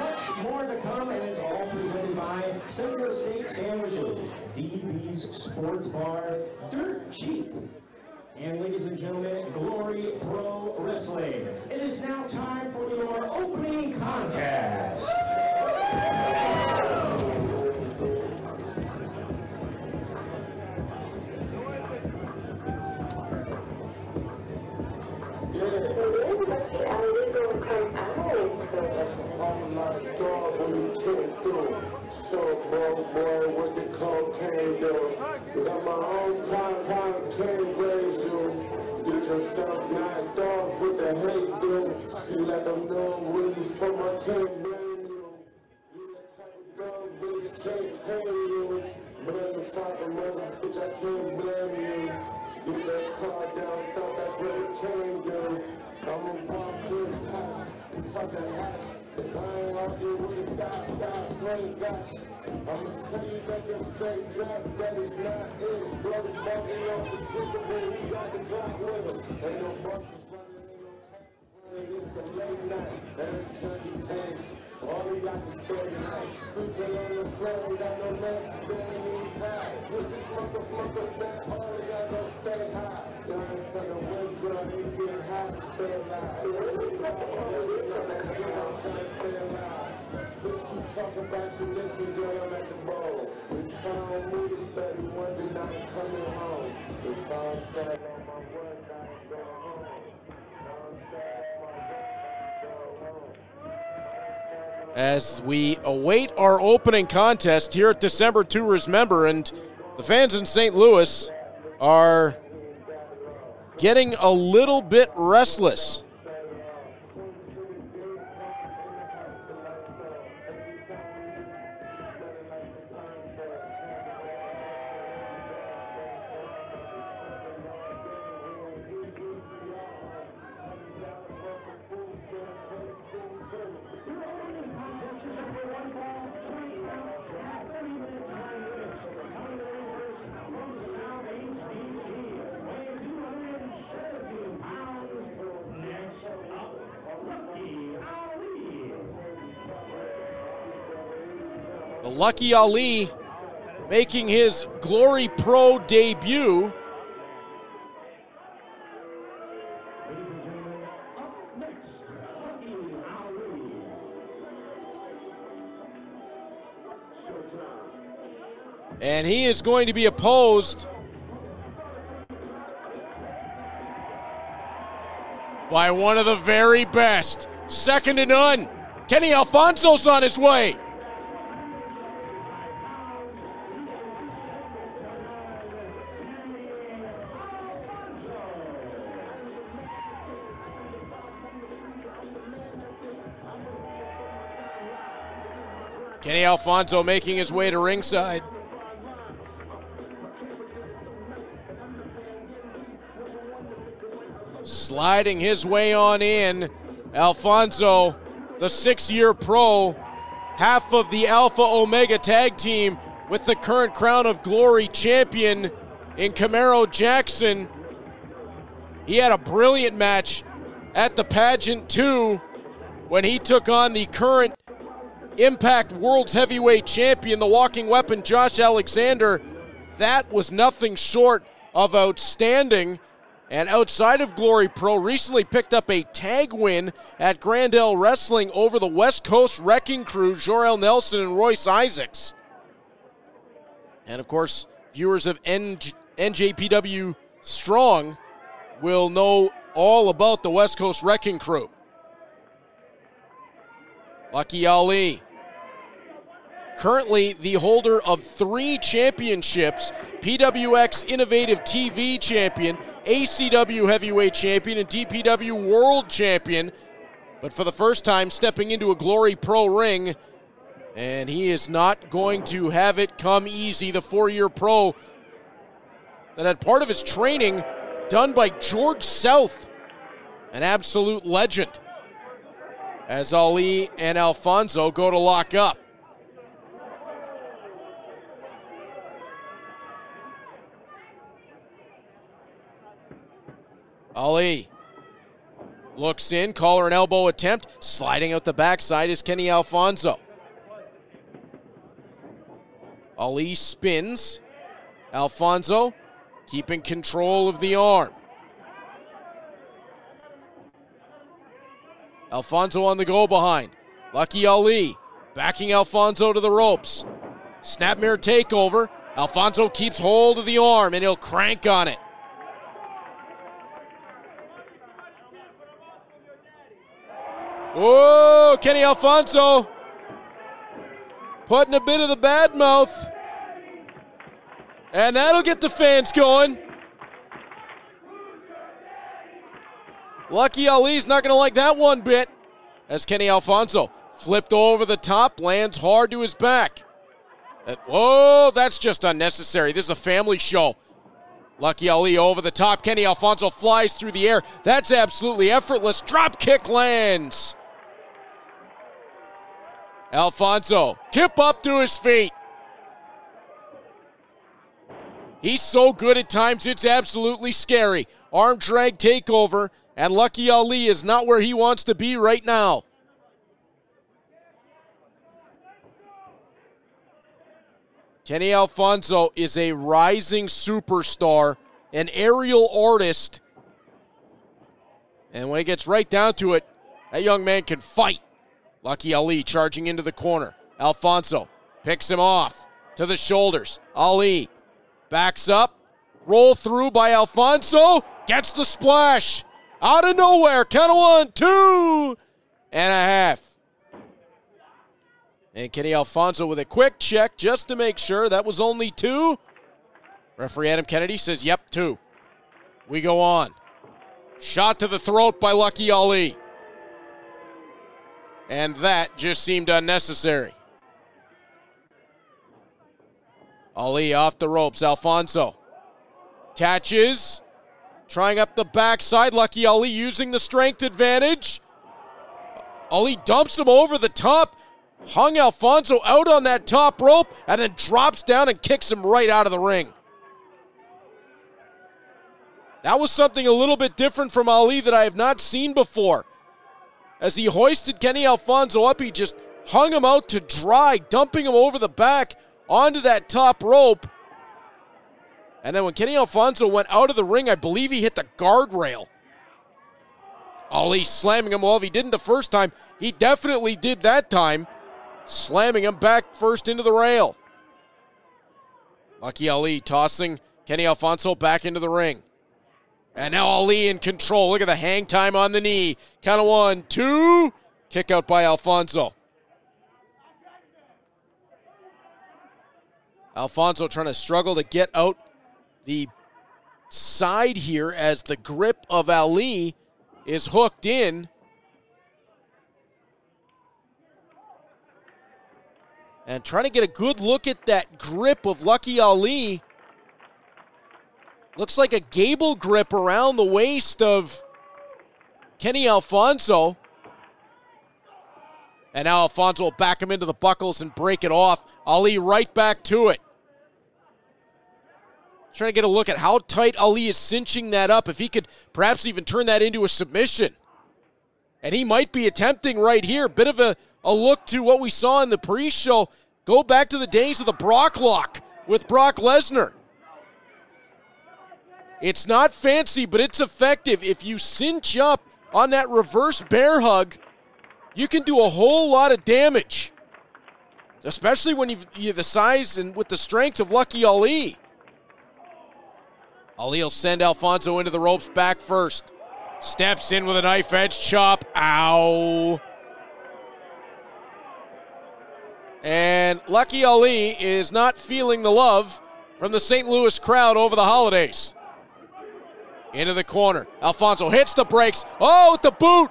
much more to come, and it's all presented by Central State Sandwiches, DB's Sports Bar, Dirt Cheap. And ladies and gentlemen, Glory Pro Wrestling. It is now time for your opening contest. That's a whole lot of dog when you came through. So, boy, what the cocaine do? Got my own kind can't raise you. Get yourself knocked off with the hate, dude. See like I'm knowing where you from, I can't blame you. You that type of dog, bitch, can't tame you. Blame your father, mother, bitch, I can't blame you. Get that car down south, that's where it came, dude. I'm a walk-in pass, you talking hot. I ain't out there with a dot, brain got. I'ma tell you that your straight drop, that is not it. Bloody buggy off the trigger, but he got the drop with him. Ain't no buses running, ain't no cars running, it's a late night. That ain't turkey pants, all we got is stay night. Sleeping on the floor, got no legs, barely even tired. Hit this motherfucker back, all we got no stay high. Down from the wind drum, you get high to stay alive. I'm trying to stay alive. Bitch, keep talking about you listening, girl, I'm at the bowl. We found me to study one day, now I'm coming home. We found sad on my work, I ain't going home. As we await our opening contest here at December Tours Member, and the fans in St. Louis are getting a little bit restless. Lucky Ali making his Glory Pro debut. And he is going to be opposed by one of the very best. Second to none. Kenny Alfonso's on his way. Kenny Alfonso making his way to ringside. Sliding his way on in. Alfonso, the 6-year pro, half of the Alpha Omega tag team with the current Crown of Glory champion in Camaro Jackson. He had a brilliant match at the pageant too when he took on the current Impact World's Heavyweight Champion, the Walking Weapon, Josh Alexander. That was nothing short of outstanding. And outside of Glory Pro, recently picked up a tag win at Grandel Wrestling over the West Coast Wrecking Crew, Jor-El Nelson and Royce Isaacs. And of course, viewers of NJPW Strong will know all about the West Coast Wrecking Crew. Lucky Ali, currently the holder of 3 championships: PWX Innovative TV Champion, ACW Heavyweight Champion, and DPW World Champion. But for the first time, stepping into a Glory Pro ring, and he is not going to have it come easy. The 4-year pro that had part of his training done by George South, an absolute legend, as Ali and Alfonso go to lock up. Ali Looks in, collar and elbow attempt. Sliding out the backside is Kenny Alfonso. Ali spins. Alfonso keeping control of the arm. Alfonso on the go behind. Lucky Ali backing Alfonso to the ropes. Snapmare takeover. Alfonso keeps hold of the arm and he'll crank on it. Oh, Kenny Alfonso putting a bit of the bad mouth. And that'll get the fans going. Lucky Ali's not going to like that one bit. As Kenny Alfonso flipped over the top, lands hard to his back. Whoa, that's just unnecessary. This is a family show. Lucky Ali over the top. Kenny Alfonso flies through the air. That's absolutely effortless. Drop kick lands. Alfonso, kip up to his feet. He's so good at times, it's absolutely scary. Arm drag takeover, and Lucky Ali is not where he wants to be right now. Kenny Alfonso is a rising superstar, an aerial artist. And when it gets right down to it, that young man can fight. Lucky Ali charging into the corner. Alfonso picks him off to the shoulders. Ali backs up. Roll through by Alfonso. Gets the splash. Out of nowhere. Count of 1, 2 and a half. And Kenny Alfonso with a quick check just to make sure that was only 2. Referee Adam Kennedy says, yep, 2. We go on. Shot to the throat by Lucky Ali. And that just seemed unnecessary. Ali off the ropes. Alfonso catches. Trying up the backside. Lucky Ali using the strength advantage. Ali dumps him over the top. Hung Alfonso out on that top rope and then drops down and kicks him right out of the ring. That was something a little bit different from Ali that I have not seen before. As he hoisted Kenny Alfonso up, he just hung him out to dry, dumping him over the back onto that top rope. And then when Kenny Alfonso went out of the ring, I believe he hit the guardrail. Ali slamming him. Well, if he didn't the first time, he definitely did that time. Slamming him back first into the rail. Lucky Ali tossing Kenny Alfonso back into the ring. And now Ali in control. Look at the hang time on the knee. Count of 1, 2. Kick out by Alfonso. Alfonso trying to struggle to get out the side here as the grip of Ali is hooked in. And trying to get a good look at that grip of Lucky Ali. Looks like a gable grip around the waist of Kenny Alfonso. And now Alfonso will back him into the buckles and break it off. Ali right back to it. Trying to get a look at how tight Ali is cinching that up. If he could perhaps even turn that into a submission. And he might be attempting right here. Bit of a look to what we saw in the pre-show. Go back to the days of the Brock Lock with Brock Lesnar. It's not fancy, but it's effective. If you cinch up on that reverse bear hug, you can do a whole lot of damage. Especially when you're the size and with the strength of Lucky Ali. Ali will send Alfonso into the ropes back first. Steps in with a knife edge chop. Ow. And Lucky Ali is not feeling the love from the St. Louis crowd over the holidays. Into the corner. Alfonso hits the brakes. Oh, with the boot.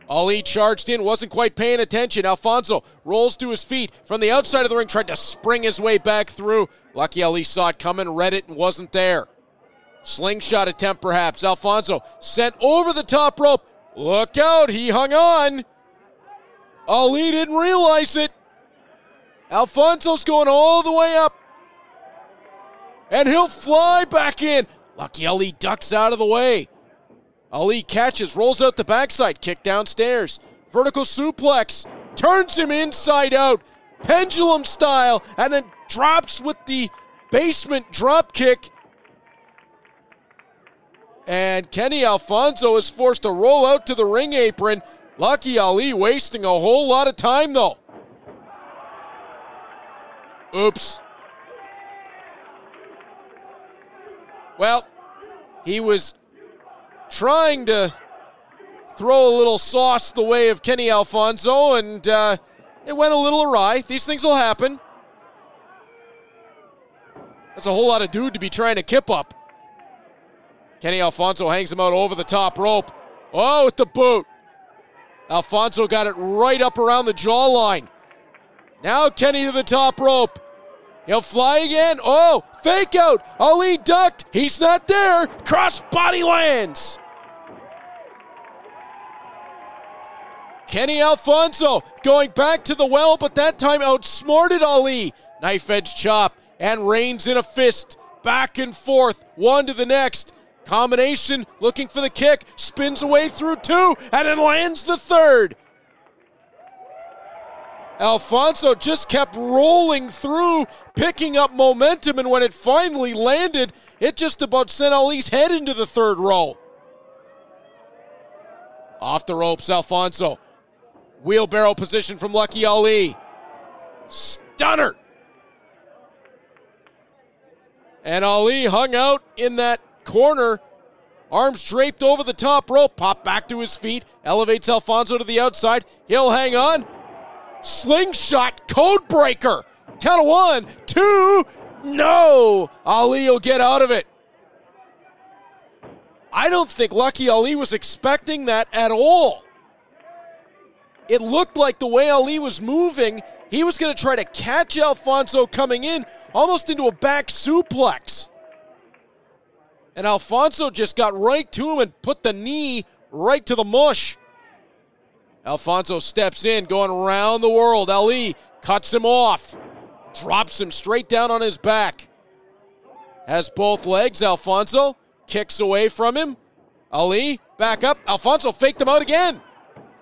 Ali charged in, wasn't quite paying attention. Alfonso rolls to his feet from the outside of the ring, tried to spring his way back through. Lucky Ali saw it coming, read it, and wasn't there. Slingshot attempt perhaps. Alfonso sent over the top rope. Look out, he hung on. Ali didn't realize it. Alfonso's going all the way up. And he'll fly back in. Lucky Ali ducks out of the way. Ali catches, rolls out the backside, kick downstairs. Vertical suplex, turns him inside out, pendulum style, and then drops with the basement drop kick. And Kenny Alfonso is forced to roll out to the ring apron. Lucky Ali wasting a whole lot of time, though. Oops. Well, he was trying to throw a little sauce the way of Kenny Alfonso, and it went a little awry. These things will happen. That's a whole lot of dude to be trying to kip up. Kenny Alfonso hangs him out over the top rope. Oh, with the boot. Alfonso got it right up around the jawline. Now Kenny to the top rope. He'll fly again. Oh, fake out. Ali ducked. He's not there. Cross body lands. Kenny Alfonso going back to the well, but that time outsmarted Ali. Knife edge chop and reins in a fist. Back and forth, one to the next. Combination, looking for the kick. Spins away through two, and then lands the third. Alfonso just kept rolling through, picking up momentum, and when it finally landed, it just about sent Ali's head into the third row. Off the ropes, Alfonso. Wheelbarrow position from Lucky Ali. Stunner. And Ali hung out in that corner, arms draped over the top rope, pop back to his feet, elevates Alfonso to the outside. He'll hang on. Slingshot code breaker. Count of 1, 2, no! Ali will get out of it. I don't think Lucky Ali was expecting that at all. It looked like the way Ali was moving, he was going to try to catch Alfonso coming in, almost into a back suplex. And Alfonso just got right to him and put the knee right to the mush. Alfonso steps in, going around the world. Ali cuts him off, drops him straight down on his back. Has both legs. Alfonso kicks away from him. Ali back up. Alfonso faked him out again.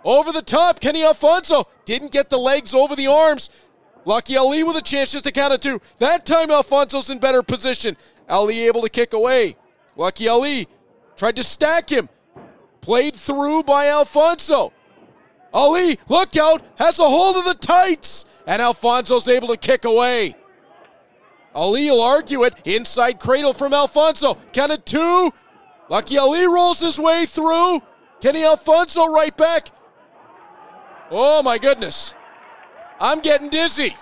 Over the top, Kenny Alfonso didn't get the legs over the arms. Lucky Ali with a chance just to count of 2. That time Alfonso's in better position. Ali able to kick away. Lucky Ali tried to stack him. Played through by Alfonso. Ali, look out, has a hold of the tights. And Alfonso's able to kick away. Ali will argue it. Inside cradle from Alfonso. Count of 2. Lucky Ali rolls his way through. Kenny Alfonso right back. Oh my goodness. I'm getting dizzy.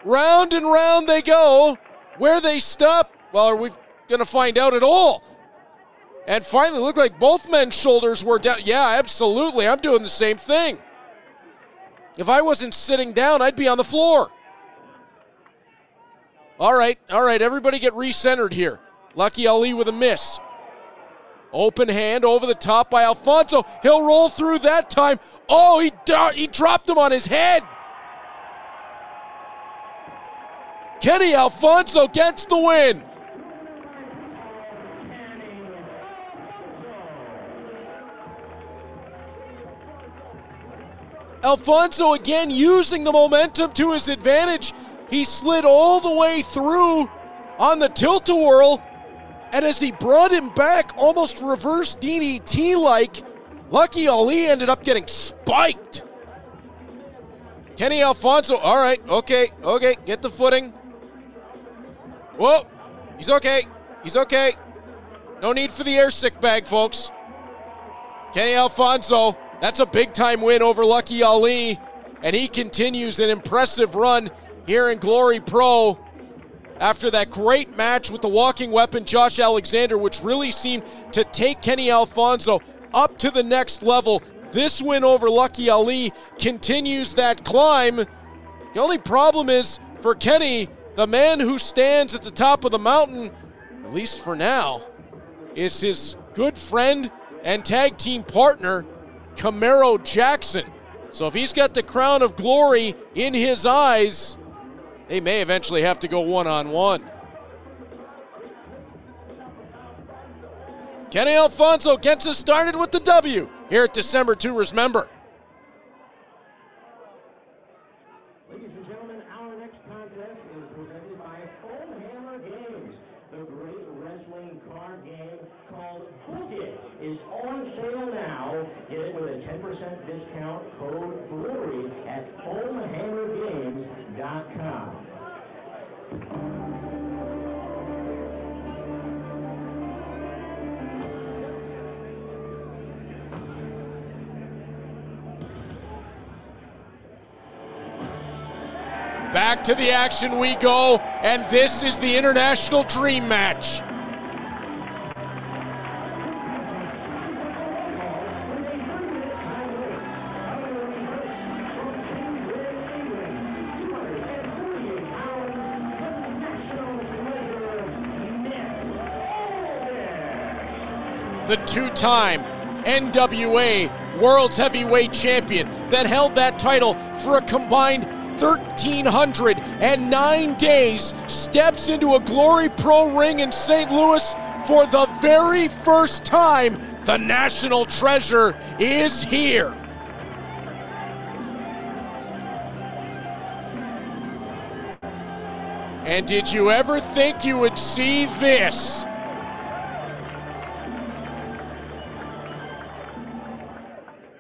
Round and round they go. Where they stop, well, are we going to find out at all? And finally, looked like both men's shoulders were down. Yeah, absolutely. I'm doing the same thing. If I wasn't sitting down, I'd be on the floor. All right. Everybody get recentered here. Lucky Ali with a miss. Open hand over the top by Alfonso. He'll roll through that time. Oh, he dropped him on his head. Kenny Alfonso gets the win. Alfonso again using the momentum to his advantage. He slid all the way through on the tilt-a-whirl, and as he brought him back, almost reverse DDT-like, Lucky Ali ended up getting spiked. Kenny Alfonso, all right, okay, get the footing. Whoa, he's okay. No need for the air sick bag, folks. Kenny Alfonso, that's a big-time win over Lucky Ali, and he continues an impressive run here in Glory Pro after that great match with the walking weapon, Josh Alexander, which really seemed to take Kenny Alfonso up to the next level. This win over Lucky Ali continues that climb. The only problem is, for Kenny, the man who stands at the top of the mountain, at least for now, is his good friend and tag team partner, Camaro Jackson. So if he's got the crown of glory in his eyes, they may eventually have to go one-on-one. Kenny Alfonso gets us started with the W here at December Tours Member. Ladies and gentlemen, our next contest is presented by Foamhammer Games. The great wrestling card game called Book It is on sale now. Get it with a 10% discount code Glory at foamhammergames.com. Back to the action we go, and this is the International Dream Match. The two-time NWA World's Heavyweight Champion that held that title for a combined 1,309 days steps into a Glory Pro ring in St. Louis for the very first time. The national treasure is here. And did you ever think you would see this?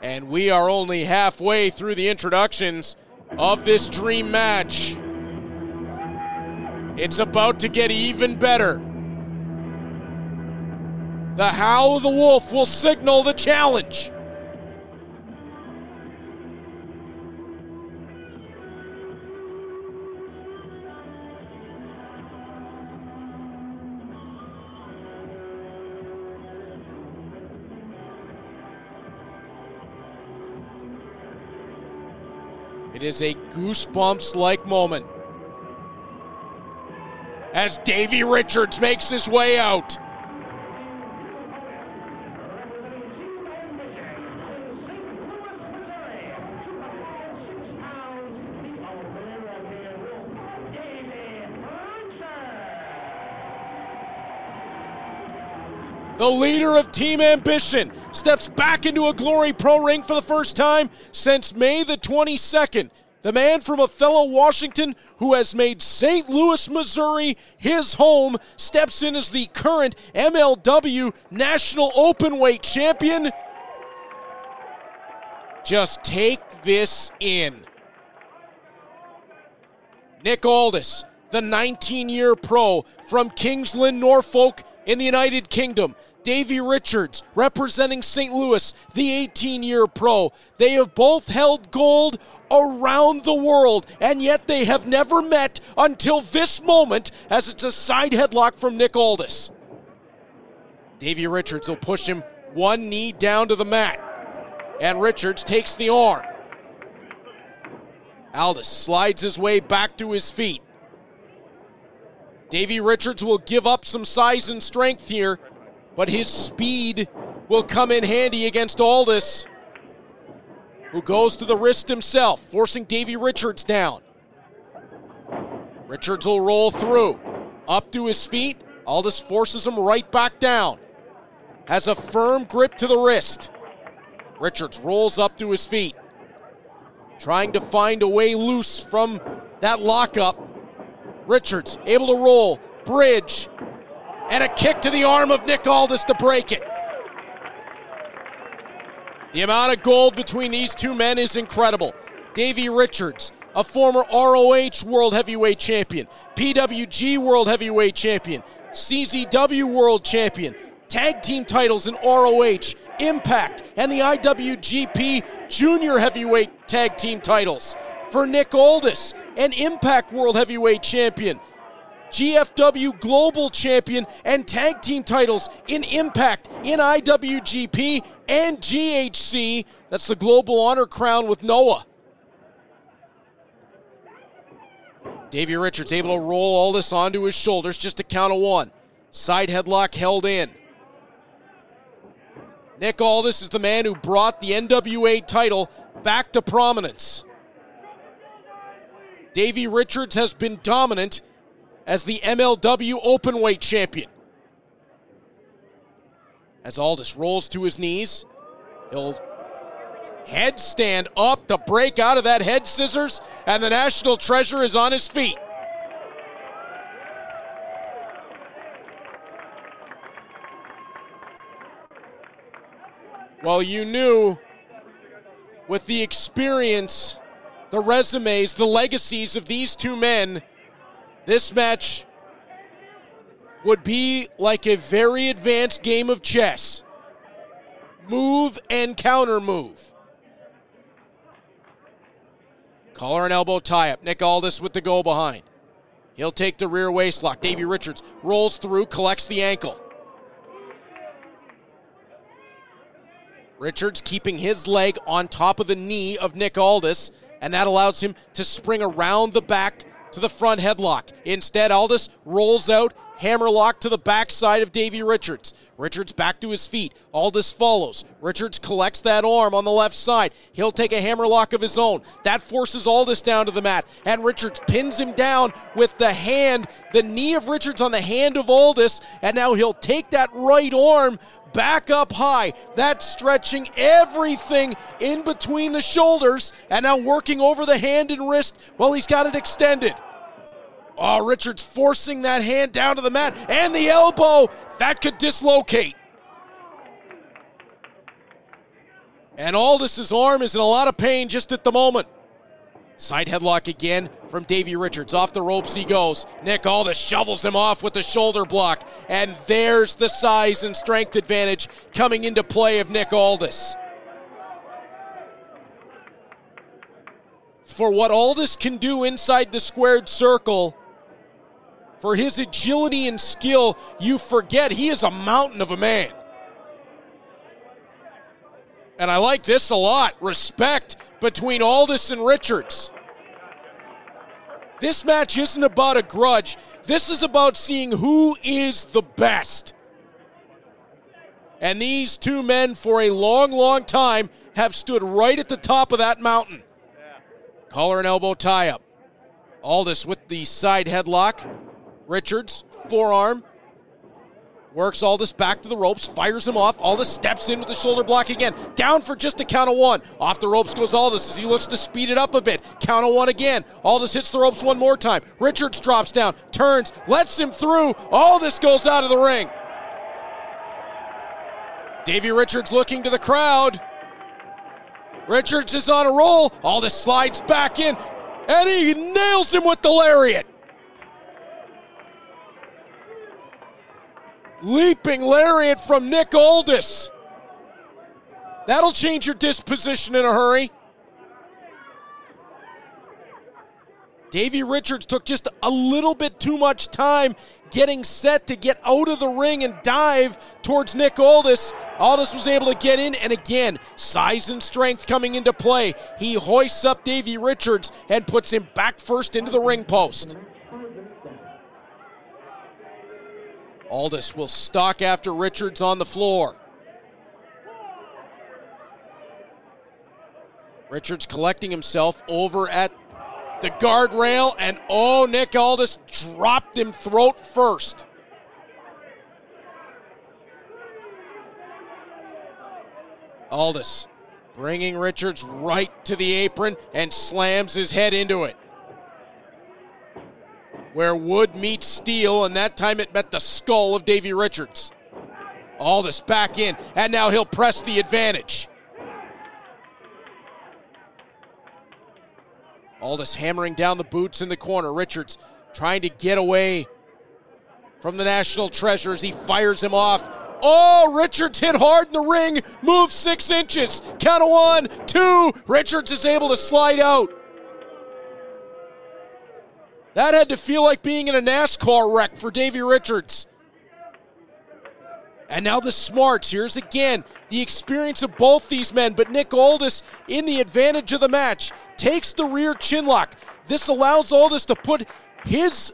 And we are only halfway through the introductions of this dream match. It's about to get even better. The Howl of the Wolf will signal the challenge. It is a goosebumps-like moment as Davey Richards makes his way out. The leader of Team Ambition steps back into a Glory Pro ring for the first time since May the 22nd. The man from Othello, Washington, who has made St. Louis, Missouri his home, steps in as the current MLW National Openweight Champion. Just take this in. Nick Aldis, the 19-year pro from Kingsland, Norfolk in the United Kingdom. Davey Richards, representing St. Louis, the 18-year pro. They have both held gold around the world, and yet they have never met until this moment, as it's a side headlock from Nick Aldis. Davey Richards will push him one knee down to the mat, and Richards takes the arm. Aldis slides his way back to his feet. Davey Richards will give up some size and strength here, but his speed will come in handy against Aldis, who goes to the wrist himself, forcing Davey Richards down. Richards will roll through, up to his feet. Aldis forces him right back down. Has a firm grip to the wrist. Richards rolls up to his feet, trying to find a way loose from that lockup. Richards able to roll, bridge, and a kick to the arm of Nick Aldis to break it. The amount of gold between these two men is incredible. Davey Richards, a former ROH World Heavyweight Champion, PWG World Heavyweight Champion, CZW World Champion, tag team titles in ROH, Impact, and the IWGP Junior Heavyweight Tag Team titles. For Nick Aldis, an Impact World Heavyweight Champion, GFW Global Champion, and tag team titles in Impact, in IWGP, and GHC. That's the Global Honor Crown with Noah. Davey Richards able to roll Aldis onto his shoulders, just a count of one. Side headlock held in. Nick Aldis is the man who brought the NWA title back to prominence. Davey Richards has been dominant as the MLW Openweight Champion. As Aldis rolls to his knees, he'll headstand up to break out of that head scissors, and the National Treasure is on his feet. Well, you knew with the experience, the resumes, the legacies of these two men, this match would be like a very advanced game of chess. Move and counter move. Collar and elbow tie-up. Nick Aldis with the go behind. He'll take the rear waist lock. Davey Richards rolls through, collects the ankle. Richards keeping his leg on top of the knee of Nick Aldis, and that allows him to spring around the back to the front headlock. Instead, Aldis rolls out, hammerlock to the backside of Davey Richards. Richards back to his feet. Aldis follows. Richards collects that arm on the left side. He'll take a hammerlock of his own. That forces Aldis down to the mat, and Richards pins him down with the hand, the knee of Richards on the hand of Aldis, and now he'll take that right arm back up high. That's stretching everything in between the shoulders, and now working over the hand and wrist while he's got it extended. Oh, Richards forcing that hand down to the mat, and the elbow, that could dislocate. And Aldis' arm is in a lot of pain just at the moment. Side headlock again from Davey Richards. Off the ropes he goes. Nick Aldis shovels him off with the shoulder block. And there's the size and strength advantage coming into play of Nick Aldis. For what Aldis can do inside the squared circle, for his agility and skill, you forget he is a mountain of a man. And I like this a lot. Respect between Aldis and Richards. This match isn't about a grudge. This is about seeing who is the best. And these two men for a long, long time have stood right at the top of that mountain. Collar and elbow tie-up. Aldis with the side headlock. Richards, forearm. Works Aldis back to the ropes, fires him off. Aldis steps in with the shoulder block again. Down for just a count of one. Off the ropes goes Aldis as he looks to speed it up a bit. Count of one again. Aldis hits the ropes one more time. Richards drops down, turns, lets him through. Aldis goes out of the ring. Davey Richards looking to the crowd. Richards is on a roll. Aldis slides back in, and he nails him with the lariat. Leaping lariat from Nick Aldis. That'll change your disposition in a hurry. Davey Richards took just a little bit too much time getting set to get out of the ring and dive towards Nick Aldis. Aldis was able to get in, and again, size and strength coming into play. He hoists up Davey Richards and puts him back first into the ring post. Aldis will stalk after Richards on the floor. Richards collecting himself over at the guardrail, and oh, Nick Aldis dropped him throat first. Aldis bringing Richards right to the apron and slams his head into it. Where wood meets steel, and that time it met the skull of Davey Richards. Aldis back in, and now he'll press the advantage. Aldis hammering down the boots in the corner. Richards trying to get away from the National Treasure as he fires him off. Oh, Richards hit hard in the ring, moves 6 inches. Count of 1, 2, Richards is able to slide out. That had to feel like being in a NASCAR wreck for Davey Richards. And now the smarts. Here's again the experience of both these men, but Nick Aldis in the advantage of the match takes the rear chin lock. This allows Aldis to put his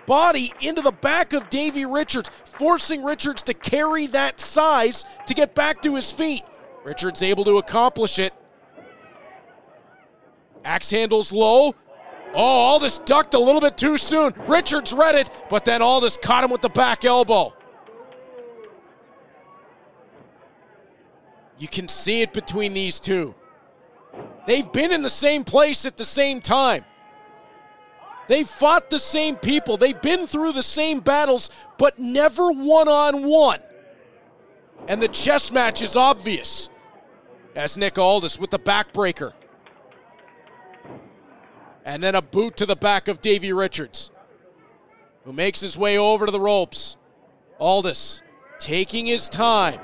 body into the back of Davey Richards, forcing Richards to carry that size to get back to his feet. Richards able to accomplish it. Axe handles low. Oh, Aldis ducked a little bit too soon. Richards read it, but then Aldis caught him with the back elbow. You can see it between these two. They've been in the same place at the same time. They've fought the same people. They've been through the same battles, but never one-on-one. And the chess match is obvious as Nick Aldis with the backbreaker. And then a boot to the back of Davey Richards, who makes his way over to the ropes. Aldis taking his time,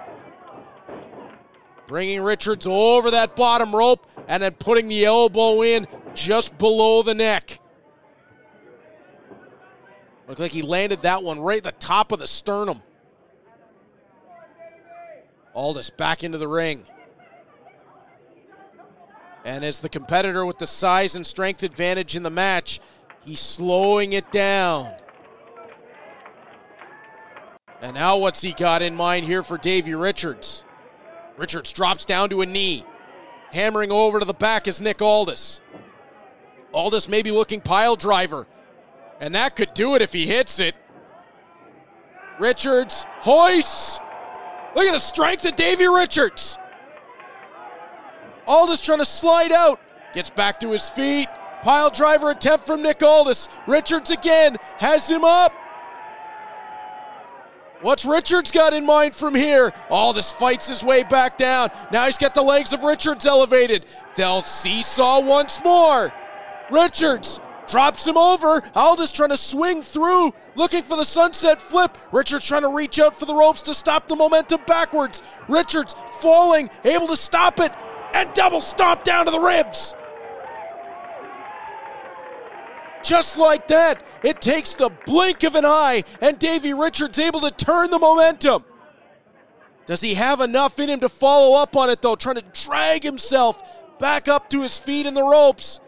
bringing Richards over that bottom rope and then putting the elbow in just below the neck. Looked like he landed that one right at the top of the sternum. Aldis back into the ring. And as the competitor with the size and strength advantage in the match, he's slowing it down. And now what's he got in mind here for Davey Richards? Richards drops down to a knee. Hammering over to the back is Nick Aldis. Aldis maybe looking pile driver. And that could do it if he hits it. Richards hoists. Look at the strength of Davey Richards. Aldis trying to slide out. Gets back to his feet. Pile driver attempt from Nick Aldis. Richards again has him up. What's Richards got in mind from here? Aldis fights his way back down. Now he's got the legs of Richards elevated. They'll seesaw once more. Richards drops him over. Aldis trying to swing through, looking for the sunset flip. Richards trying to reach out for the ropes to stop the momentum backwards. Richards falling, able to stop it, and double stomp down to the ribs. Just like that, it takes the blink of an eye, and Davey Richards able to turn the momentum. Does he have enough in him to follow up on it, though? Trying to drag himself back up to his feet in the ropes.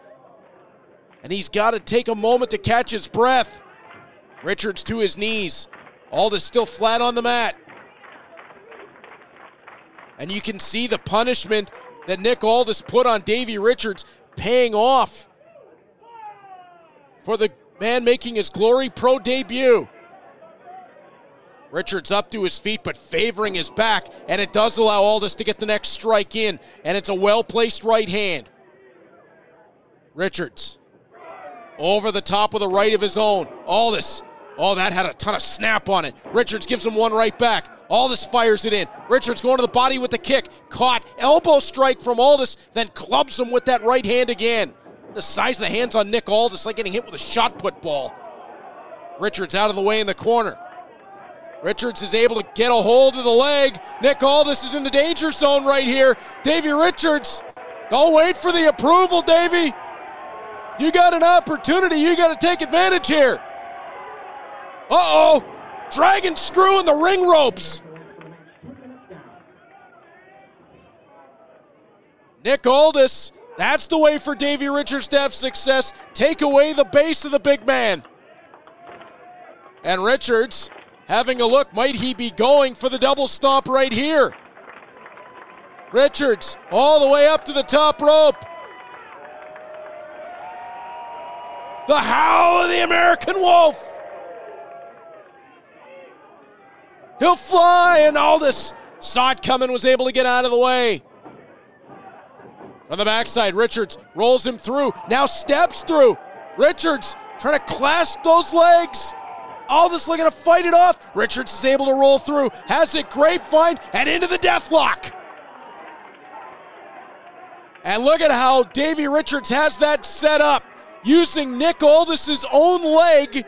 And he's got to take a moment to catch his breath. Richards to his knees. Aldis still flat on the mat. And you can see the punishment that Nick Aldis put on Davey Richards paying off for the man making his Glory Pro debut. Richards up to his feet, but favoring his back, and it does allow Aldis to get the next strike in, and it's a well-placed right hand. Richards over the top with a right of his own. Aldis, oh, that had a ton of snap on it. Richards gives him one right back. Aldis fires it in. Richards going to the body with the kick. Caught, elbow strike from Aldis, then clubs him with that right hand again. The size of the hands on Nick Aldis, like getting hit with a shot put ball. Richards out of the way in the corner. Richards is able to get a hold of the leg. Nick Aldis is in the danger zone right here. Davey Richards, don't wait for the approval, Davey. You got an opportunity. You got to take advantage here. Uh-oh. Dragon screw in the ring ropes. Nick Aldis, that's the way for Davey Richards to have success. Take away the base of the big man. And Richards having a look. Might he be going for the double stomp right here? Richards all the way up to the top rope. The howl of the American Wolf. He'll fly, and Aldis saw it coming, was able to get out of the way. On the backside, Richards rolls him through, now steps through. Richards trying to clasp those legs. Aldis looking to fight it off. Richards is able to roll through, has it grapevine, and into the deathlock. And look at how Davey Richards has that set up, using Nick Aldis' own leg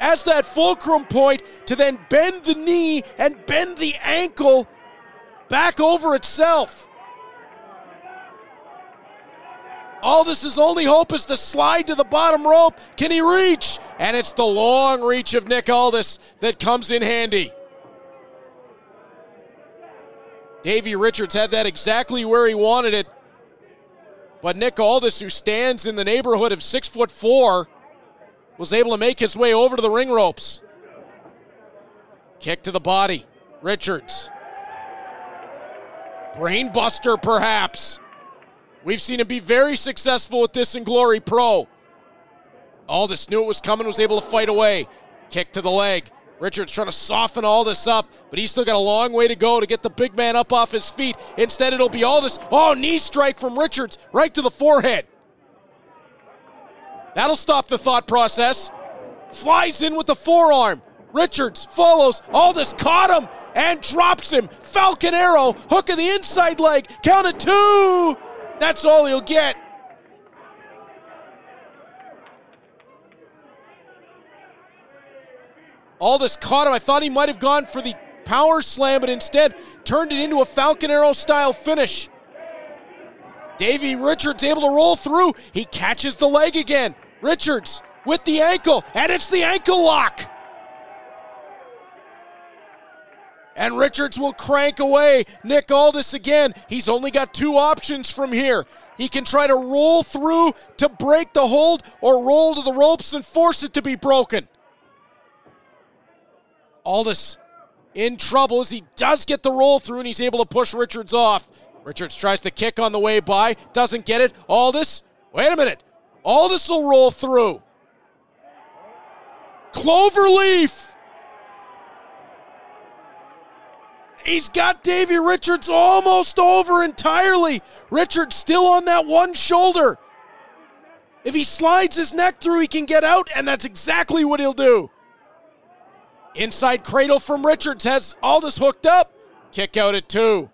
as that fulcrum point to then bend the knee and bend the ankle back over itself. Aldis' only hope is to slide to the bottom rope. Can he reach? And it's the long reach of Nick Aldis that comes in handy. Davey Richards had that exactly where he wanted it. But Nick Aldis, who stands in the neighborhood of 6'4", was able to make his way over to the ring ropes. Kick to the body. Richards. Brainbuster, perhaps. We've seen him be very successful with this in Glory Pro. Aldis knew it was coming, was able to fight away. Kick to the leg. Richards trying to soften Aldis up, but he's still got a long way to go to get the big man up off his feet. Instead, it'll be Aldis. Oh, knee strike from Richards right to the forehead. That'll stop the thought process. Flies in with the forearm. Richards follows. Aldis caught him and drops him. Falcon arrow. Hook of the inside leg. Count of 2. That's all he'll get. Aldis caught him. I thought he might have gone for the power slam, but instead turned it into a Falcon arrow style finish. Davey Richards able to roll through. He catches the leg again. Richards with the ankle, and it's the ankle lock. And Richards will crank away Nick Aldis again. He's only got 2 options from here. He can try to roll through to break the hold or roll to the ropes and force it to be broken. Aldis in trouble as he does get the roll through and he's able to push Richards off. Richards tries to kick on the way by, doesn't get it. Aldis, wait a minute. Aldis will roll through. Cloverleaf. He's got Davey Richards almost over entirely. Richards still on that one shoulder. If he slides his neck through, he can get out, and that's exactly what he'll do. Inside cradle from Richards has Aldis hooked up. Kick out at 2.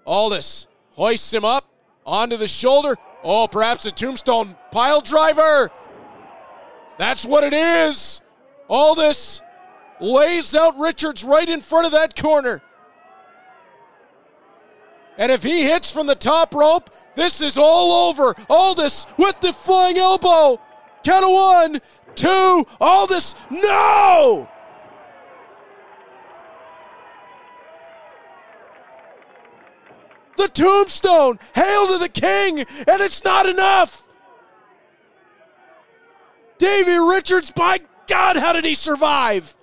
Aldis hoists him up onto the shoulder. Oh, perhaps a tombstone pile driver. That's what it is. Aldis lays out Richards right in front of that corner. And if he hits from the top rope, this is all over. Aldis with the flying elbow. Count of 1, 2. Aldis, no! The tombstone, hail to the king, and it's not enough. Davey Richards, by God, how did he survive?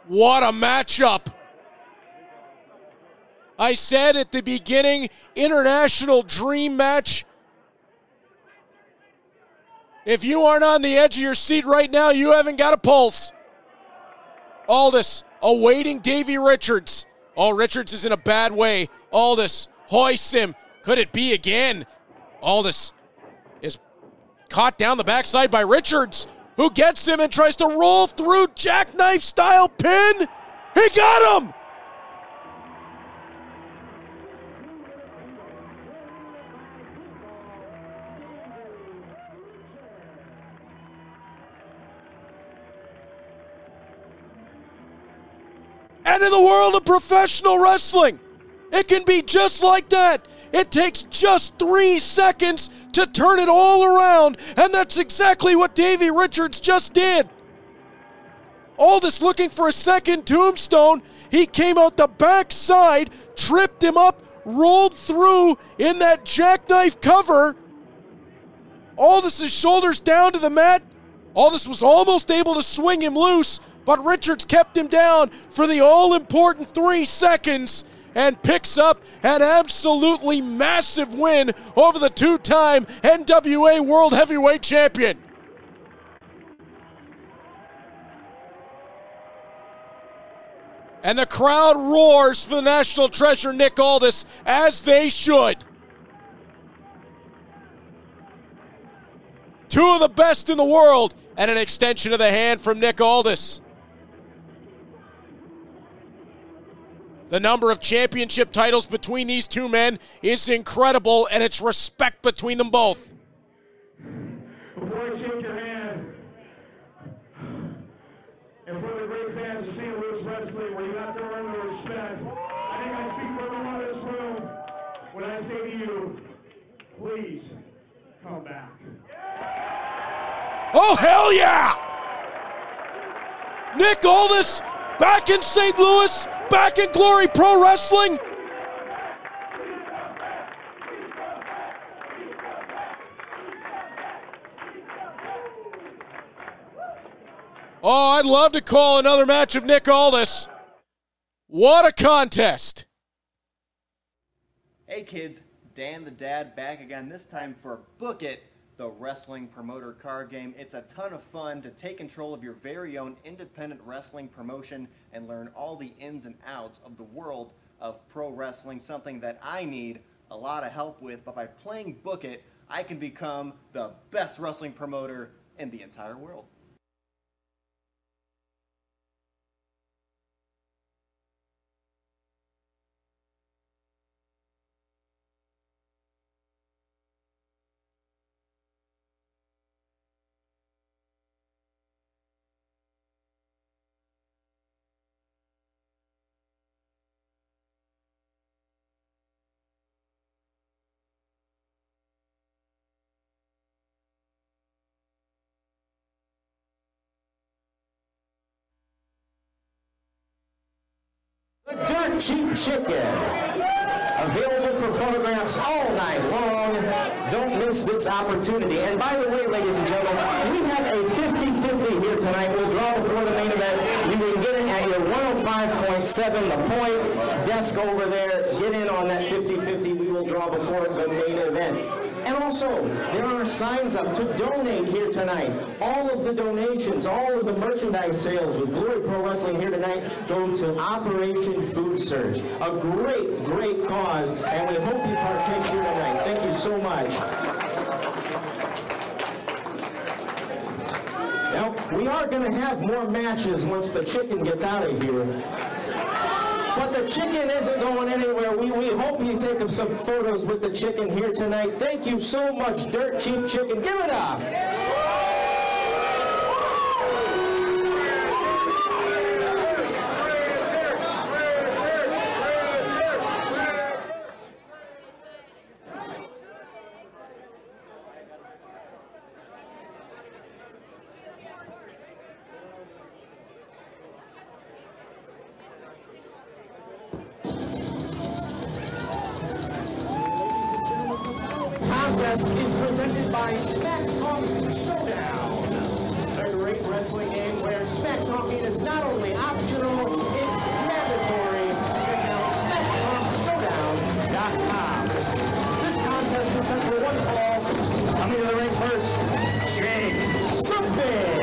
What a matchup. I said at the beginning, international dream match. If you aren't on the edge of your seat right now, you haven't got a pulse. Aldis awaiting Davey Richards. Oh, Richards is in a bad way. Aldis hoists him. Could it be again? Aldis is caught down the backside by Richards, who gets him and tries to roll through jackknife style pin. He got him! And in the world of professional wrestling, it can be just like that. It takes just 3 seconds to turn it all around, and that's exactly what Davey Richards just did. Aldis looking for a second tombstone. He came out the backside, tripped him up, rolled through in that jackknife cover. Aldis' shoulders down to the mat. Aldis was almost able to swing him loose, but Richards kept him down for the all-important 3 seconds and picks up an absolutely massive win over the 2-time NWA World Heavyweight Champion. And the crowd roars for the national treasure, Nick Aldis, as they should. 2 of the best in the world, and an extension of the hand from Nick Aldis. The number of championship titles between these 2 men is incredible, and it's respect between them both. Before I shake your hand, and for the great fans of St. Louis Wrestling, where you have to earn the respect, I think I speak for everyone in this room when I say to you, please come back. Oh, hell yeah! Nick Aldis back in St. Louis, back in Glory Pro Wrestling. Oh, I'd love to call another match of Nick Aldis. What a contest. Hey kids, Dan the Dad back again, this time for Book It, the the Wrestling Promoter card game. It's a ton of fun to take control of your very own independent wrestling promotion and learn all the ins and outs of the world of pro wrestling, something that I need a lot of help with, but by playing Book It, I can become the best wrestling promoter in the entire world. The Dirt Cheap Chicken, available for photographs all night long. Don't miss this opportunity. And by the way, ladies and gentlemen, we have a 50-50 here tonight. We'll draw before the main event. You can get it at your 105.7, the point desk over there. Get in on that 50-50. We will draw before the main event. And also, there are signs up to donate here tonight. All of the donations, all of the merchandise sales with Glory Pro Wrestling here tonight go to Operation Food Surge. A great, great cause, and we hope you partake here tonight. Thank you so much. Now, we are going to have more matches once the chicken gets out of here. But the chicken isn't going anywhere. We hope you take some photos with the chicken here tonight. Thank you so much, Dirt Cheap Chicken. Give it up. Contest is presented by Smack Talk Showdown, a great wrestling game where smack talking is not only optional, it's mandatory. Check out SmackTalkShowdown.com. This contest is set for one fall. Coming to the ring first, Jake Something.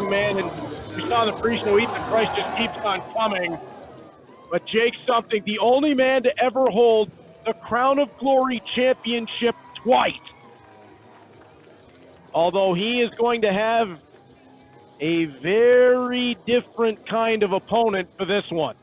Man, and we saw the pre-show, Ethan Price just keeps on coming. But Jake Something, the only man to ever hold the Crown of Glory Championship twice. Although he is going to have a very different kind of opponent for this one.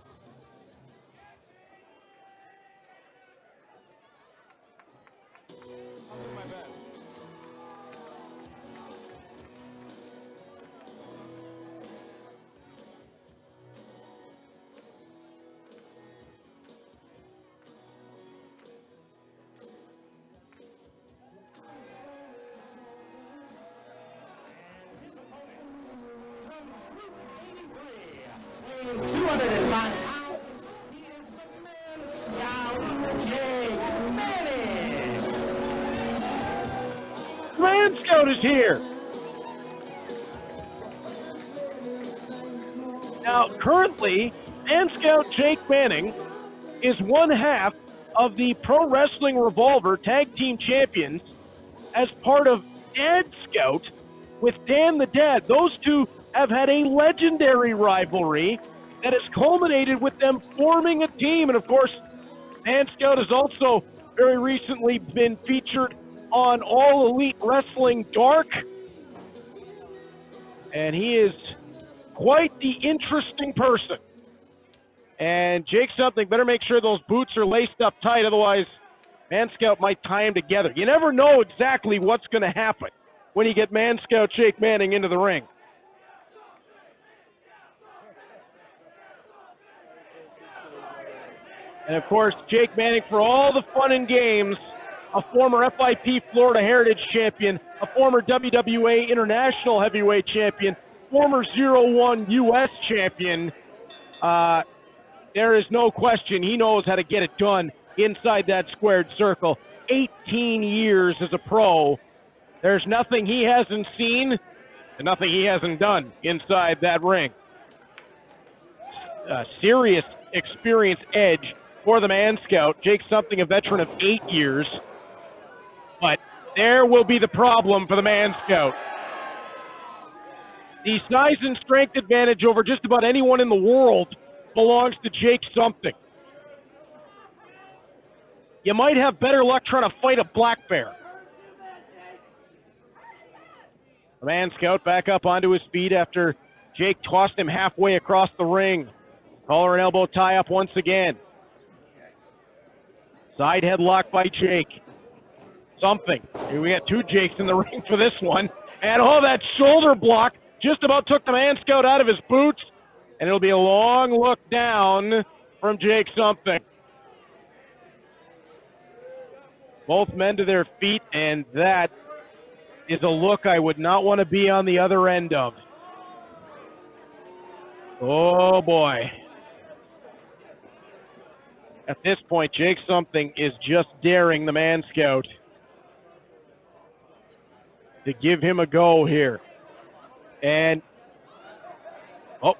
Man Scout is here. Now, currently, Man Scout Jake Manning is one half of the Pro Wrestling Revolver Tag Team Champions as part of Dad Scout with Dan the Dad. Those two have had a legendary rivalry that has culminated with them forming a team. And of course, Man Scout has also very recently been featured on All Elite Wrestling Dark. And he is quite the interesting person. And Jake Something better make sure those boots are laced up tight, otherwise Man Scout might tie him together. You never know exactly what's going to happen when you get Man Scout Jake Manning into the ring. And of course, Jake Manning, for all the fun and games, a former FIP Florida Heritage Champion, a former WWA International Heavyweight Champion, former 0-1 U.S. Champion. there is no question he knows how to get it done inside that squared circle. 18 years as a pro. There's nothing he hasn't seen and nothing he hasn't done inside that ring. A serious experience edge for the Man Scout. Jake Something, a veteran of 8 years. But there will be the problem for the Man Scout. The size and strength advantage over just about anyone in the world belongs to Jake Something. You might have better luck trying to fight a black bear. The Man Scout back up onto his feet after Jake tossed him halfway across the ring. Collar and elbow tie up once again. Side headlock by Jake. Something. Here we got two Jakes in the ring for this one. And oh, that shoulder block just about took the Man Scout out of his boots. And it'll be a long look down from Jake Something. Both men to their feet, and that is a look I would not want to be on the other end of. Oh, boy. At this point, Jake Something is just daring the Man Scout to give him a go here. And, oh.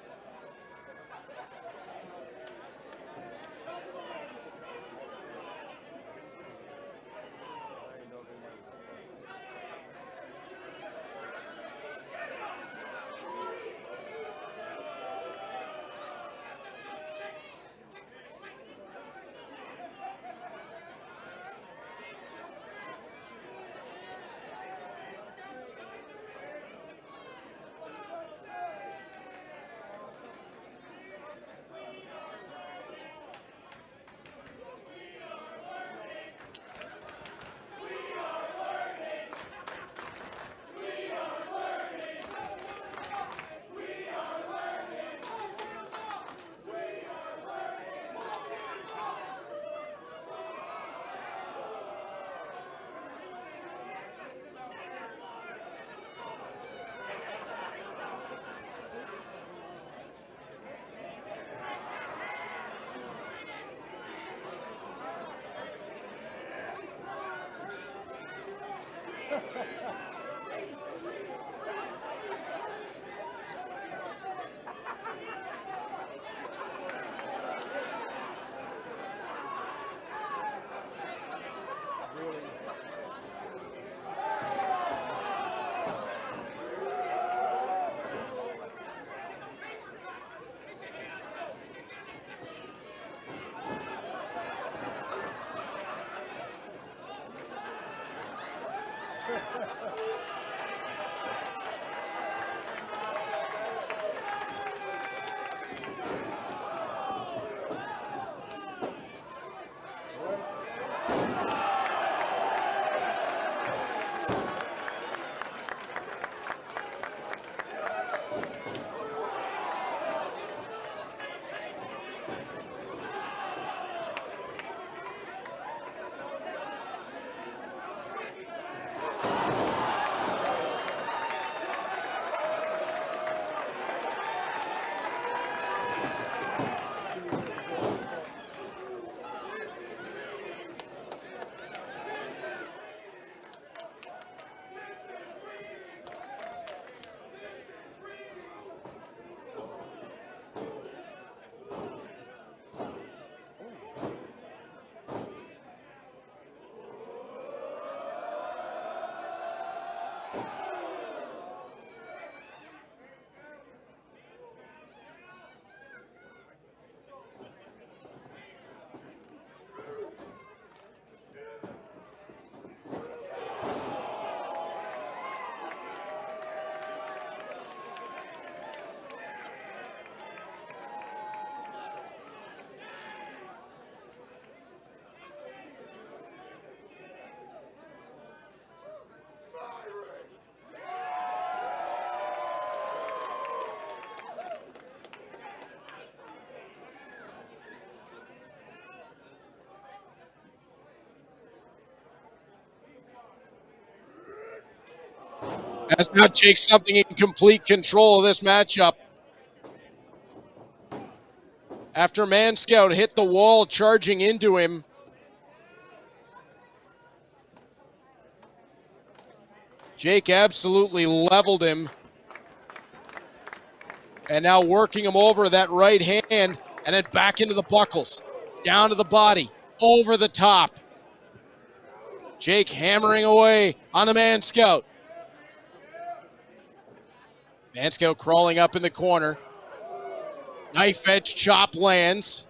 As now Jake Something in complete control of this matchup. after Man Scout hit the wall charging into him. Jake absolutely leveled him. And now working him over that right hand and then back into the buckles. Down to the body, over the top. Jake hammering away on the Man Scout. Man Scout crawling up in the corner. Knife edge chop lands.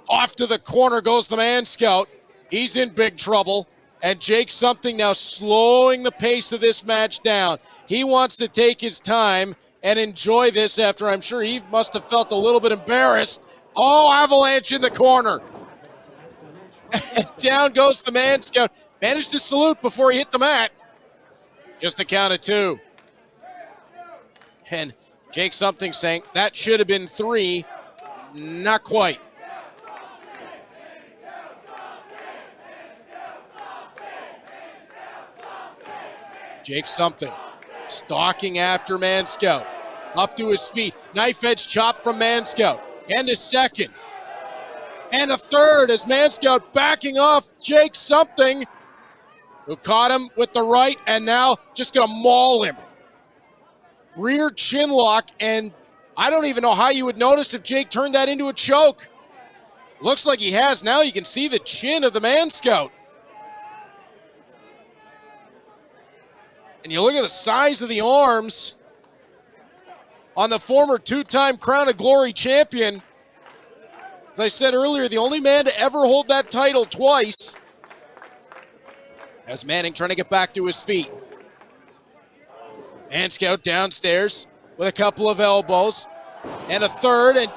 Off to the corner goes the Man Scout. He's in big trouble. And Jake Something now slowing the pace of this match down. He wants to take his time and enjoy this after I'm sure he must have felt a little bit embarrassed. Oh, avalanche in the corner. And down goes the Man Scout. Managed to salute before he hit the mat. Just a count of 2. And Jake Something saying that should have been 3. Not quite. Jake Something stalking after Man Scout. Up to his feet. Knife edge chop from Man Scout. And a second. And a third as Man Scout backing off Jake Something, who caught him with the right and now just going to maul him. Rear chin lock, and I don't even know how you would notice if Jake turned that into a choke. Looks like he has. Now you can see the chin of the Man Scout. And you look at the size of the arms on the former 2-time Crown of Glory champion. As I said earlier, the only man to ever hold that title twice. As Manning trying to get back to his feet. Man Scout downstairs with a couple of elbows and a third, and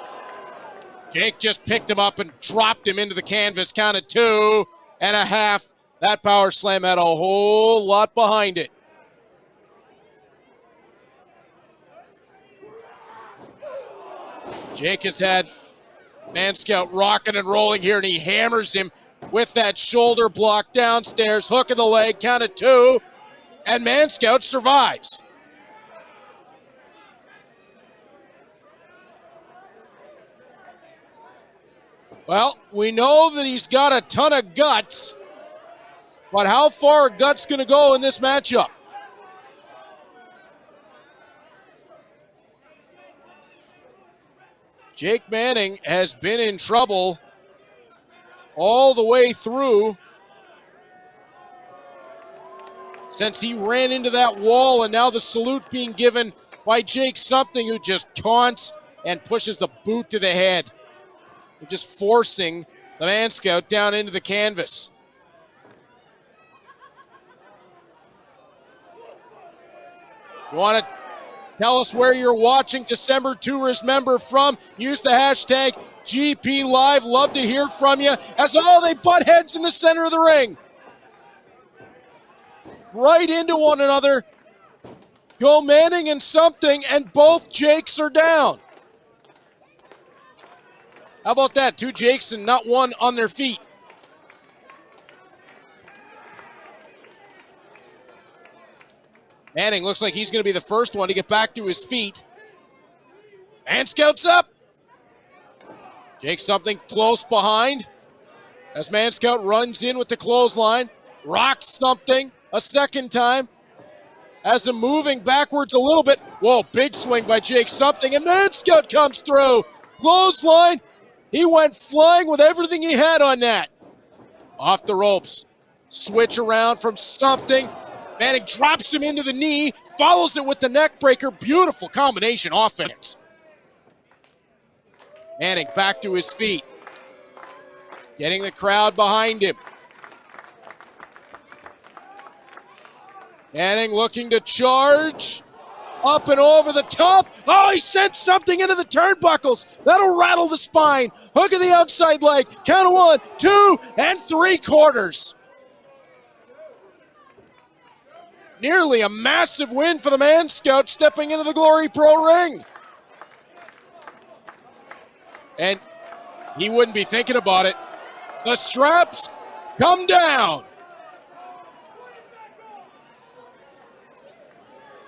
Jake just picked him up and dropped him into the canvas. Count of 2.5. That power slam had a whole lot behind it. Jake has had Man Scout rocking and rolling here, and he hammers him with that shoulder block downstairs, hook of the leg, count of 2, and Man Scout survives. Well, we know that he's got a ton of guts, but how far are guts going to go in this matchup? Jake Manning has been in trouble all the way through since he ran into that wall, and now the salute being given by Jake Something, who just taunts and pushes the boot to the head. And just forcing the Man Scout down into the canvas. You want to tell us where you're watching December Tourist member from? Use the hashtag GP Live. Love to hear from you. As they butt heads in the center of the ring. Right into one another. Go Manning and Something, and both Jakes are down. How about that? 2 Jakes and not one on their feet. Manning looks like he's going to be the first one to get back to his feet. Man Scout's up. Jake Something close behind. As Man Scout runs in with the clothesline. Rocks Something a second time. Has him moving backwards a little bit. Whoa, big swing by Jake Something, and Man Scout comes through. Clothesline. He went flying with everything he had on that. Off the ropes. Switch around from Something. Manning drops him into the knee, follows it with the neck breaker. Beautiful combination offense. Manning back to his feet. Getting the crowd behind him. Manning looking to charge. Up and over the top. Oh, he sent Something into the turnbuckles. That'll rattle the spine. Hook of the outside leg. Count of 1, 2, and 3/4. Nearly a massive win for the Man Scout stepping into the Glory Pro ring. And he wouldn't be thinking about it. The straps come down.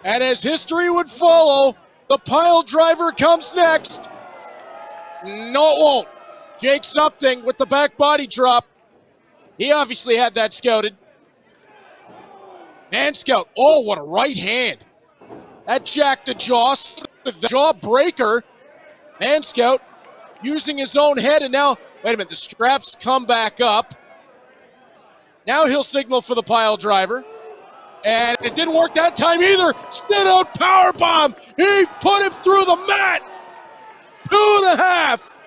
And as history would follow, The pile driver comes next. No, it won't. Jake Something with the back body drop. He obviously had that scouted. Man Scout, oh, what a right hand. That jacked the jaw, the jaw breaker. Man Scout using his own head, and now, wait a minute, the straps come back up. Now he'll signal for the pile driver. And it didn't work that time either. Sit out power bomb. He put him through the mat. 2.5.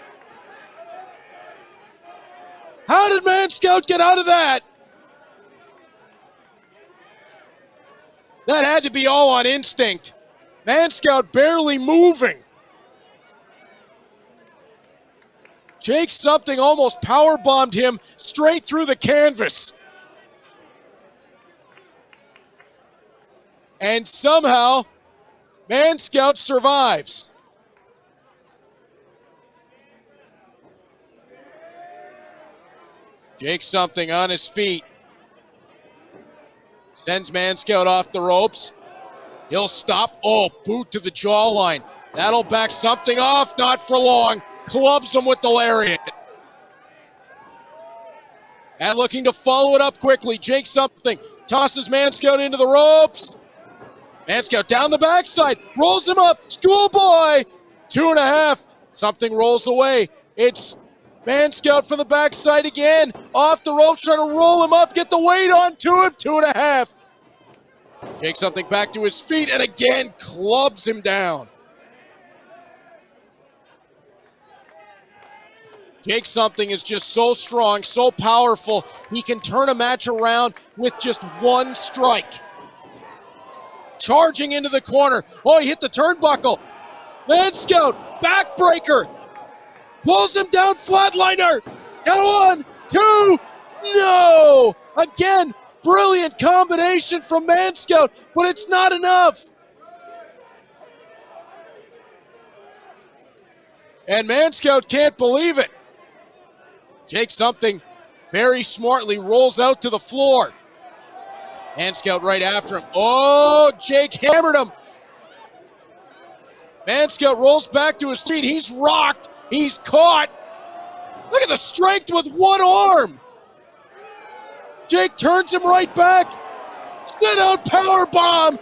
How did Man Scout get out of that? That had to be all on instinct. Man Scout barely moving. Jake Something almost power bombed him straight through the canvas. And somehow, Man Scout survives. Jake Something on his feet. Sends Man Scout off the ropes. He'll stop. Oh, boot to the jawline. That'll back Something off. Not for long. Clubs him with the lariat. And looking to follow it up quickly. Jake Something tosses Man Scout into the ropes. Man Scout down the backside. Rolls him up. Schoolboy. 2.5. Something rolls away. It's Man Scout from the backside again. Off the ropes, trying to roll him up, get the weight onto him. 2.5. Jake Something back to his feet and again clubs him down. Jake Something is just so strong, so powerful. He can turn a match around with just one strike. Charging into the corner. Oh, he hit the turnbuckle. Man Scout, backbreaker. Pulls him down, flatliner. Got 1, 2, no! Again, brilliant combination from Man Scout, but it's not enough. And Man Scout can't believe it. Jake Something very smartly rolls out to the floor. Man Scout right after him. Oh, Jake hammered him. Man Scout rolls back to his feet. He's rocked. He's caught. Look at the strength with one arm. Jake turns him right back. Sit out power bomb.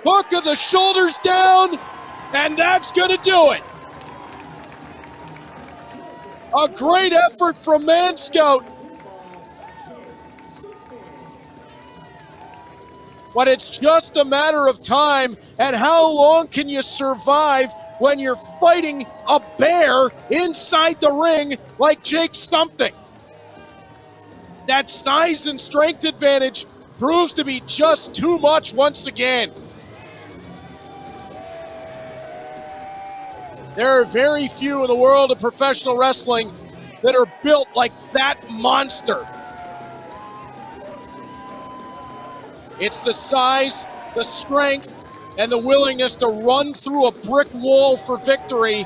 Hook of the shoulders down. And that's going to do it. A great effort from Man Scout. But it's just a matter of time, and how long can you survive when you're fighting a bear inside the ring like Jake Something? That size and strength advantage proves to be just too much once again. There are very few in the world of professional wrestling that are built like that monster. It's the size, the strength, and the willingness to run through a brick wall for victory.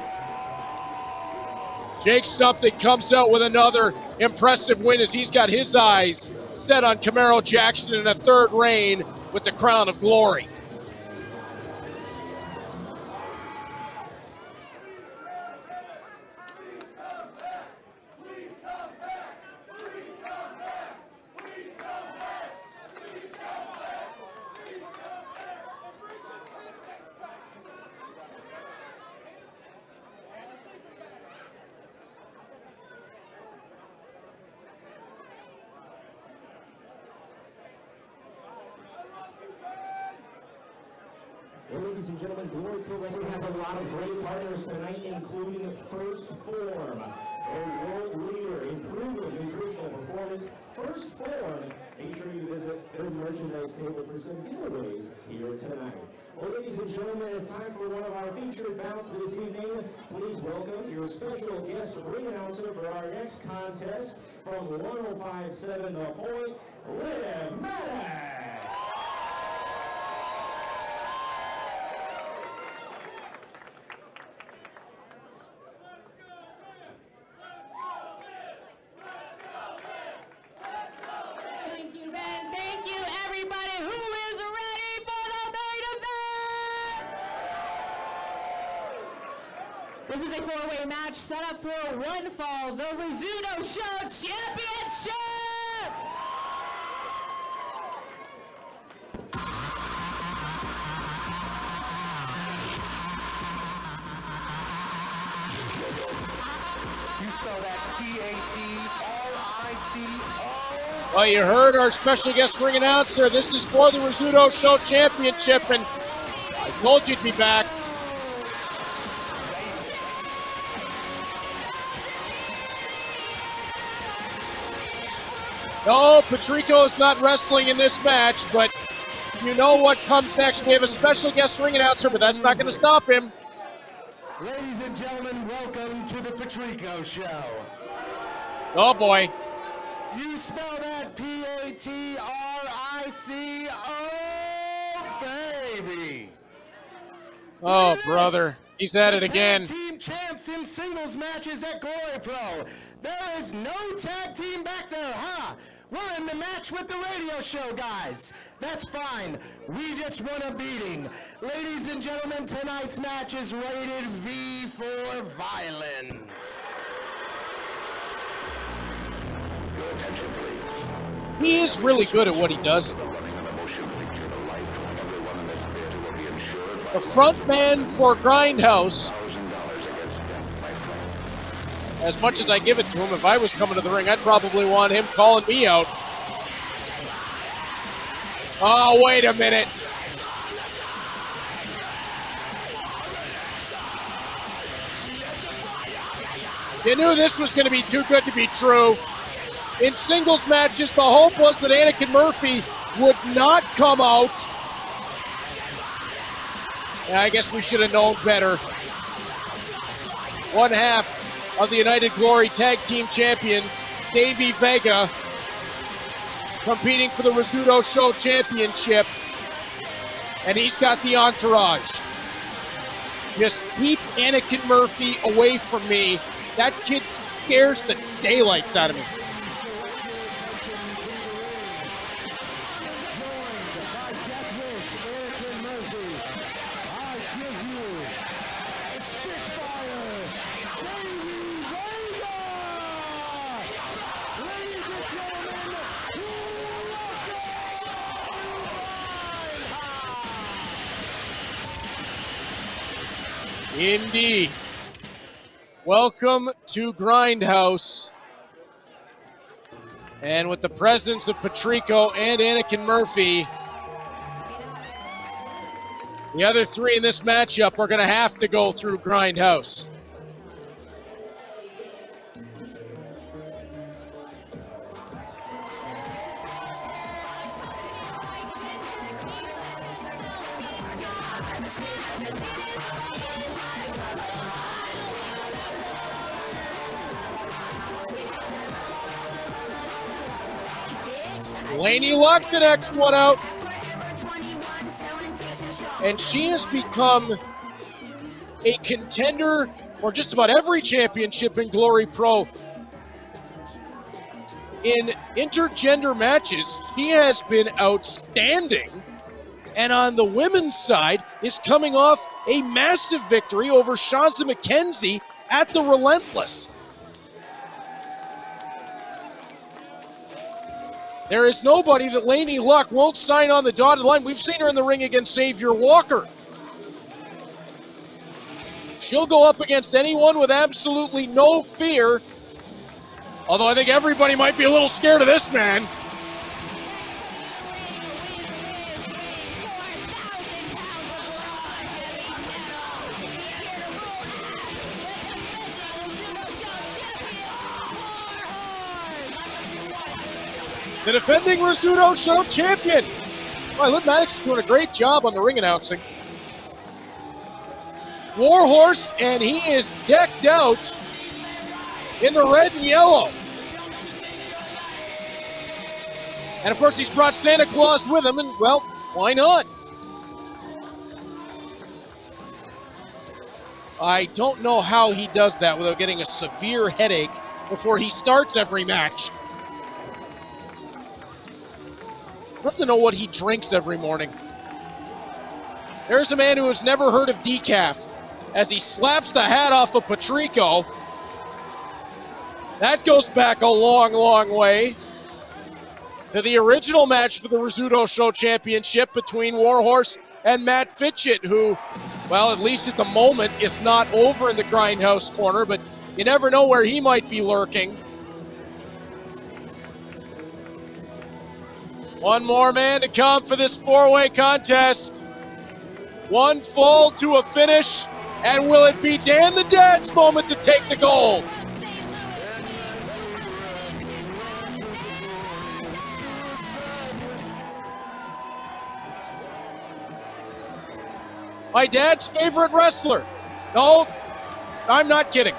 Jake Something comes out with another impressive win as he's got his eyes set on Camaro Jackson in a third reign with the Crown of Glory. Well, ladies and gentlemen, Glory Pro Wrestling has a lot of great partners tonight, including First Form, a world leader in proven nutritional performance. First Form, make sure you visit their merchandise table for some giveaways here tonight. Well, ladies and gentlemen, it's time for one of our featured bouts this evening. Please welcome your special guest ring announcer for our next contest from 105.7 The Point, Liv Maddox. This is a four-way match set up for one fall, the Rizzuto Show Championship! You spell that P-A-T-R-I-C-O. Well, you heard our special guest ring announcer. This is for the Rizzuto Show Championship, and I told you to be back. No, Patrico is not wrestling in this match, but you know what comes next. We have a special guest ring announcer, but that's not going to stop him. Ladies and gentlemen, welcome to the Patrico Show. Oh, boy. You spell that P-A-T-R-I-C-O, baby. Oh, brother. He's at it again. Team champs in singles matches at Glory Pro. There is no tag team back there, huh? We're in the match with the radio show, guys. That's fine. We just won a beating. Ladies and gentlemen, tonight's match is rated V for violence. He is really good at what he does. The front man for Grindhouse. As much as I give it to him, if I was coming to the ring, I'd probably want him calling me out. Oh, wait a minute. You knew this was going to be too good to be true. In singles matches, the hope was that Anakin Murphy would not come out. Yeah, I guess we should have known better. One half of the United Glory Tag Team Champions, Davey Vega, competing for the Rizzuto Show Championship, and he's got the entourage. Just keep Anakin Murphy away from me. That kid scares the daylights out of me. Indeed. Welcome to Grindhouse. And with the presence of Patrico and Anakin Murphy, the other three in this matchup are going to have to go through Grindhouse. Laney Luck, the next one out. And she has become a contender for just about every championship in Glory Pro. In intergender matches, she has been outstanding. And on the women's side, is coming off a massive victory over Shanza McKenzie at the Relentless. There is nobody that Laney Luck won't sign on the dotted line. We've seen her in the ring against Xavier Walker. She'll go up against anyone with absolutely no fear. Although I think everybody might be a little scared of this man. The defending Rizzuto Show champion. Well, Liv Maddox is doing a great job on the ring announcing. Warhorse, and he is decked out in the red and yellow. And of course, he's brought Santa Claus with him, and well, why not? I don't know how he does that without getting a severe headache before he starts every match. I'd love to know what he drinks every morning. There's a man who has never heard of decaf. as he slaps the hat off of Patrico. That goes back a long, long way to the original match for the Rizzuto Show Championship between Warhorse and Matt Fitchett, who, well, at least at the moment, is not over in the Grindhouse corner, but you never know where he might be lurking. One more man to come for this four-way contest. One fall to a finish, and will it be Dan the Dad's moment to take the gold? My dad's favorite wrestler. No, I'm not kidding.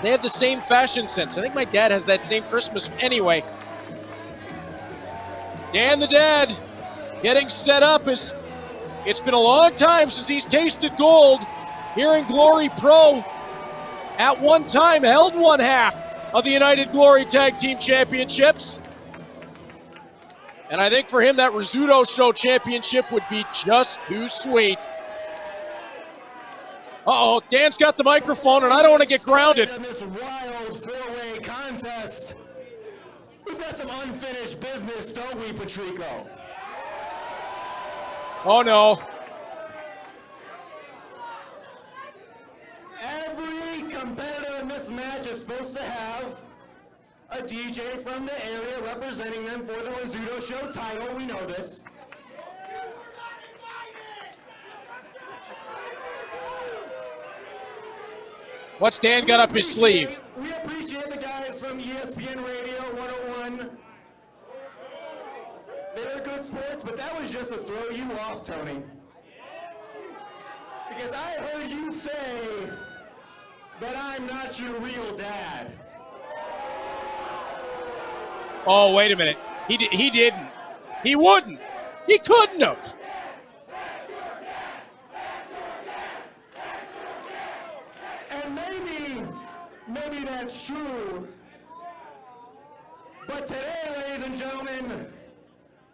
They have the same fashion sense. I think my dad has that same Christmas anyway. Dan the Dad getting set up. It's been a long time since he's tasted gold here in Glory Pro. At one time held one half of the United Glory Tag Team Championships. And I think for him, that Rizzuto Show Championship would be just too sweet. Uh-oh, Dan's got the microphone, and I don't want to get grounded. In this wild four-way contest, we've got some unfinished business, don't we, Patrico? Oh, no. Every competitor in this match is supposed to have a DJ from the area representing them for the Rizzuto Show title. We know this. What's Dan got up his sleeve? We appreciate the guys from ESPN Radio 101. They're good sports, but that was just to throw you off, Tony. Because I heard you say that I'm not your real dad. Oh, wait a minute. He didn't. He wouldn't. He couldn't have. And maybe that's true. But today, ladies and gentlemen,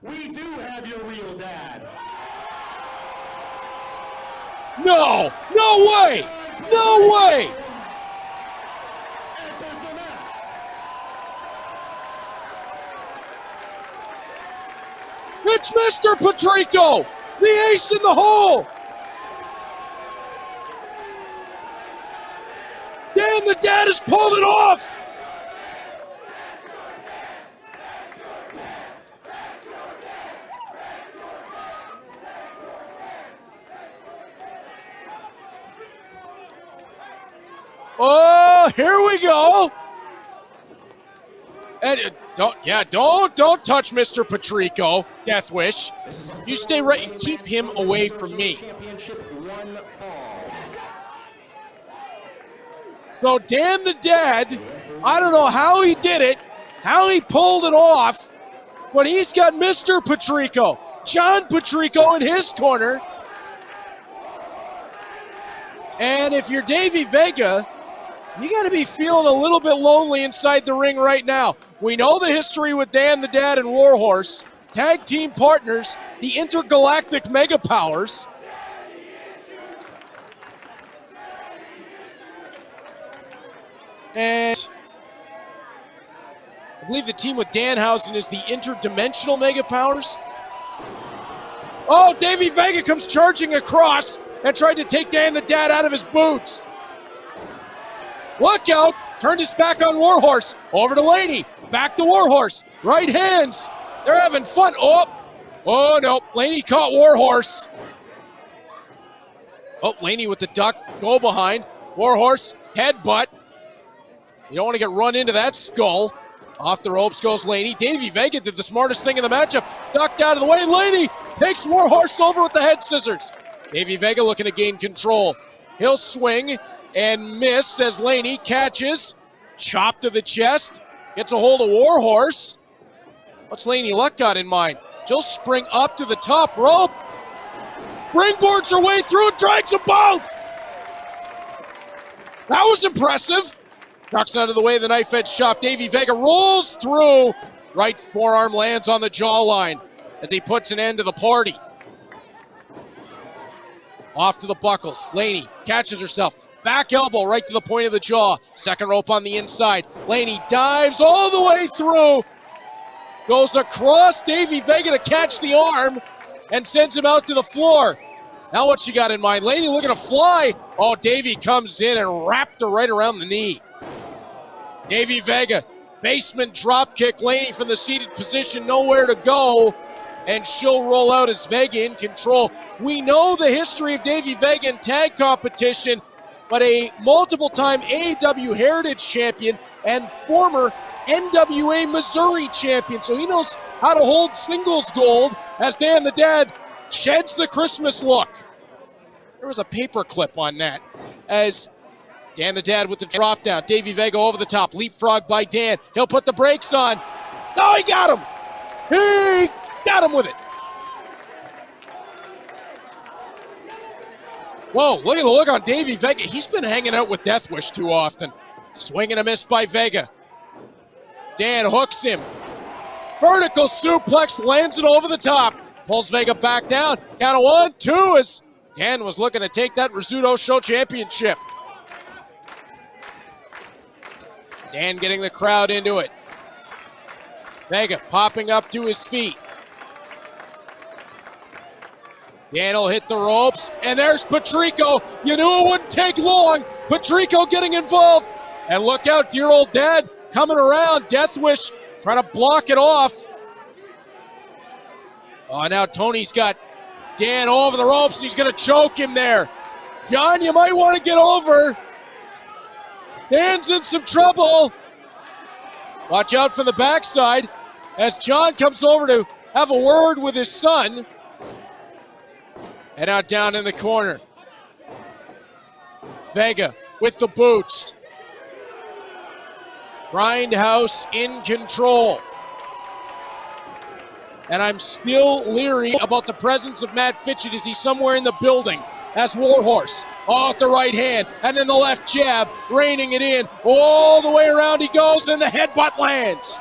we do have your real dad. No! No way! No way! It's Mr. Patrico, the ace in the hole. Dan the Dad has pulled it off. Oh, here we go. And don't touch Mr. Patrico, Death Wish. You stay right and keep him away from me. So Dan the Dad, I don't know how he did it, how he pulled it off, but he's got Mr. Patrico, John Patrico in his corner. And if you're Davey Vega, you got to be feeling a little bit lonely inside the ring right now. We know the history with Dan the Dad and Warhorse, tag team partners, the intergalactic mega powers. And I believe the team with Danhausen is the interdimensional mega powers. Oh, Davey Vega comes charging across and tried to take Dan the Dad out of his boots. Look out, turned his back on Warhorse, over to Laney, back to Warhorse, right hands, they're having fun. Oh no, Laney caught Warhorse. Oh, Laney with the duck, go behind, Warhorse, headbutt. You don't want to get run into that skull. Off the ropes goes Laney. Davey Vega did the smartest thing in the matchup, ducked out of the way, Laney takes Warhorse over with the head scissors. Davey Vega looking to gain control. He'll swing and miss as Laney catches, chop to the chest, gets a hold of Warhorse. What's Laney Luck got in mind? She'll spring up to the top rope, springboards her way through, drags them both. That was impressive. Ducks out of the way of the knife edge chop. Davey Vega rolls through, right forearm lands on the jawline as he puts an end to the party. Off to the buckles. Laney catches herself. Back elbow right to the point of the jaw. Second rope on the inside. Laney dives all the way through. Goes across Davey Vega to catch the arm and sends him out to the floor. Now what she got in mind? Laney looking to fly. Oh, Davey comes in and wrapped her right around the knee. Davey Vega, basement drop kick. Laney from the seated position, nowhere to go. And she'll roll out as Vega in control. We know the history of Davey Vega in tag competition, but a multiple-time AEW Heritage champion and former NWA Missouri champion. So he knows how to hold singles gold as Dan the Dad sheds the Christmas look. There was a paper clip on that as Dan the Dad with the drop down. Davey Vega over the top. Leapfrog by Dan. He'll put the brakes on. Oh, he got him. He got him with it. Whoa, look at the look on Davey Vega. He's been hanging out with Death Wish too often. Swing and a miss by Vega. Dan hooks him. Vertical suplex, lands it over the top. Pulls Vega back down. Count of 1, 2 as Dan was looking to take that Rizzuto Show championship. Dan getting the crowd into it. Vega popping up to his feet. Dan will hit the ropes, and there's Patrico. You knew it wouldn't take long. Patrico getting involved. And look out, dear old Dad coming around. Death Wish trying to block it off. Oh, now Tony's got Dan over the ropes. He's going to choke him there. John, you might want to get over. Dan's in some trouble. Watch out for the backside as John comes over to have a word with his son. And out down in the corner. Vega with the boots. Grindhouse in control. And I'm still leery about the presence of Matt Fitchett. Is he somewhere in the building? That's Warhorse. Off the right hand. And then the left jab. Reining it in. All the way around he goes. And the headbutt lands.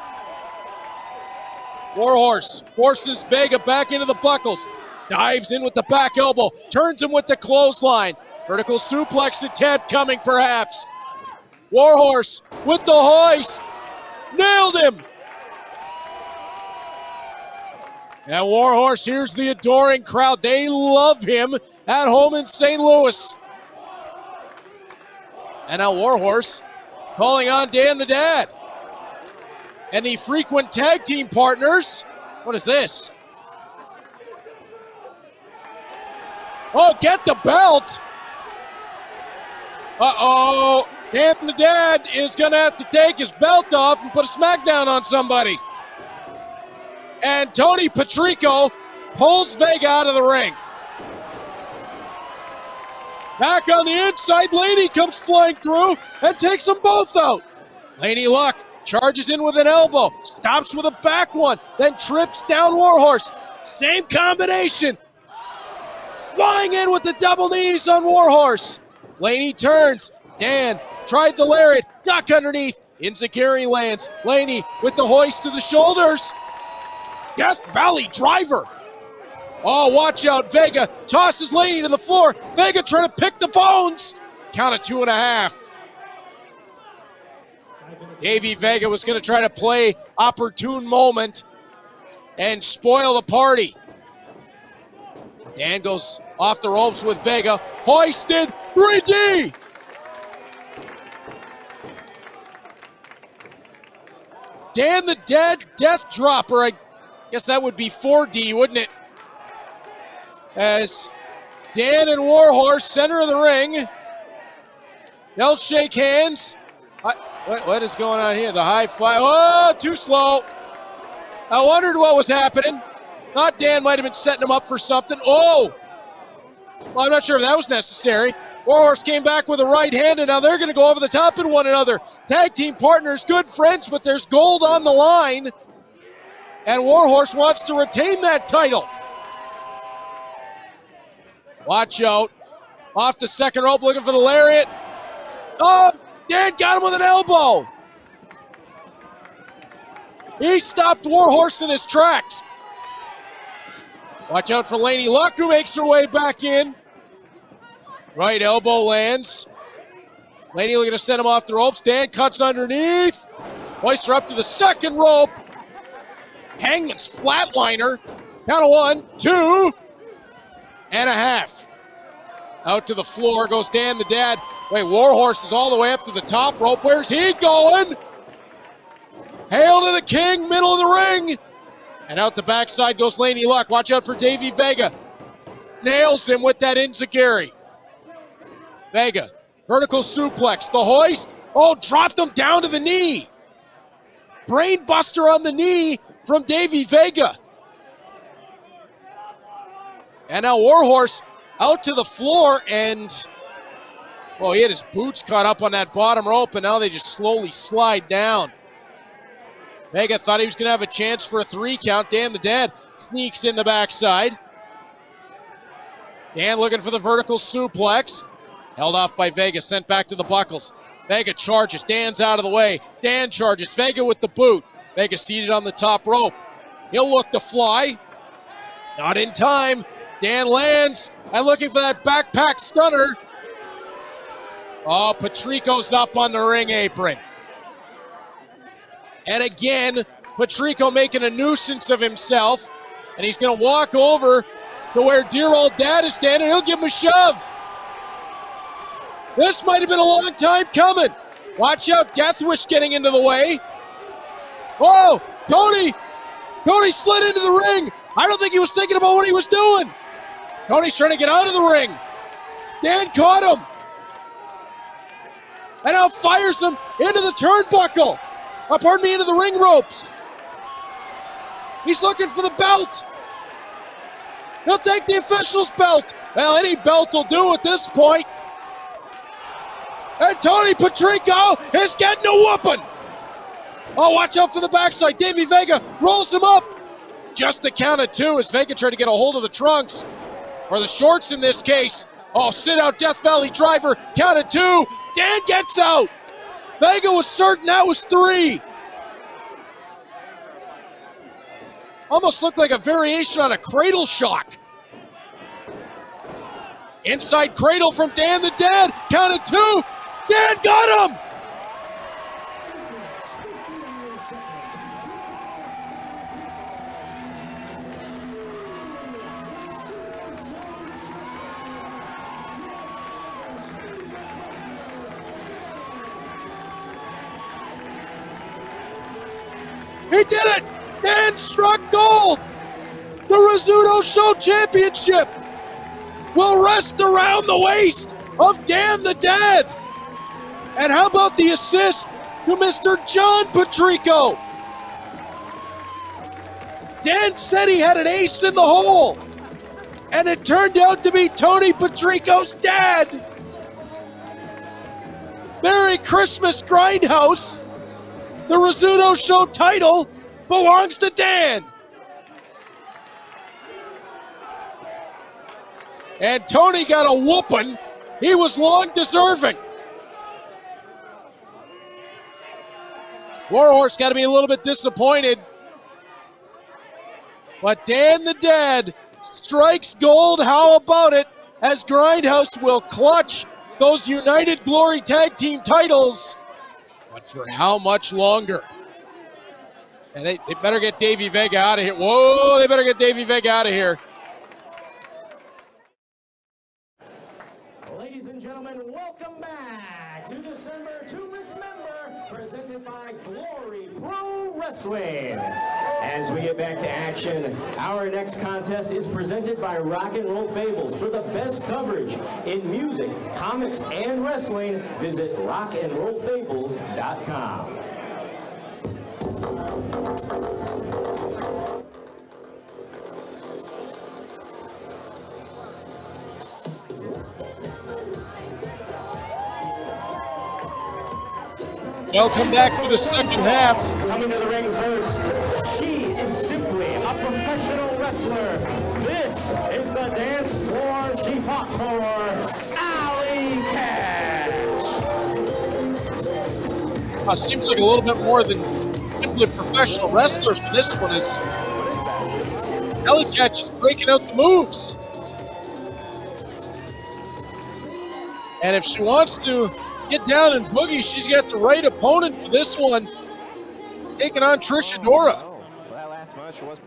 Warhorse forces Vega back into the buckles. Dives in with the back elbow. Turns him with the clothesline. Vertical suplex attempt coming perhaps. Warhorse with the hoist. Nailed him. And Warhorse, here's the adoring crowd. They love him at home in St. Louis. And now Warhorse calling on Dan the Dad. And the frequent tag team partners. What is this? Oh, get the belt. Uh-oh. Dan the Dad is going to have to take his belt off and put a smackdown on somebody. And Tony Patrico pulls Vega out of the ring. Back on the inside, Laney comes flying through and takes them both out. Laney Luck charges in with an elbow, stops with a back one, then trips down Warhorse. Same combination. Flying in with the double knees on Warhorse. Laney turns. Dan tried the lariat. Duck underneath. Enziguri lands. Laney with the hoist to the shoulders. Death Valley driver. Oh, watch out. Vega tosses Laney to the floor. Vega trying to pick the bones. Count of 2.5. Davey Vega was going to try to play opportune moment and spoil the party. Dan goes off the ropes with Vega. Hoisted 3D. Dan the Dad Death Dropper. I guess that would be 4D, wouldn't it? As Dan and Warhorse, center of the ring. They'll shake hands. What is going on here? The high five. Oh, too slow. I wondered what was happening. Thought Dan might have been setting him up for something. Oh! Well, I'm not sure if that was necessary. Warhorse came back with a right hand, and now they're going to go over the top of one another. Tag team partners, good friends, but there's gold on the line. And Warhorse wants to retain that title. Watch out. Off the second rope, looking for the lariat. Oh, Dan got him with an elbow. He stopped Warhorse in his tracks. Watch out for Laney Luck, who makes her way back in. Right elbow lands. Laney looking to send him off the ropes. Dan cuts underneath. Hoists her up to the second rope. Hangman's flatliner. Count of 1, 2, and a half. Out to the floor goes Dan the Dad. Wait, Warhorse is all the way up to the top rope. Where's he going? Hail to the King, middle of the ring. And out the backside goes Laney Luck. Watch out for Davey Vega. Nails him with that enziguri. Vega, vertical suplex, the hoist. Oh, dropped him down to the knee. Brain buster on the knee from Davey Vega. And now Warhorse out to the floor, and well, he had his boots caught up on that bottom rope, and now they just slowly slide down. Vega thought he was going to have a chance for a 3 count. Dan the Dad sneaks in the backside. Dan looking for the vertical suplex. Held off by Vega, sent back to the buckles. Vega charges, Dan's out of the way. Dan charges, Vega with the boot. Vega seated on the top rope. He'll look to fly. Not in time. Dan lands, and looking for that backpack stunner. Oh, Patrico's up on the ring apron. And again, Patrico making a nuisance of himself. And he's going to walk over to where dear old Dad is standing. He'll give him a shove. This might have been a long time coming. Watch out, Death Wish getting into the way. Oh, Tony slid into the ring. I don't think he was thinking about what he was doing. Tony's trying to get out of the ring. Dan caught him. And now fires him into the turnbuckle. Oh, pardon me, into the ring ropes. He's looking for the belt. He'll take the official's belt. Well, any belt will do at this point. And Tony Patrico is getting a whooping. Oh, watch out for the backside. Davey Vega rolls him up. Just a count of 2 as Vega tried to get a hold of the trunks. Or the shorts in this case. Oh, sit out Death Valley driver. Count of 2. Dan gets out. Vega was certain that was 3. Almost looked like a variation on a cradle shock. Inside cradle from Dan the Dad. Count of 2. Dan got him. He did it! Dan struck gold! The Rizzuto Show Championship will rest around the waist of Dan the Dad. And how about the assist to Mr. John Patrico? Dan said he had an ace in the hole, and it turned out to be Tony Patrico's dad. Merry Christmas, Grindhouse. The Rizzuto Show title belongs to Dan. And Tony got a whooping he was long deserving. Warhorse got to be a little bit disappointed. But Dan the Dad strikes gold. How about it? As Grindhouse will clutch those United Glory Tag Team titles. But for how much longer? And they better get Davey Vega out of here. Whoa, they better get Davey Vega out of here. Ladies and gentlemen, welcome back to December to Dismember, presented by Glory Pro Wrestling. As we get back to action, our next contest is presented by Rock and Roll Fables. For the best coverage in music, comics, and wrestling, visit rockandrollfables.com. Welcome back to the second half. Coming to the ring first, she is simply a professional wrestler. This is the dance floor she fought for, Allie Katch. It seems like a little bit more than simply professional wrestlers. This one is Allie Katch is breaking out the moves. And if she wants to get down and boogie, she's got the right opponent for this one, taking on Trish Adora. Oh, that last match was...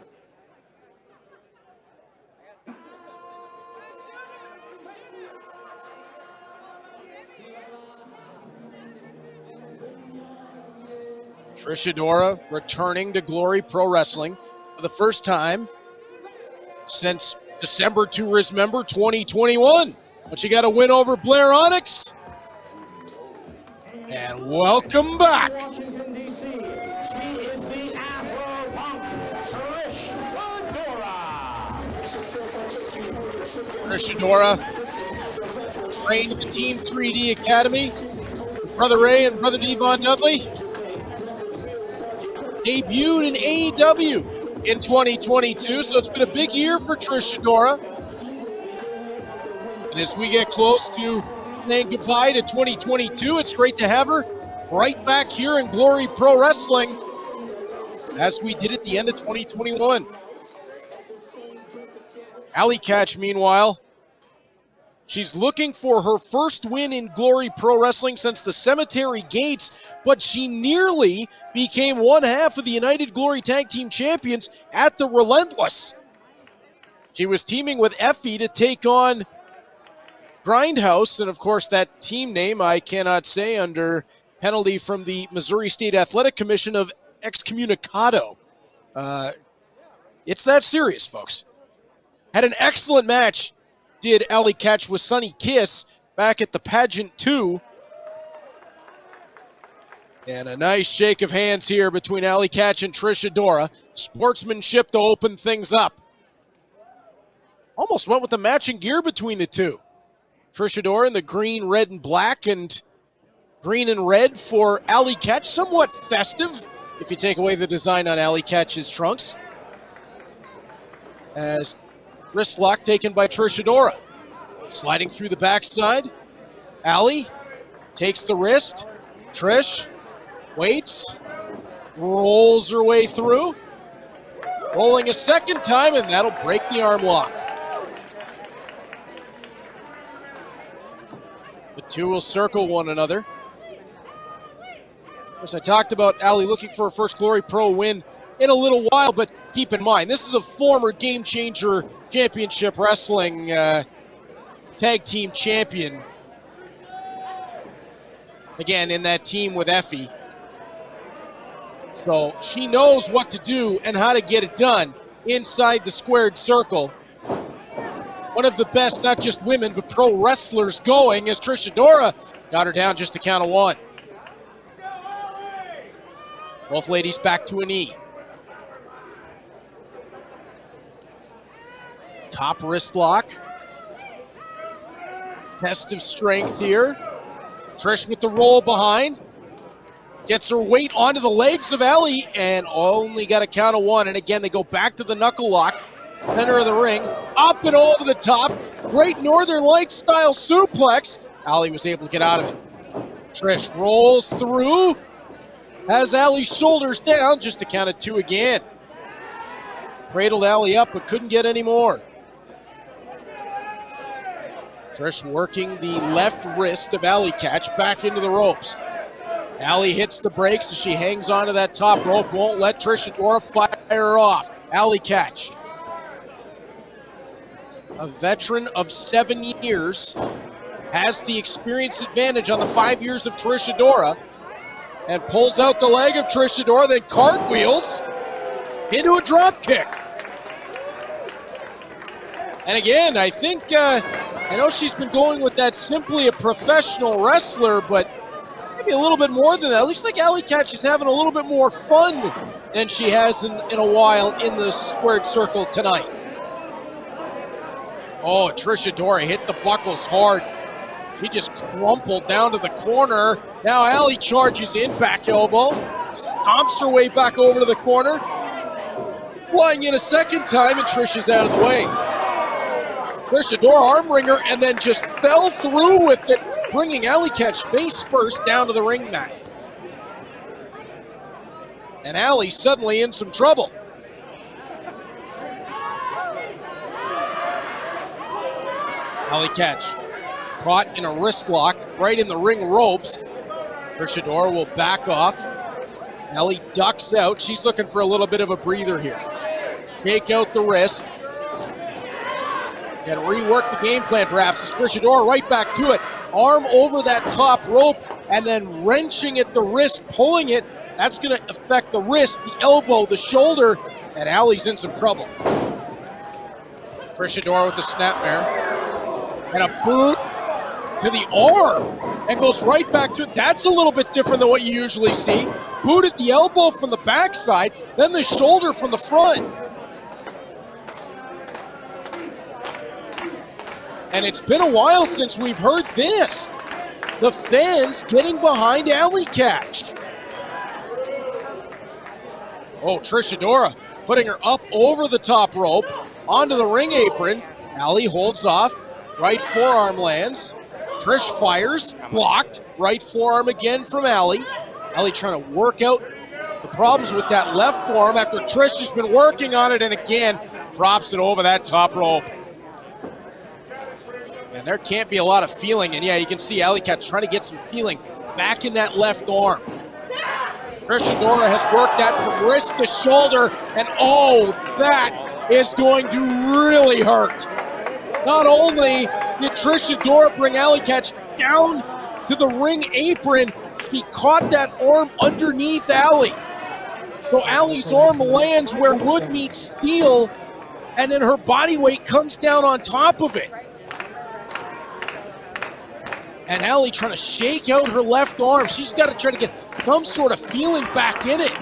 Trish Adora returning to Glory Pro Wrestling for the first time since December to Remember 2021. But she got a win over Blair Onyx. And welcome back. Washington, D.C. She is the Afro-Punk Trish Adora. Trish Adora trained at the Team 3D Academy. Brother Ray and Brother Devon Dudley debuted in AEW in 2022, so it's been a big year for Trish Adora. And as we get close to saying goodbye to 2022, it's great to have her right back here in Glory Pro Wrestling as we did at the end of 2021. Allie Katch, meanwhile, she's looking for her first win in Glory Pro Wrestling since the Cemetery Gates, but she nearly became one half of the United Glory Tag Team Champions at the Relentless. She was teaming with Effie to take on Grindhouse, and of course that team name I cannot say under penalty from the Missouri State Athletic Commission of excommunicado. It's that serious, folks. Had an excellent match, did Allie Katch with Sunny Kiss back at the Pageant 2. And a nice shake of hands here between Allie Katch and Trish Adora. Sportsmanship to open things up. Almost went with the matching gear between the two. Trish Adora in the green, red, and black, and green and red for Allie Katch. Somewhat festive, if you take away the design on Allie Katch's trunks. As wrist lock taken by Trish Adora. Sliding through the backside. Allie takes the wrist. Trish waits. Rolls her way through. Rolling a second time, and that'll break the arm lock. The two will circle one another. As I talked about Allie looking for her first Glory Pro win in a little while, but keep in mind, this is a former Game Changer Championship Wrestling Tag Team Champion. Again, in that team with Effie. So she knows what to do and how to get it done inside the squared circle. One of the best, not just women, but pro wrestlers going as Trish Adora got her down just a count of one. Both ladies back to a knee. Top wrist lock. Test of strength here. Trish with the roll behind. Gets her weight onto the legs of Allie and only got a count of one. And again, they go back to the knuckle lock. Center of the ring. Up and over the top. Great Northern Lights style suplex. Allie was able to get out of it. Trish rolls through. Has Allie's shoulders down. Just a count of two again. Cradled Allie up but couldn't get any more. Trish working the left wrist of Allie Katch back into the ropes. Allie hits the brakes as she hangs onto that top rope. Won't let Trish Adora fire her off. Allie Katch, a veteran of 7 years, has the experience advantage on the 5 years of Trish Adora and pulls out the leg of Trish Adora, then cartwheels into a drop kick. And again, I think, I know she's been going with that simply a professional wrestler, but maybe a little bit more than that. It looks like Allie Katch is having a little bit more fun than she has in a while in the squared circle tonight. Oh, Trish Adora hit the buckles hard. She just crumpled down to the corner. Now Allie charges in, back elbow, stomps her way back over to the corner, flying in a second time, and Trish is out of the way. Trish Adora arm wringer and then just fell through with it, bringing Allie Katch face first down to the ring mat. And Allie suddenly in some trouble. Allie Katch Caught in a wrist lock right in the ring ropes. Trish Adora will back off. Allie ducks out. She's looking for a little bit of a breather here. Take out the wrist. And rework the game plan perhaps. As Trish Adora right back to it. Arm over that top rope and then wrenching at the wrist, pulling it. That's going to affect the wrist, the elbow, the shoulder, and Allie's in some trouble. Trish Adora with the snapmare. And a boot to the arm and goes right back to it. That's a little bit different than what you usually see. Boot at the elbow from the backside, then the shoulder from the front. And it's been a while since we've heard this. The fans getting behind Allie Katch. Oh, Trish Adora putting her up over the top rope, onto the ring apron. Allie holds off, right forearm lands. Trish fires, blocked, right forearm again from Allie. Allie trying to work out the problems with that left forearm after Trish has been working on it, and again, drops it over that top rope. And there can't be a lot of feeling, and yeah, you can see Allie Katch trying to get some feeling back in that left arm. Trish Adora has worked that from wrist to shoulder, and oh, that is going to really hurt. Not only did Trish Adora bring Allie Katch down to the ring apron, she caught that arm underneath Allie. So Allie's arm lands where wood meets steel, and then her body weight comes down on top of it. And Allie trying to shake out her left arm. She's got to try to get some sort of feeling back in it.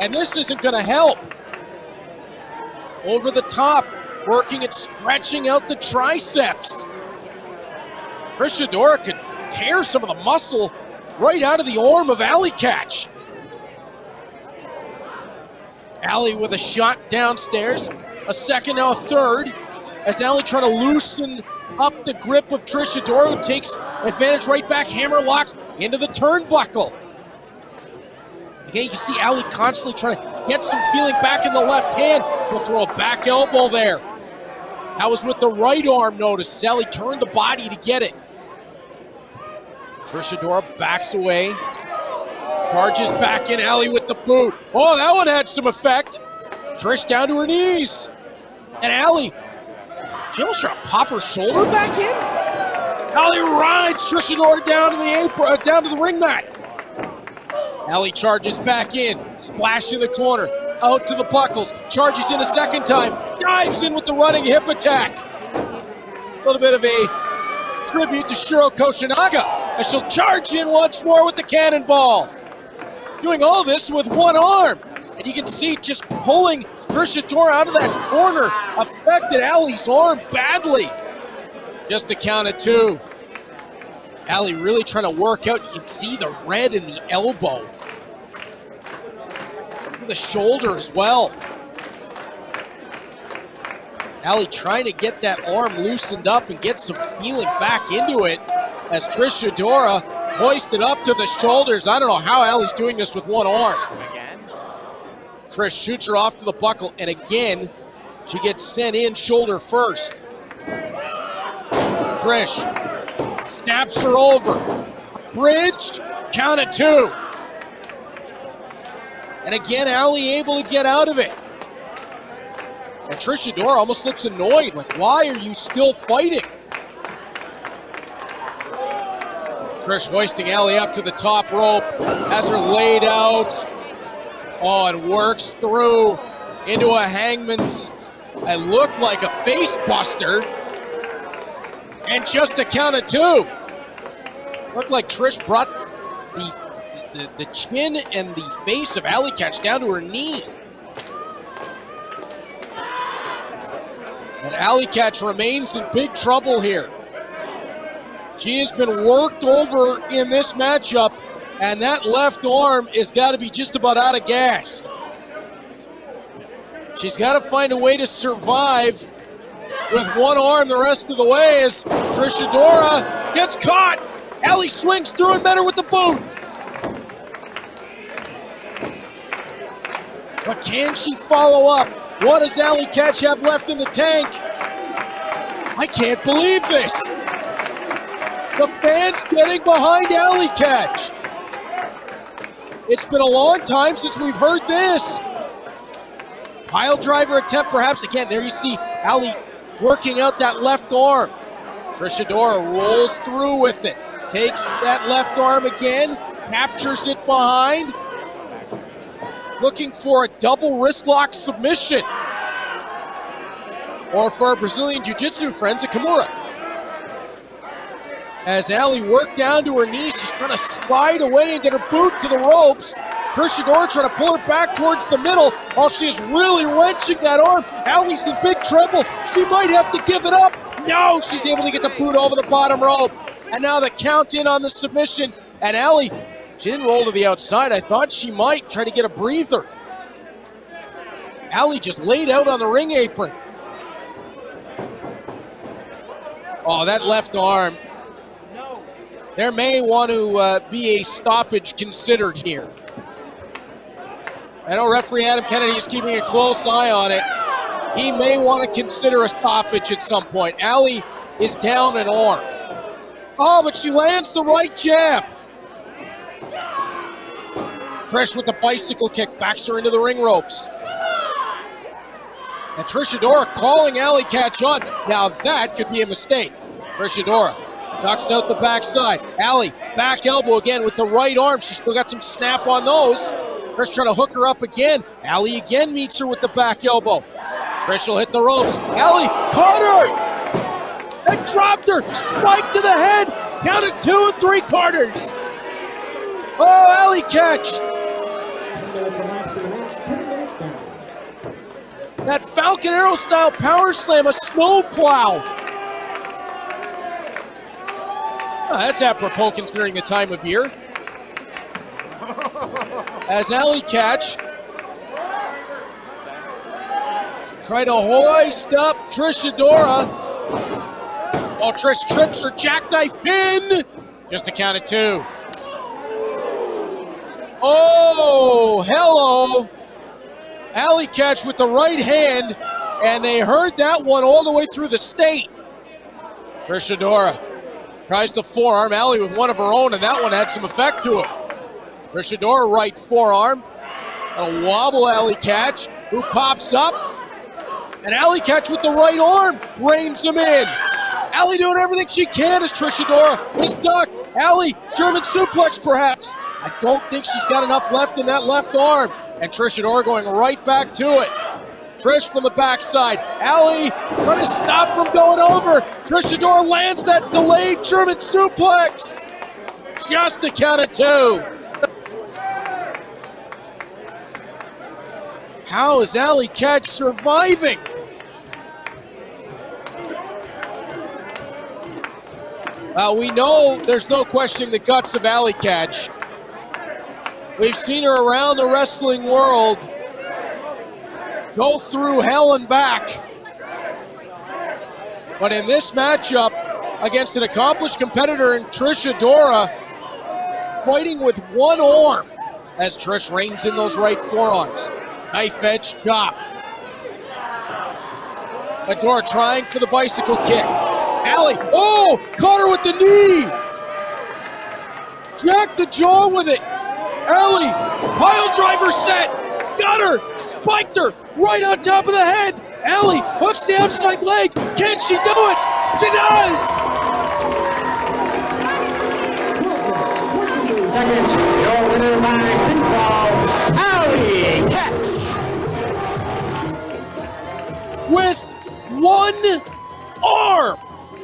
And this isn't going to help. Over the top, working at stretching out the triceps. Trish Adora could tear some of the muscle right out of the arm of Allie Katch. Allie with a shot downstairs. A second, now a third. As Allie trying to loosen up the grip of Trish Adora, who takes advantage right back, hammer lock into the turnbuckle. Again, you can see Allie constantly trying to get some feeling back in the left hand. She'll throw a back elbow there. That was with the right arm, notice. Allie turned the body to get it. Trish Adora backs away. Charges back in, Allie with the boot. Oh, that one had some effect. Trish down to her knees. And Allie, she almost trying to pop her shoulder back in. Allie rides Trish Adora down to the apron, down to the ring mat. Allie charges back in, splash in the corner, out to the buckles, charges in a second time, dives in with the running hip attack. A little bit of a tribute to Shiro Koshinaga as she'll charge in once more with the cannonball. Doing all this with one arm. And you can see just pulling Trish Adora out of that corner affected Allie's arm badly. Just a count of two. Allie really trying to work out. You can see the red in the elbow. The shoulder as well. Allie trying to get that arm loosened up and get some feeling back into it as Trish Adora hoisted up to the shoulders. I don't know how Allie's doing this with one arm. Trish shoots her off to the buckle, and again, she gets sent in shoulder first. Trish snaps her over. Bridge, count of two. And again, Allie able to get out of it. And Trish Adora almost looks annoyed, like, why are you still fighting? Trish hoisting Allie up to the top rope, has her laid out. Oh, and works through into a hangman's, it looked like a face buster. And just a count of two. Looked like Trish brought the chin and the face of Allie Katch down to her knee. And Allie Katch remains in big trouble here. She has been worked over in this matchup, and that left arm has got to be just about out of gas. She's got to find a way to survive with one arm the rest of the way as Trish Adora gets caught. Allie swings through and met her with the boot. But can she follow up? What does Allie Katch have left in the tank? I can't believe this. The fans getting behind Allie Katch. It's been a long time since we've heard this. Pile driver attempt perhaps. Again, there you see Allie working out that left arm. Trish Adora rolls through with it. Takes that left arm again. Captures it behind. Looking for a double wrist lock submission. Or for our Brazilian Jiu-Jitsu friends, a Kimura. As Allie worked down to her knees, she's trying to slide away and get her boot to the ropes. Trish Adora trying to pull her back towards the middle while she's really wrenching that arm. Allie's in big trouble. She might have to give it up. No, she's able to get the boot over the bottom rope. And now the count in on the submission. And Allie, she didn't roll to the outside. I thought she might try to get a breather. Allie just laid out on the ring apron. Oh, that left arm. There may want to be a stoppage considered here. I know referee Adam Kennedy is keeping a close eye on it. He may want to consider a stoppage at some point. Allie is down an arm. Oh, but she lands the right jab. Trish with the bicycle kick backs her into the ring ropes. And Trish Adora calling Allie Katch on. Now that could be a mistake. Trish Adora knocks out the backside. Allie, back elbow again with the right arm. She's still got some snap on those. Trish trying to hook her up again. Allie again meets her with the back elbow. Trish will hit the ropes. Allie caught her! And dropped her! Spike to the head! Counted 2 3/4. Oh, Allie Katch! 10 minutes elapsed in the match, 10 minutes down. That Falcon Arrow style power slam, a snow plow. Oh, that's apropos considering the time of year. As Allie Katch try to hoist up Trish Adora. Oh, Trish trips her jackknife pin. Just a count of 2. Oh, hello. Allie Katch with the right hand, and they heard that one all the way through the state. Trish Adora tries to forearm Allie with one of her own, and that one had some effect to it. Trish Adora right forearm. A wobble Allie Katch, who pops up. And Allie Katch with the right arm reins him in. Allie doing everything she can as Trish Adora is ducked. Allie, German suplex perhaps. I don't think she's got enough left in that left arm. And Trish Adora going right back to it. Trish from the backside. Allie trying to stop from going over. Trish Adora lands that delayed German suplex. Just a count of 2. How is Allie Katch surviving? We know there's no questioning the guts of Allie Katch. We've seen her around the wrestling world go through hell and back. But in this matchup against an accomplished competitor in Trish Adora, fighting with one arm as Trish reins in those right forearms. Knife edge chop. Adora trying for the bicycle kick. Allie, oh, caught her with the knee. Jacked the jaw with it. Allie, pile driver set. Got her, spiked her right on top of the head. Allie hooks the outside leg. Can she do it? She does. 12 minutes, 22 seconds. Your winner by pinfall, Allie Katch. With one arm,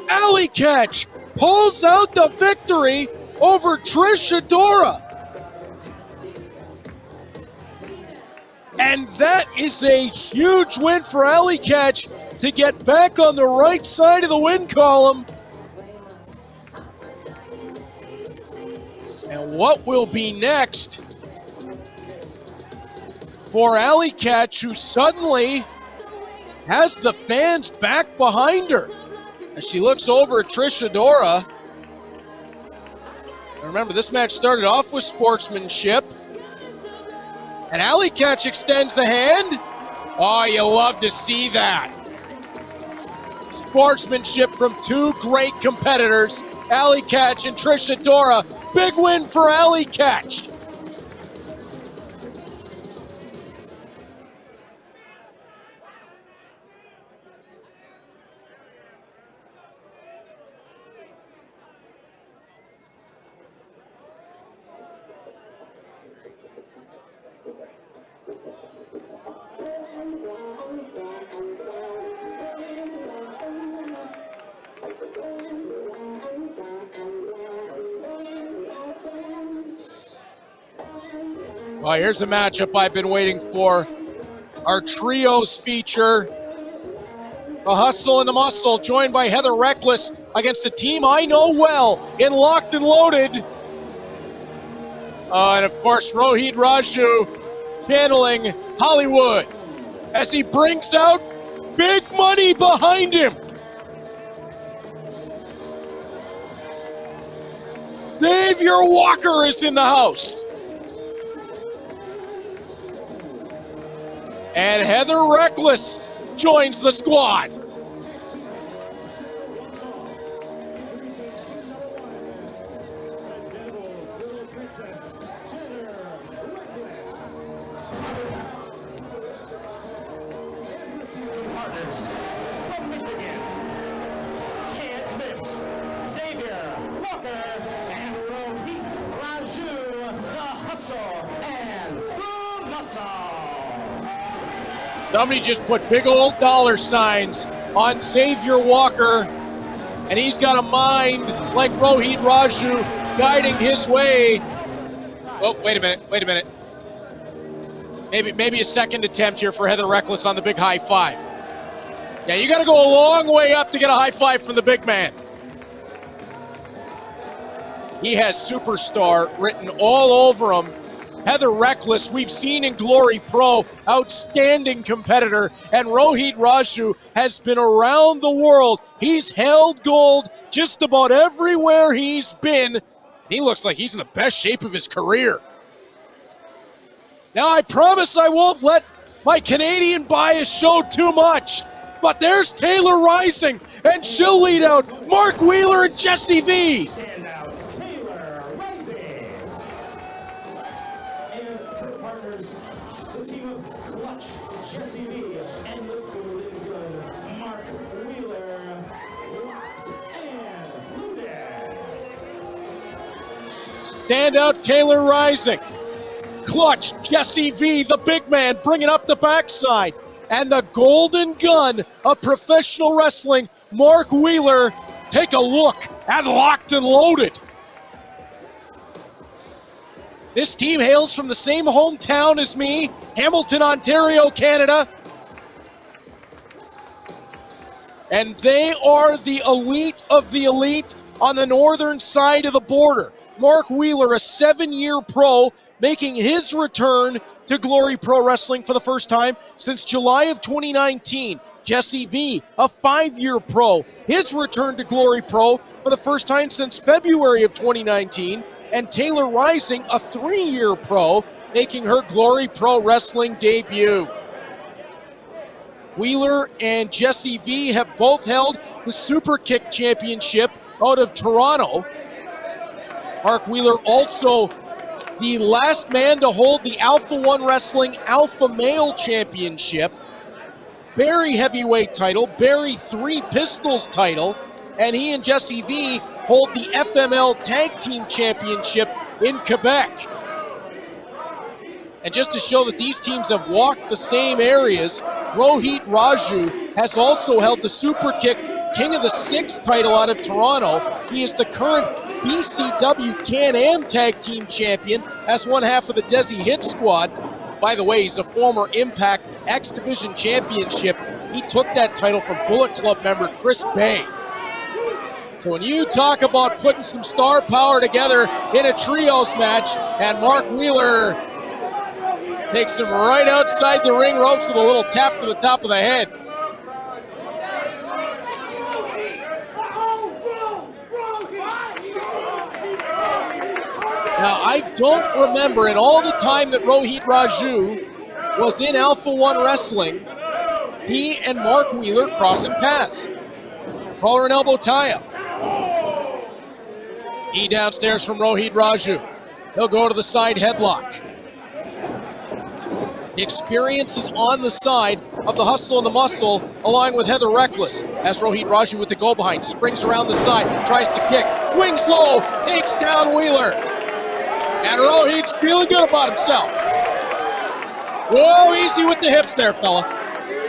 Allie Katch pulls out the victory over Trish Adora. And that is a huge win for Allie Katch to get back on the right side of the win column. And what will be next for Allie Katch, who suddenly has the fans back behind her as she looks over at Trish Adora. Remember, this match started off with sportsmanship. And Allie Katch extends the hand. Oh, you love to see that. Sportsmanship from 2 great competitors Alley Catch and Trish Adora. Big win for Alley Catch. Well, here's a matchup I've been waiting for. Our trios feature. The Hustle and the Muscle, joined by Heather Reckless against a team I know well in Locked and Loaded. And of course, Rohit Raju channeling Hollywood as he brings out big money behind him. Xavier Walker is in the house. And Heather Reckless joins the squad. Partners from Michigan, can't miss Xavier Walker and Rohit Raju, the Hustle and the Muscle. Somebody just put big old dollar signs on Xavier Walker, and he's got a mind like Rohit Raju guiding his way. Oh, wait a minute. Maybe a second attempt here for Heather Reckless on the big high five. Yeah, you got to go a long way up to get a high five from the big man. He has superstar written all over him. Heather Reckless, we've seen in Glory Pro, outstanding competitor, and Rohit Raju has been around the world. He's held gold just about everywhere he's been. He looks like he's in the best shape of his career. Now, I promise I won't let my Canadian bias show too much, but there's Taylor Rising, and she'll lead out Mark Wheeler and Jesse V. The team of Clutch, Jesse V, and the Golden Gun, Mark Wheeler, locked and loaded. Standout Taylor Rising. Clutch, Jesse V, the big man, bringing up the backside. And the Golden Gun of professional wrestling, Mark Wheeler. Take a look at Locked and Loaded. This team hails from the same hometown as me, Hamilton, Ontario, Canada. And they are the elite of the elite on the northern side of the border. Mark Wheeler, a 7-year pro, making his return to Glory Pro Wrestling for the first time since July of 2019. Jesse V, a 5-year pro, his return to Glory Pro for the first time since February of 2019. And Taylor Rising, a 3-year pro, making her Glory Pro Wrestling debut. Wheeler and Jesse V have both held the Super Kick Championship out of Toronto. Mark Wheeler also the last man to hold the Alpha One Wrestling Alpha Male Championship, Barrie Heavyweight title, Barrie Three Pistols title, and he and Jesse V hold the FML Tag Team Championship in Quebec. And just to show that these teams have walked the same areas, Rohit Raju has also held the Super Kick King of the Six title out of Toronto. He is the current BCW Can-Am Tag Team Champion as one half of the Desi Hit Squad. By the way, he's a former Impact X Division Championship. He took that title from Bullet Club member Chris Bay. So when you talk about putting some star power together in a trios match, and Mark Wheeler takes him right outside the ring ropes with a little tap to the top of the head. Now, I don't remember in all the time that Rohit Raju was in Alpha One Wrestling, he and Mark Wheeler crossing paths. Collar and elbow tie-up. Knee downstairs from Rohit Raju. He'll go to the side headlock. The experience is on the side of the hustle and the muscle, along with Heather Reckless, as Rohit Raju with the go behind, springs around the side, tries to kick, swings low, takes down Wheeler. And Rohit's feeling good about himself. Whoa, easy with the hips there, fella.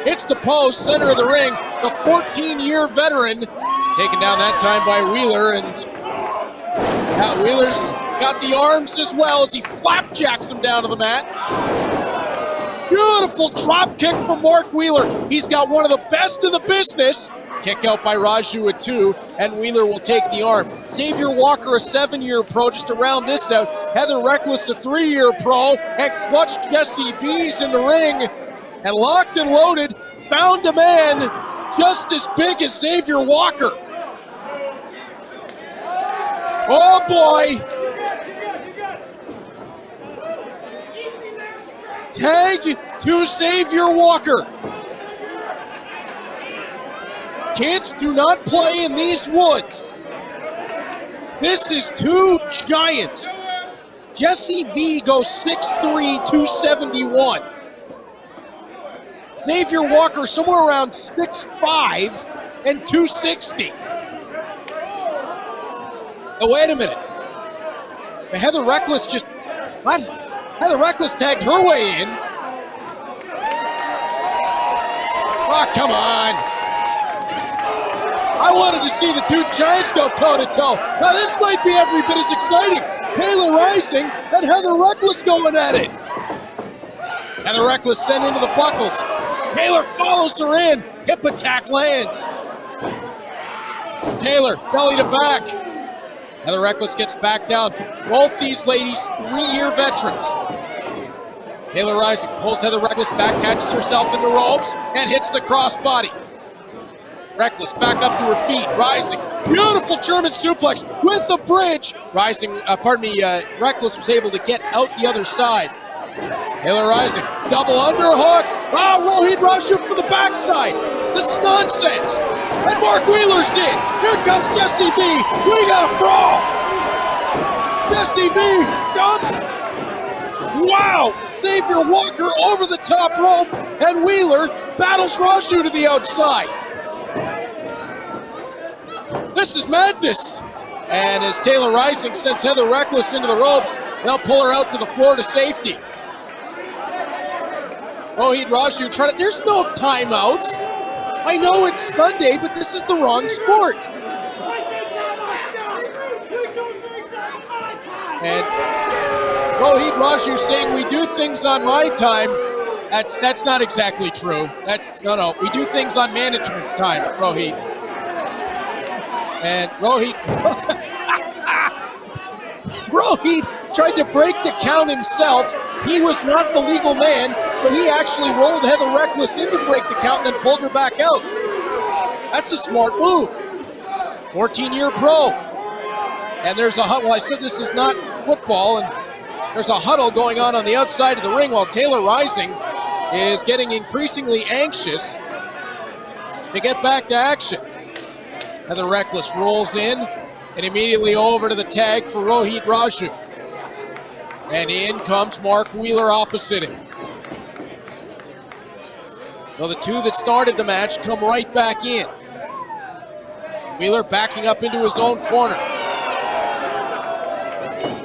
Hits the post, center of the ring. The 14-year veteran, taken down that time by Wheeler, and Wheeler's got the arms as well as he flapjacks him down to the mat. Beautiful drop kick from Mark Wheeler. He's got one of the best in the business. Kick out by Raju at 2, and Wheeler will take the arm. Xavier Walker, a 7-year pro, just to round this out. Heather Reckless, a 3-year pro, and Clutch Jesse V's in the ring. And locked and loaded, found a man just as big as Xavier Walker. Oh boy. Tag to Xavier Walker. Kids, do not play in these woods. This is two giants. Jesse V goes 6'3", 271. Xavier Walker somewhere around 6'5", and 260. Oh, wait a minute. Heather Reckless just... What? Heather Reckless tagged her way in. Oh, come on. I wanted to see the two giants go toe-to-toe. Now this might be every bit as exciting. Taylor Rising and Heather Reckless going at it. Heather Reckless sent into the buckles. Taylor follows her in. Hip attack lands. Taylor, belly to back. Heather Reckless gets back down. Both these ladies, 3-year veterans. Taylor Rising pulls Heather Reckless back, catches herself in the ropes, and hits the crossbody. Reckless back up to her feet. Rising, beautiful German suplex with the bridge. Reckless was able to get out the other side. Taylor Rising, double underhook. Oh, Rohit Raju from the backside. This is nonsense. And Mark Wheeler's in. Here comes Jesse V. We got a brawl. Jesse V dumps. Wow. Xavier Walker over the top rope, and Wheeler battles Raju to the outside. This is madness. And as Taylor Rising sends Heather Reckless into the ropes, they'll pull her out to the floor to safety. Rohit Raju trying to, there's no timeouts. I know it's Sunday, but this is the wrong sport. And Rohit Raju saying we do things on my time. That's not exactly true. No, we do things on management's time, Rohit. And Rohit tried to break the count himself. He was not the legal man, so he actually rolled Heather Reckless in to break the count and then pulled her back out. That's a smart move. 14-year pro. And there's a huddle. Well, I said this is not football, and there's a huddle going on the outside of the ring while Taylor Rising is getting increasingly anxious to get back to action. Heather Reckless rolls in and immediately over to the tag for Rohit Raju. And in comes Mark Wheeler opposite him. So the two that started the match come right back in. Wheeler backing up into his own corner.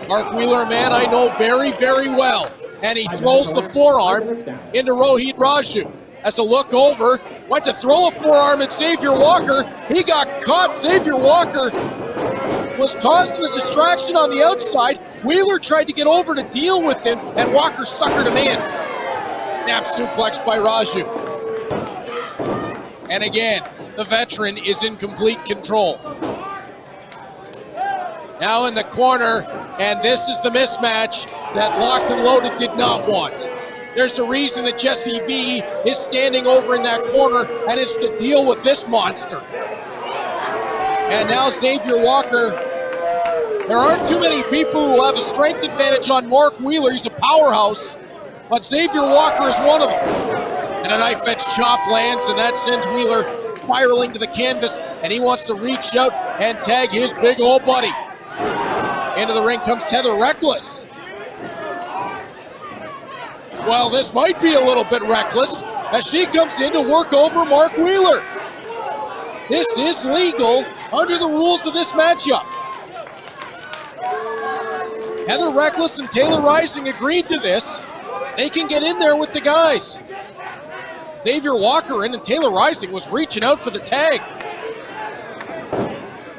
Mark Wheeler, a man I know very, very well. And he throws the forearm into Rohit Raju. As a look over, went to throw a forearm at Xavier Walker. He got caught. Xavier Walker was causing the distraction on the outside. Wheeler tried to get over to deal with him, and Walker suckered him in. Snap suplex by Raju. And again, the veteran is in complete control. Now in the corner, and this is the mismatch that Locked and Loaded did not want. There's a reason that Jesse V is standing over in that corner, and it's to deal with this monster. And now Xavier Walker. There aren't too many people who have a strength advantage on Mark Wheeler. He's a powerhouse, but Xavier Walker is one of them. And a knife-edge chop lands, and that sends Wheeler spiraling to the canvas, and he wants to reach out and tag his big old buddy. Into the ring comes Heather Reckless. Well, this might be a little bit reckless as she comes in to work over Mark Wheeler. This is legal under the rules of this matchup. Heather Reckless and Taylor Rising agreed to this. They can get in there with the guys. Xavier Walker and Taylor Rising was reaching out for the tag.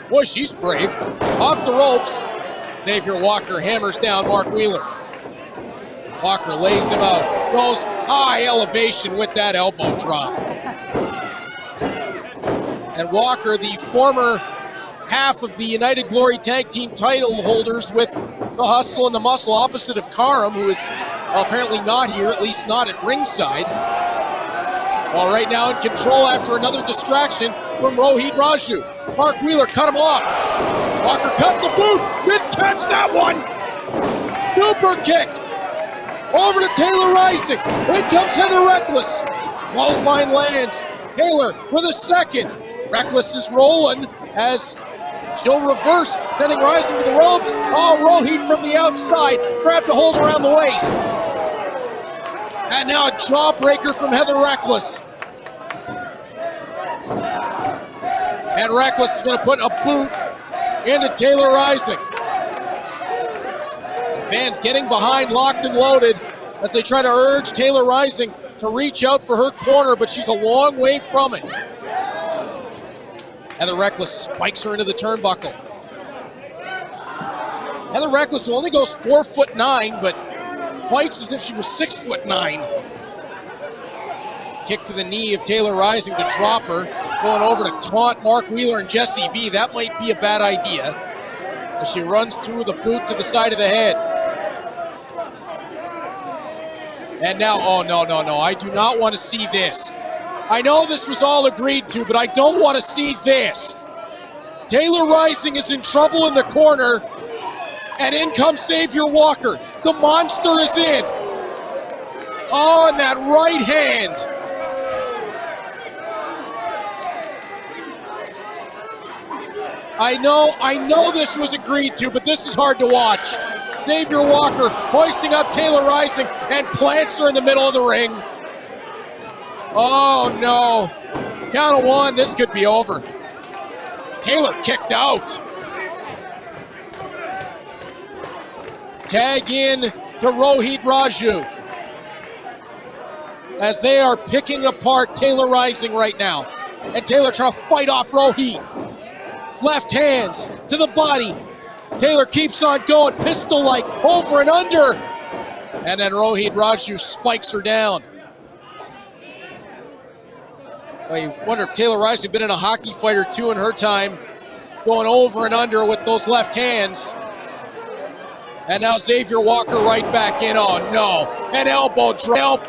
Boy, she's brave. Off the ropes. Xavier Walker hammers down Mark Wheeler. Walker lays him out. Goes high elevation with that elbow drop. And Walker, the former half of the United Glory Tag Team title holders with the Hustle and the Muscle, opposite of Karam, who is apparently not here, at least not at ringside. Well, right now in control after another distraction from Rohit Raju. Mark Wheeler cut him off. Walker cut the boot. Didn't catch that one. Super kick. Over to Taylor Rising. In comes Heather Reckless. Clothesline lands. Taylor with a second. Reckless is rolling as she'll reverse, sending Rising to the ropes. Oh, Rohit from the outside. Grabbed a hold around the waist. And now a jawbreaker from Heather Reckless. And Reckless is going to put a boot into Taylor Rising. Fans getting behind, locked and loaded, as they try to urge Taylor Rising to reach out for her corner, but she's a long way from it. Heather Reckless spikes her into the turnbuckle. Heather Reckless, who only goes 4'9", but fights as if she was 6'9". Kick to the knee of Taylor Rising to drop her. Going over to taunt Mark Wheeler and Jesse V. That might be a bad idea, as she runs through the boot to the side of the head. And now, oh no, I do not want to see this. I know this was all agreed to, but I don't want to see this. Taylor Rising is in trouble in the corner, and in comes Xavier Walker. The monster is in. Oh, and that right hand. I know this was agreed to, but this is hard to watch. Xavier Walker hoisting up Taylor Rising and plants her in the middle of the ring. Oh no. Count of one, this could be over. Taylor kicked out. Tag in to Rohit Raju, as they are picking apart Taylor Rising right now. And Taylor trying to fight off Rohit. Left hands to the body. Taylor keeps on going, pistol-like, over and under. And then Rohit Raju spikes her down. I wonder if Taylor Rising had been in a hockey fight or two in her time, going over and under with those left hands. And now Xavier Walker right back in. Oh no, an elbow drop.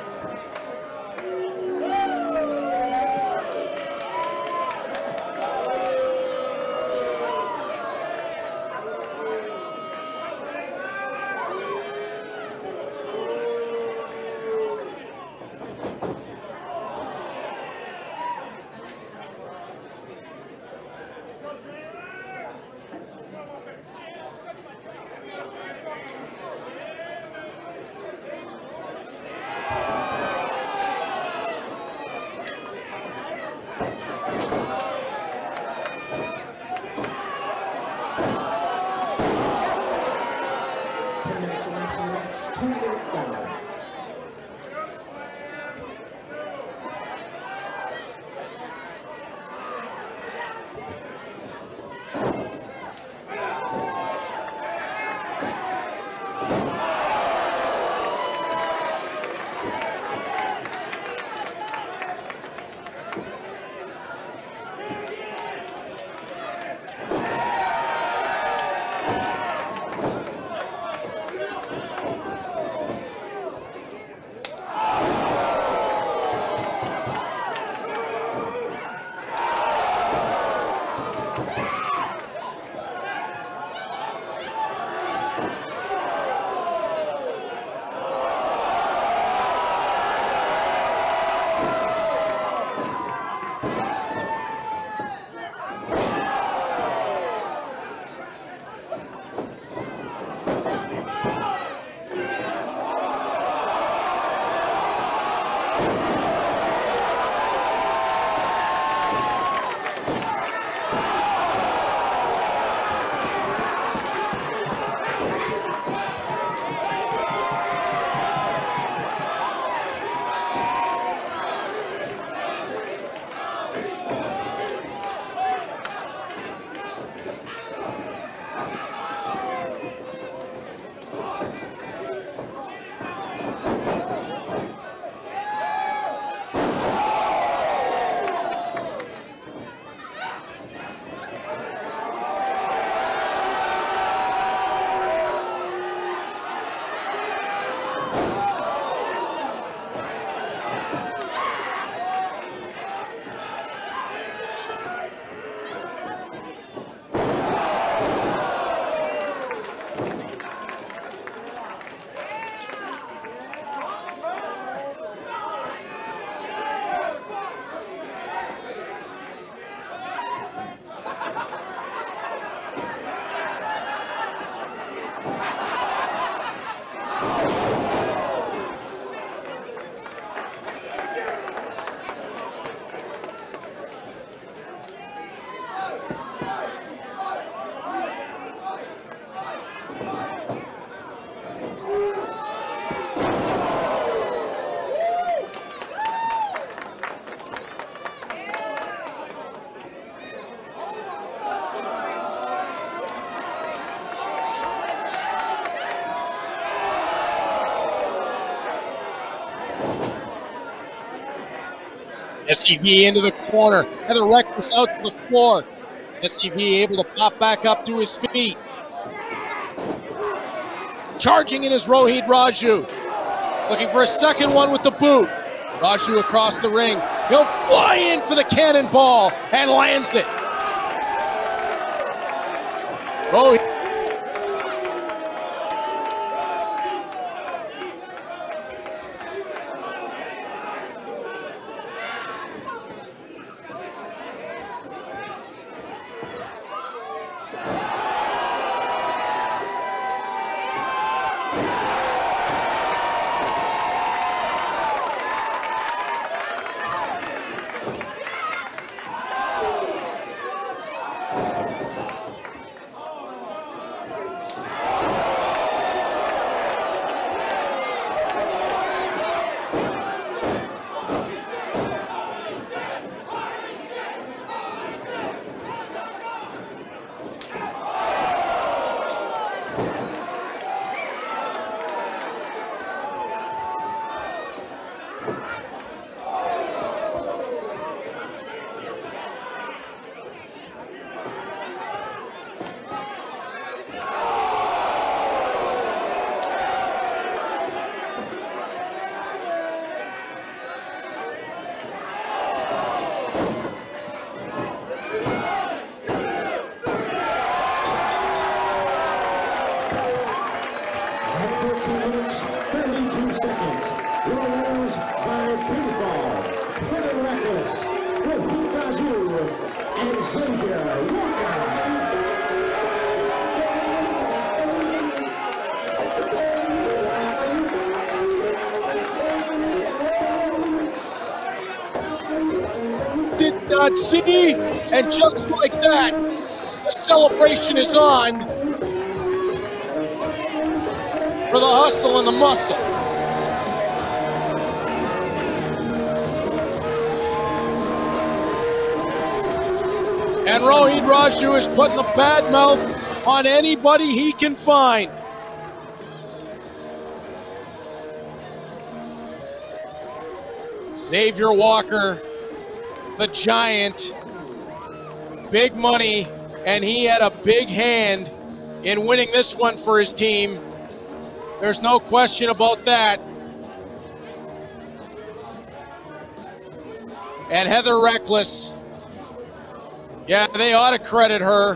SCV into the corner. Heather Reckless out to the floor. SCV able to pop back up to his feet. Charging in is Rohit Raju. Looking for a second one with the boot. Raju across the ring. He'll fly in for the cannonball and lands it. Rohit. Did not see, and just like that, the celebration is on for the hustle and the muscle. And Rohit Raju is putting the bad mouth on anybody he can find. Xavier Walker, the Giant, big money, and he had a big hand in winning this one for his team. There's no question about that. And Heather Reckless, yeah, they ought to credit her.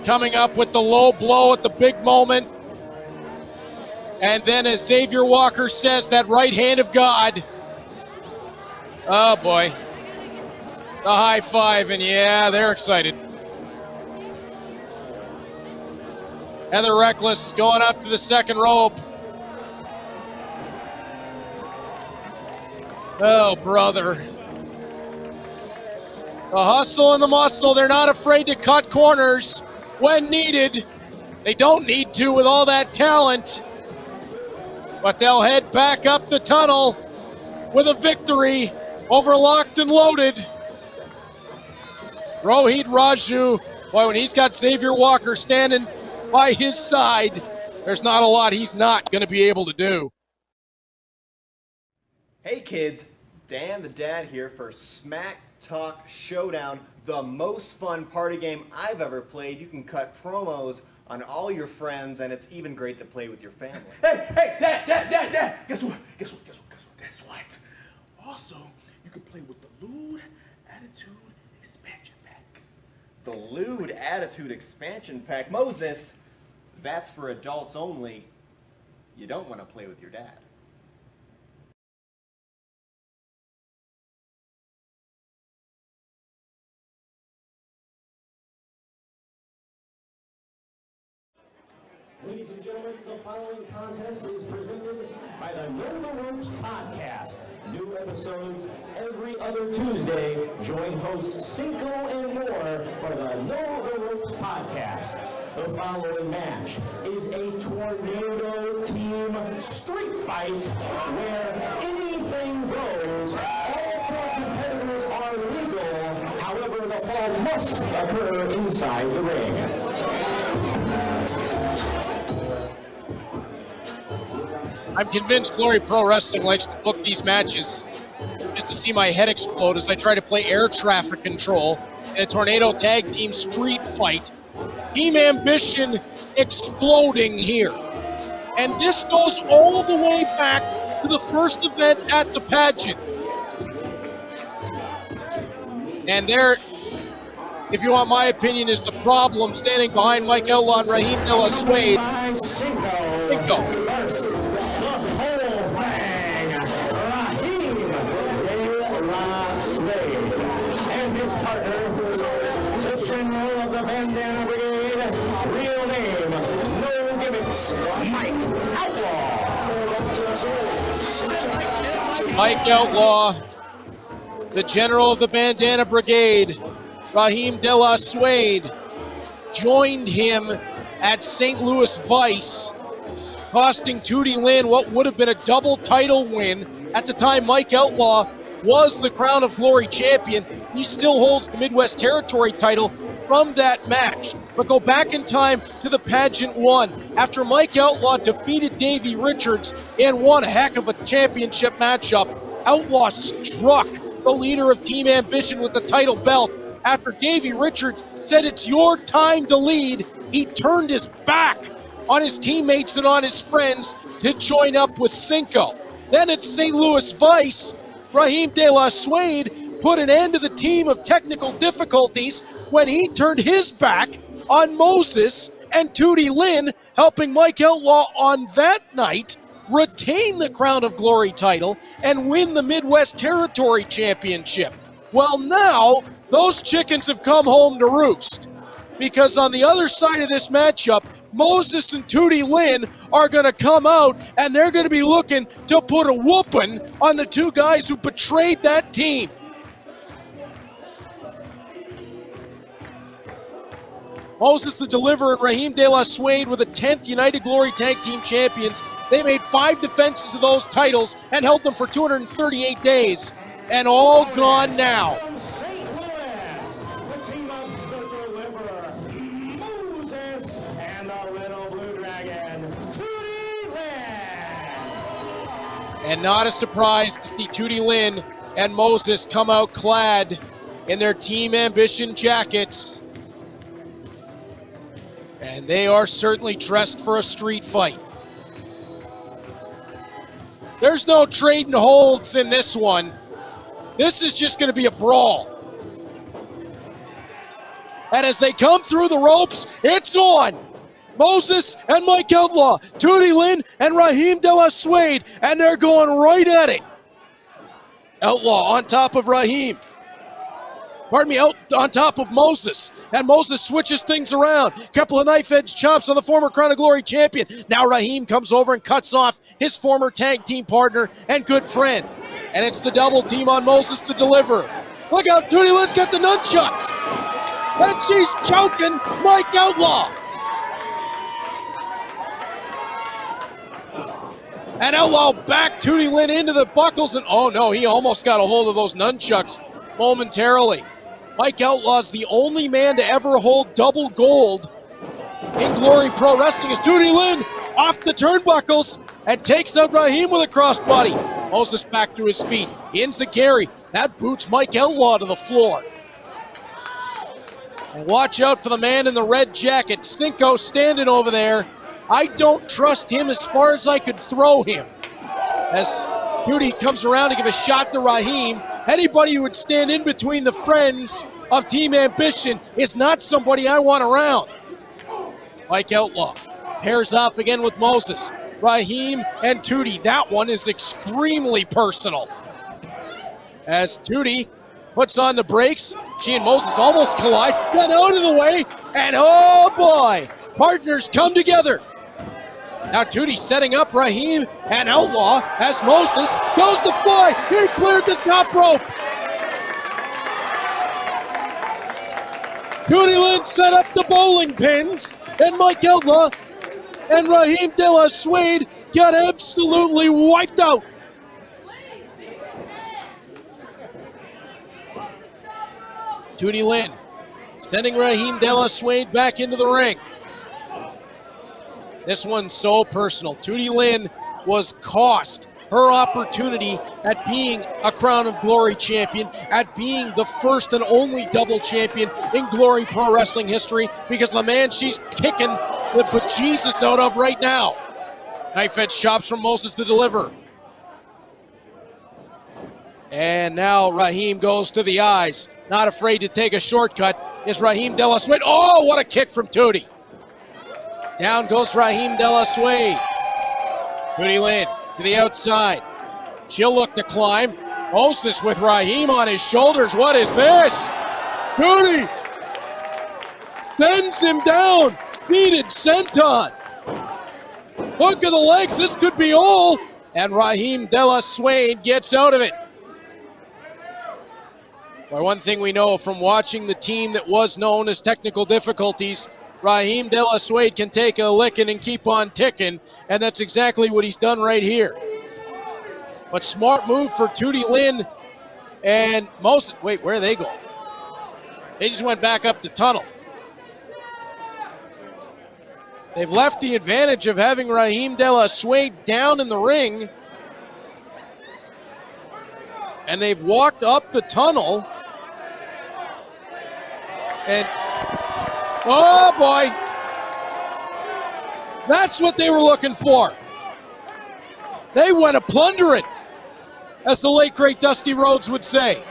Coming up with the low blow at the big moment. And then as Xavier Walker says, that right hand of God. Oh boy. The high five, and yeah, they're excited. Heather Reckless going up to the second rope. Oh, brother. The hustle and the muscle. They're not afraid to cut corners when needed. They don't need to with all that talent. But they'll head back up the tunnel with a victory over Locked and Loaded. Rohit Raju, boy, when he's got Xavier Walker standing by his side, there's not a lot he's not going to be able to do. Hey kids, Dan the Dad here for Smack Talk Showdown, the most fun party game I've ever played. You can cut promos on all your friends, and it's even great to play with your family. Hey, Dad, guess what? Also, you can play with the Lewd Attitude Expansion Pack. The Lewd Attitude Expansion Pack. Moses, that's for adults only. You don't want to play with your dad. Ladies and gentlemen, the following contest is presented by the Know the Ropes podcast. New episodes every other Tuesday. Join host Cinco and more for the Know the Ropes podcast. The following match is a Tornado Team street fight where anything goes. All four competitors are legal. However, the fall must occur inside the ring. I'm convinced Glory Pro Wrestling likes to book these matches just to see my head explode as I try to play air traffic control in a Tornado Tag Team street fight. Team Ambition exploding here. And this goes all the way back to the first event at the pageant. And there, if you want my opinion, is the problem standing behind Mike Outlaw and Raheem De La Suede. Cinco. General of the Bandana Brigade, real name, no gimmicks, Mike Outlaw. Mike Outlaw, the General of the Bandana Brigade, Raheem De La Suede, joined him at St. Louis Vice, costing Tootie Lynn what would have been a double title win. At the time, Mike Outlaw was the Crown of Glory champion. He still holds the Midwest Territory title from that match. But go back in time to the pageant one. After Mike Outlaw defeated Davey Richards in one heck of a championship matchup, Outlaw struck the leader of Team Ambition with the title belt. After Davey Richards said it's your time to lead, he turned his back on his teammates and on his friends to join up with Cinco. Then at St. Louis Vice, Raheem De La Suede put an end to the team of technical difficulties when he turned his back on Moses and Tootie Lynn, helping Mike Outlaw on that night retain the Crown of Glory title and win the Midwest Territory Championship. Well, now those chickens have come home to roost, because on the other side of this matchup, Moses and Tootie Lynn are going to come out, and they're going to be looking to put a whooping on the two guys who betrayed that team. Moses the Deliverer and Raheem De La Suede were the 10th United Glory Tag Team Champions. They made 5 defenses of those titles and held them for 238 days. And all gone now. And not a surprise to see Tootie Lynn and Moses come out clad in their Team Ambition jackets. And they are certainly dressed for a street fight. There's no trading holds in this one. This is just going to be a brawl. And as they come through the ropes, it's on. Moses and Mike Outlaw, Tootie Lynn and Raheem De La Suede, and they're going right at it. Outlaw on top of Raheem. Pardon me, out on top of Moses. And Moses switches things around. Couple of knife-edge chops on the former Crown of Glory champion. Now Raheem comes over and cuts off his former tag team partner and good friend. And it's the double team on Moses to deliver. Look out, Tootie Lynn's got the nunchucks. And she's choking Mike Outlaw. And Outlaw back Tootie Lynn into the buckles, and oh no, he almost got a hold of those nunchucks momentarily. Mike Outlaw's the only man to ever hold double gold in Glory Pro Wrestling as Tootie Lynn off the turnbuckles and takes out Raheem with a crossbody. Moses back to his feet. Enziguri, that boots Mike Outlaw to the floor. And watch out for the man in the red jacket. Cinco standing over there. I don't trust him as far as I could throw him. As Tootie comes around to give a shot to Raheem, anybody who would stand in between the friends of Team Ambition is not somebody I want around. Mike Outlaw pairs off again with Moses. Raheem and Tootie, that one is extremely personal. As Tootie puts on the brakes, she and Moses almost collide, got out of the way, and oh boy, partners come together. Now Tootie setting up Raheem and Outlaw as Moses goes to fly. He cleared the top rope. Tootie Lynn set up the bowling pins, and Mike Outlaw and Raheem De La Suede got absolutely wiped out. Tootie Lynn sending Raheem De La Suede back into the ring. This one's so personal. Tootie Lynn was cost her opportunity at being a Crown of Glory champion, at being the first and only double champion in Glory Pro Wrestling history, because the man she's kicking the bejesus out of right now. Knife edge chops from Moses to deliver. And now Raheem goes to the eyes. Not afraid to take a shortcut is Raheem De La Suede. Oh, what a kick from Tootie. Down goes Raheem De La Suede. Tootie Lynn to the outside. She'll look to climb. Moses with Raheem on his shoulders. What is this? Tootie sends him down. Seated senton. Hook of the legs. This could be all. And Raheem De La Suede gets out of it. Well, one thing we know from watching the team that was known as Technical Difficulties, Raheem De La Suede can take a licking and keep on ticking, and that's exactly what he's done right here. But smart move for Tootie Lynn and Moses. Wait, where are they going? They just went back up the tunnel. They've left the advantage of having Raheem De La Suede down in the ring, and they've walked up the tunnel. And oh boy, that's what they were looking for. They went to plunder it, as the late great Dusty Rhodes would say.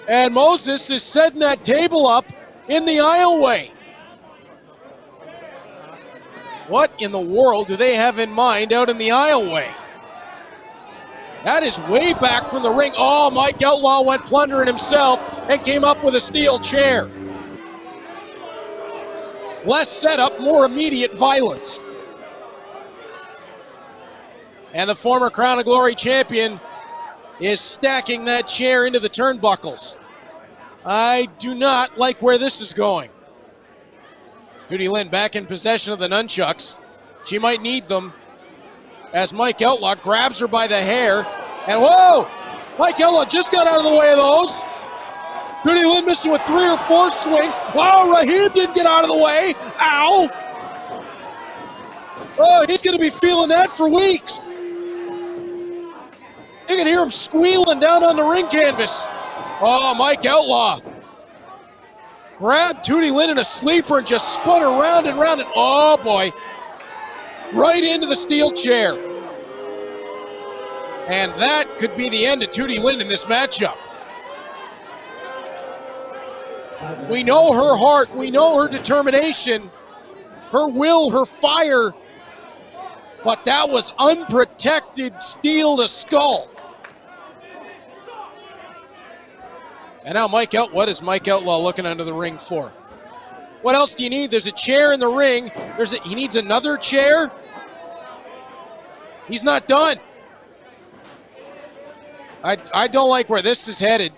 And Moses is setting that table up in the aisleway. What in the world do they have in mind out in the aisleway? That is way back from the ring. Oh, Mike Outlaw went plundering himself and came up with a steel chair. Less setup, more immediate violence. And the former Crown of Glory champion is stacking that chair into the turnbuckles. I do not like where this is going. Tootie Lynn back in possession of the nunchucks. She might need them, as Mike Outlaw grabs her by the hair. And whoa! Mike Outlaw just got out of the way of those. Tootie Lynn missing with 3 or 4 swings. Oh, Raheem didn't get out of the way. Ow! Oh, he's going to be feeling that for weeks. You can hear him squealing down on the ring canvas. Oh, Mike Outlaw grabbed Tootie Lynn in a sleeper and just spun her round and round. And oh boy, right into the steel chair. And that could be the end of Tootie Lynn in this matchup. We know her heart, we know her determination, her will, her fire, but that was unprotected steel to skull. And now what is Mike Outlaw looking under the ring for? What else do you need? There's a chair in the ring. He needs another chair. He's not done. I don't like where this is headed.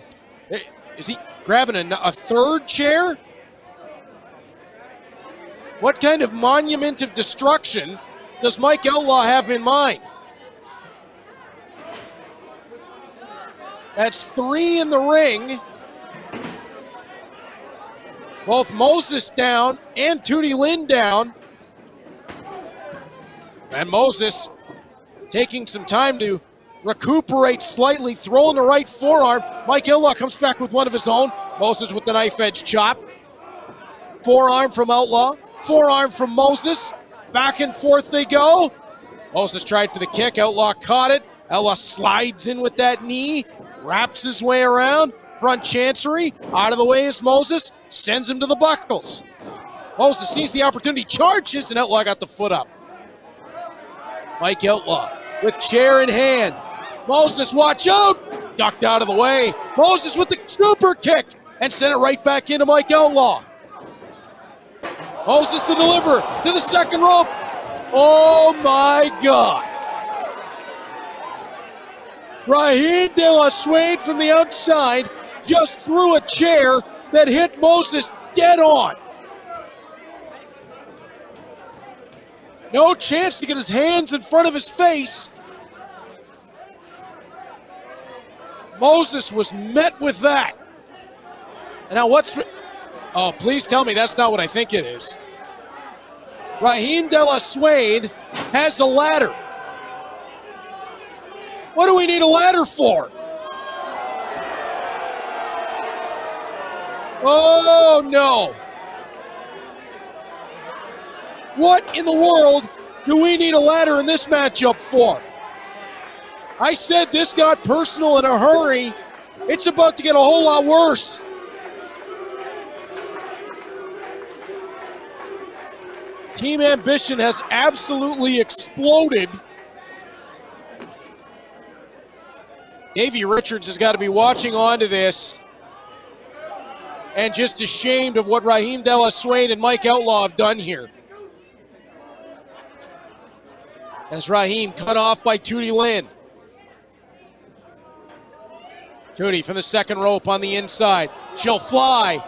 Is he grabbing a third chair? What kind of monument of destruction does Mike Outlaw have in mind? That's 3 in the ring. Both Moses down and Tootie Lynn down. And Moses taking some time to recuperate slightly, throwing the right forearm. Mike Outlaw comes back with one of his own. Moses with the knife edge chop. Forearm from Outlaw. Forearm from Moses. Back and forth they go. Moses tried for the kick. Outlaw caught it. Outlaw slides in with that knee. Wraps his way around. Front chancery. Out of the way is Moses. Sends him to the buckles. Moses sees the opportunity. Charges, and Outlaw got the foot up. Mike Outlaw with chair in hand. Moses, watch out! Ducked out of the way. Moses with the super kick and sent it right back into Mike Outlaw. Moses to deliver to the second rope. Oh my God. Raheem De La Suede from the outside just threw a chair that hit Moses dead on. No chance to get his hands in front of his face. Moses was met with that. And now oh, please tell me that's not what I think it is. Raheem De La Suede has a ladder. What do we need a ladder for? Oh, no. What in the world do we need a ladder in this matchup for? I said this got personal in a hurry. It's about to get a whole lot worse. Team Ambition has absolutely exploded. Davey Richards has got to be watching on to this and just ashamed of what Raheem De La Suede and Mike Outlaw have done here. As Raheem cut off by Tootie Lynn. Tootie from the second rope on the inside. She'll fly.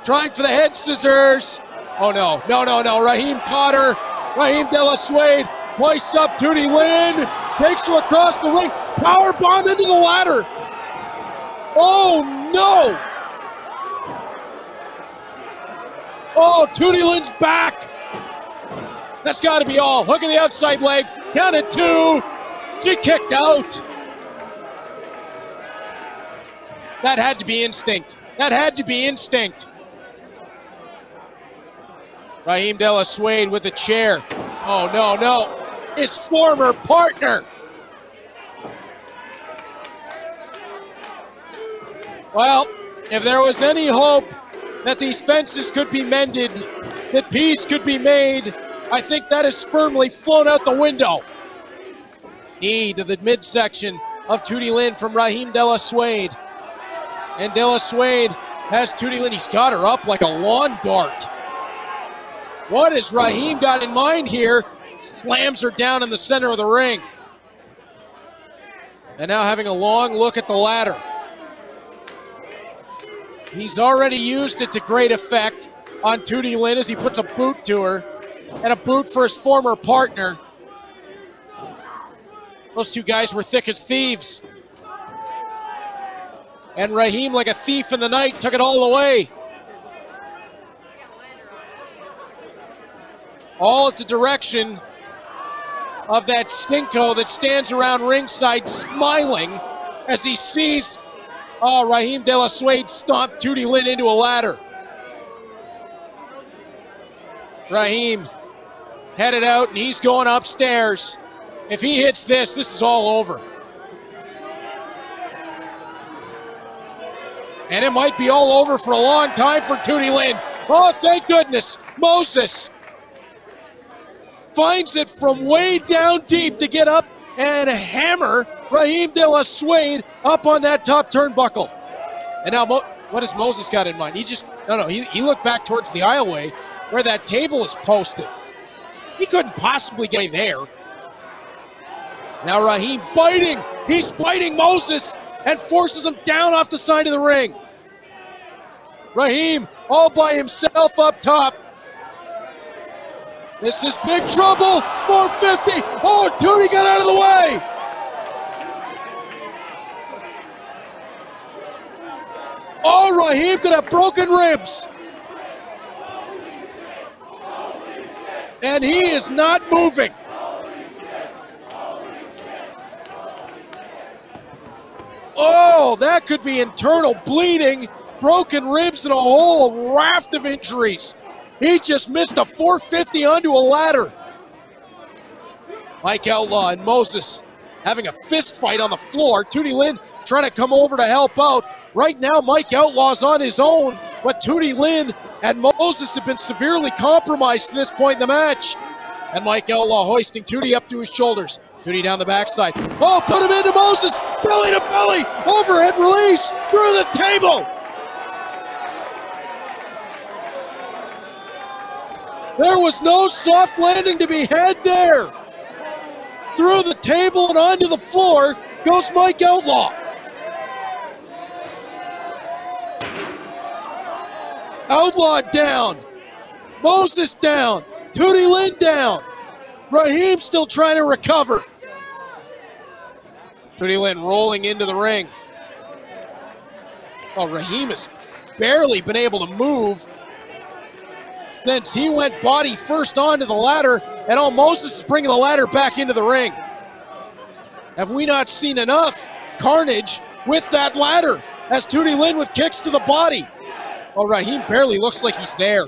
Trying for the head scissors. Oh no, no. Raheem caught her. Raheem De La Suede hoists up Tootie Lynn. Takes her across the ring. Power bomb into the ladder. Oh no. Oh, Tootie Lynn's back. That's got to be all. Hook of the outside leg. Count at 2. She kicked out. That had to be instinct. That had to be instinct. Raheem De La Suede with a chair. Oh, no. His former partner. Well, if there was any hope that these fences could be mended, that peace could be made, I think that is firmly flown out the window. Knee to the midsection of Tootie Lynn from Raheem De La Suede. And De La Suede has Tootie Lynn. He's got her up like a lawn dart. What has Raheem got in mind here? Slams her down in the center of the ring. And now having a long look at the ladder. He's already used it to great effect on Tootie Lynn as he puts a boot to her and a boot for his former partner. Those two guys were thick as thieves. And Raheem, like a thief in the night, took it all away. All at the direction of that Stinko that stands around ringside smiling as he sees Raheem De La Suede stomp Tootie Lynn into a ladder. Raheem headed out and he's going upstairs. If he hits this is all over. And it might be all over for a long time for Tootie Lynn. Oh, thank goodness. Moses finds it from way down deep to get up and hammer Raheem De La Suede up on that top turnbuckle. And now, what has Moses got in mind? He looked back towards the aisleway where that table is posted. He couldn't possibly get there. Now Raheem biting. He's biting Moses. and forces him down off the side of the ring. Raheem all by himself up top. This is big trouble. 450. Oh, Tootie got out of the way. Oh, Raheem could have broken ribs. And he is not moving. Oh, that could be internal bleeding, broken ribs, and a whole raft of injuries. He just missed a 450 onto a ladder. Mike Outlaw and Moses having a fist fight on the floor. Tootie Lynn trying to come over to help out. Right now, Mike Outlaw's on his own, but Tootie Lynn and Moses have been severely compromised to this point in the match. And Mike Outlaw hoisting Tootie up to his shoulders. Tootie down the backside. Oh, put him into Moses. Belly to belly. Overhead release through the table. There was no soft landing to be had there. Through the table and onto the floor goes Mike Outlaw. Outlaw down. Moses down. Tootie Lynn down. Raheem still trying to recover. Tootie Lynn rolling into the ring. Well, Raheem has barely been able to move since he went body first onto the ladder, and all Moses is bringing the ladder back into the ring. Have we not seen enough carnage with that ladder as Tootie Lynn with kicks to the body? Oh, Raheem barely looks like he's there.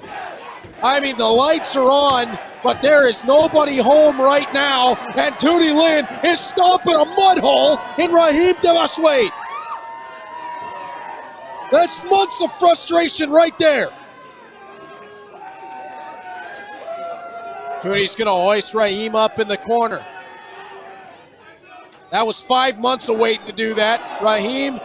I mean, the lights are on, but there is nobody home right now, and Tootie Lynn is stomping a mud hole in Raheem De La Suede. That's months of frustration right there. Tootie's going to hoist Raheem up in the corner. That was 5 months of waiting to do that. Raheem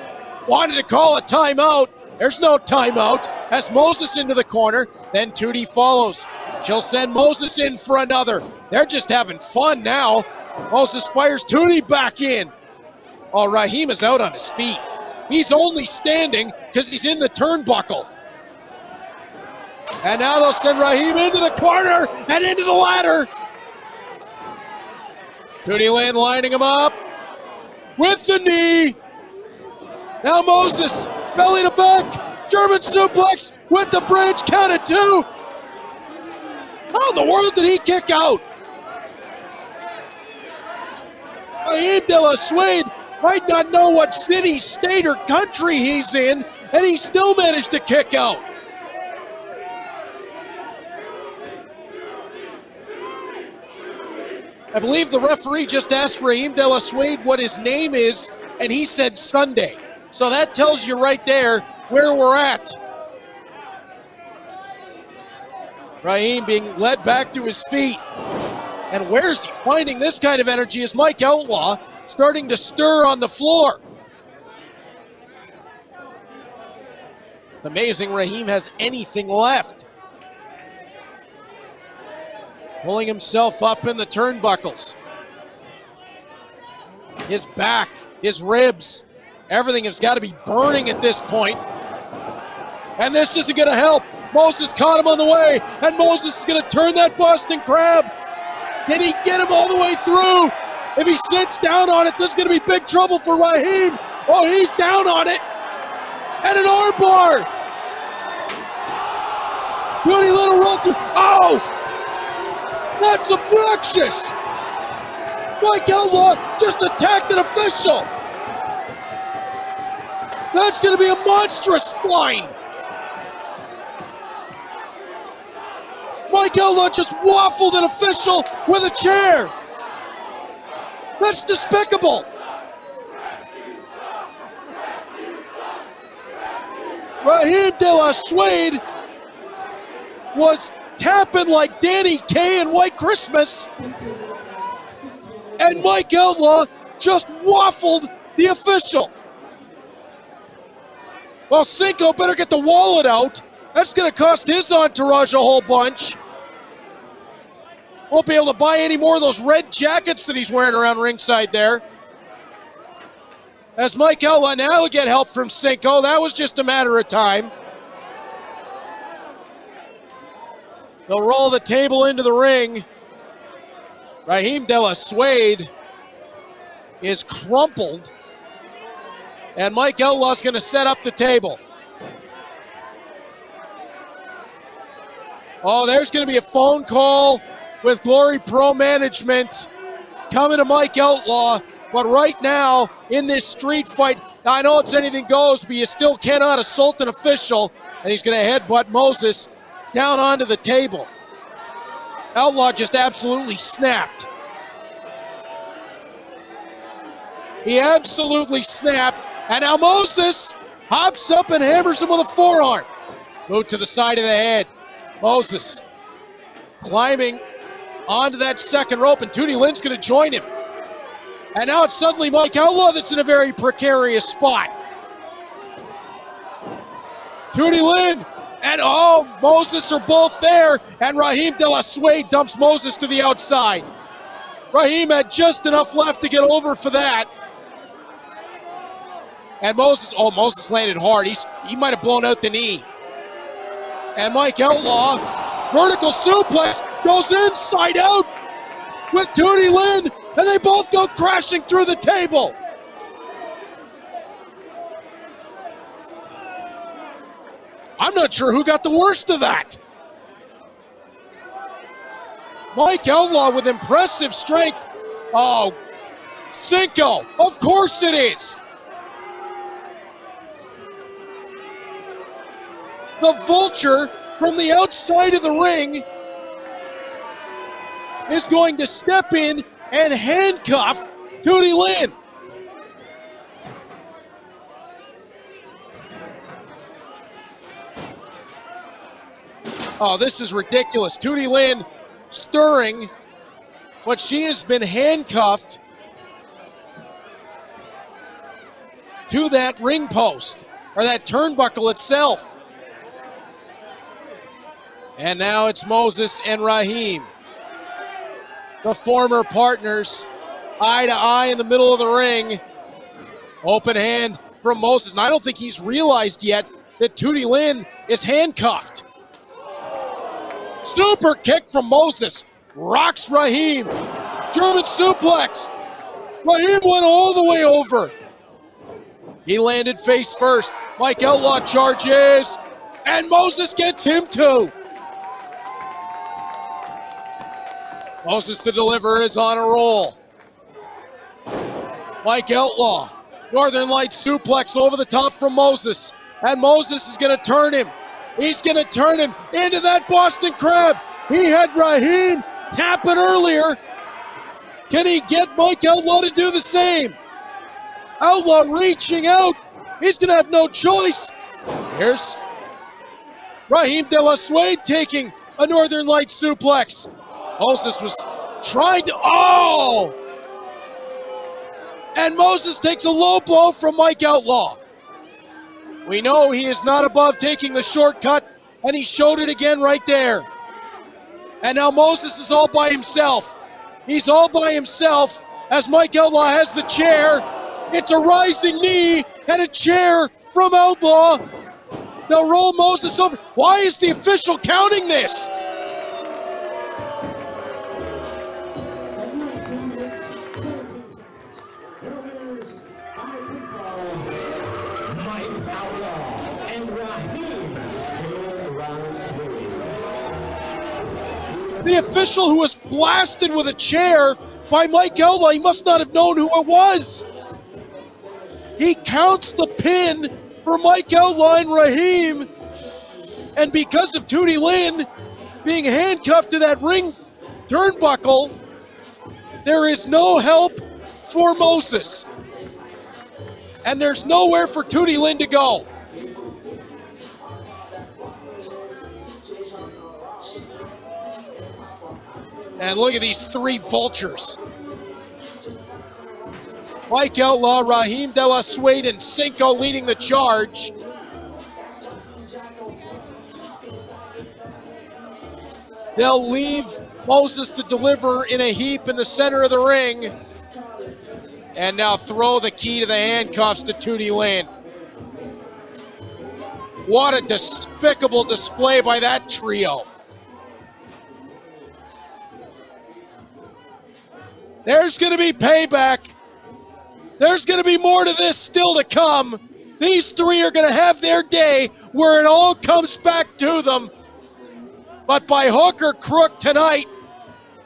wanted to call a timeout. There's no timeout. Has Moses into the corner. Then Tootie follows. She'll send Moses in for another. They're just having fun now. Moses fires Tootie back in. Oh, Raheem is out on his feet. He's only standing because he's in the turnbuckle. And now they'll send Raheem into the corner and into the ladder. Tootie Lynn lining him up with the knee. Now Moses, belly to back, German suplex with the bridge, count of 2. How in the world did he kick out? Raheem De La Suede might not know what city, state, or country he's in, and he still managed to kick out. I believe the referee just asked Raheem De La Suede what his name is, and he said Sunday. So that tells you right there where we're at. Raheem being led back to his feet. And where is he finding this kind of energy is Mike Outlaw starting to stir on the floor. It's amazing Raheem has anything left. Pulling himself up in the turnbuckles. His back, his ribs, everything has got to be burning at this point. And this isn't going to help. Moses caught him on the way, and Moses is going to turn that Boston Crab. Can he get him all the way through? If he sits down on it, this is going to be big trouble for Raheem. Oh, he's down on it. And an armbar. Beauty little roll through. Oh! That's obnoxious! Mike Outlaw just attacked an official! That's going to be a monstrous fine! Mike Outlaw just waffled an official with a chair! That's despicable! Raheem De La Suede was tapping like Danny Kaye in White Christmas, and Mike Outlaw just waffled the official. Well, Cinco better get the wallet out. That's going to cost his entourage a whole bunch. Won't be able to buy any more of those red jackets that he's wearing around ringside there. as Mike Outlaw now will get help from Cinco. That was just a matter of time. They'll roll the table into the ring. Raheem De La Suede is crumpled. And Mike Outlaw's going to set up the table. Oh, there's going to be a phone call with Glory Pro Management coming to Mike Outlaw. But right now, in this street fight, I know it's anything goes, but you still cannot assault an official. And he's going to headbutt Moses down onto the table. Outlaw just absolutely snapped. He absolutely snapped. And now Moses hops up and hammers him with a forearm. Boot to the side of the head. Moses climbing onto that second rope, and Tootie Lynn's going to join him. And now it's suddenly Mike Outlaw that's in a very precarious spot. Tootie Lynn and Moses are both there, and Raheem De La Suede dumps Moses to the outside. Raheem had just enough left to get over for that. And Moses landed hard. He might have blown out the knee. And Mike Outlaw, vertical suplex, goes inside out with Tootie Lynn, and they both go crashing through the table. I'm not sure who got the worst of that. Mike Outlaw with impressive strength. Oh, Cinco, of course it is. The Vulture from the outside of the ring is going to step in and handcuff Tootie Lynn. Oh, this is ridiculous. Tootie Lynn stirring, but she has been handcuffed to that ring post, or that turnbuckle itself. And now it's Moses and Raheem, the former partners, eye to eye in the middle of the ring. Open hand from Moses, and I don't think he's realized yet that Tootie Lynn is handcuffed. Super kick from Moses, rocks Raheem. German suplex. Raheem went all the way over. He landed face first. Mike Outlaw charges, and Moses gets him too. Moses the Deliverer is on a roll. Mike Outlaw, Northern Lights suplex over the top from Moses. And Moses is going to turn him. He's going to turn him into that Boston Crab. He had Raheem happen earlier. Can he get Mike Outlaw to do the same? Outlaw reaching out. He's going to have no choice. Here's Raheem De La Suede taking a Northern Lights suplex. Moses was trying to, and Moses takes a low blow from Mike Outlaw. We know he is not above taking the shortcut, and he showed it again right there. And now Moses is all by himself. He's all by himself as Mike Outlaw has the chair. It's a rising knee and a chair from Outlaw. They'll roll Moses over. Why is the official counting this? The official who was blasted with a chair by Mike Outlaw, he must not have known who it was. He counts the pin for Mike Outlaw and Raheem. And because of Tootie Lynn being handcuffed to that ring turnbuckle, there is no help for Moses. And there's nowhere for Tootie Lynn to go. And look at these three vultures. Mike Outlaw, Raheem De La Suede, and Cinco leading the charge. They'll leave Moses to deliver in a heap in the center of the ring. and now throw the key to the handcuffs to Tootie Lane. What a despicable display by that trio. There's going to be payback. There's going to be more to this still to come. These three are going to have their day where it all comes back to them. But by hook or crook tonight,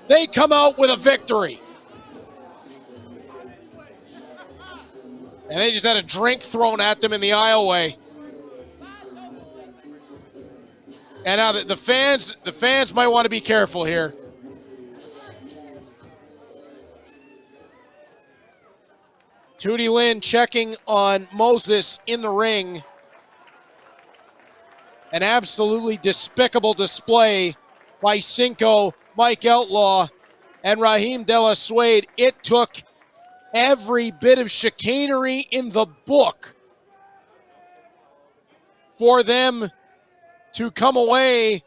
they come out with a victory. And they just had a drink thrown at them in the aisleway. And now the fans might want to be careful here. Tootie Lynn checking on Moses in the ring. An absolutely despicable display by Cinco, Mike Outlaw, and Raheem De La Suede. It took every bit of chicanery in the book for them to come away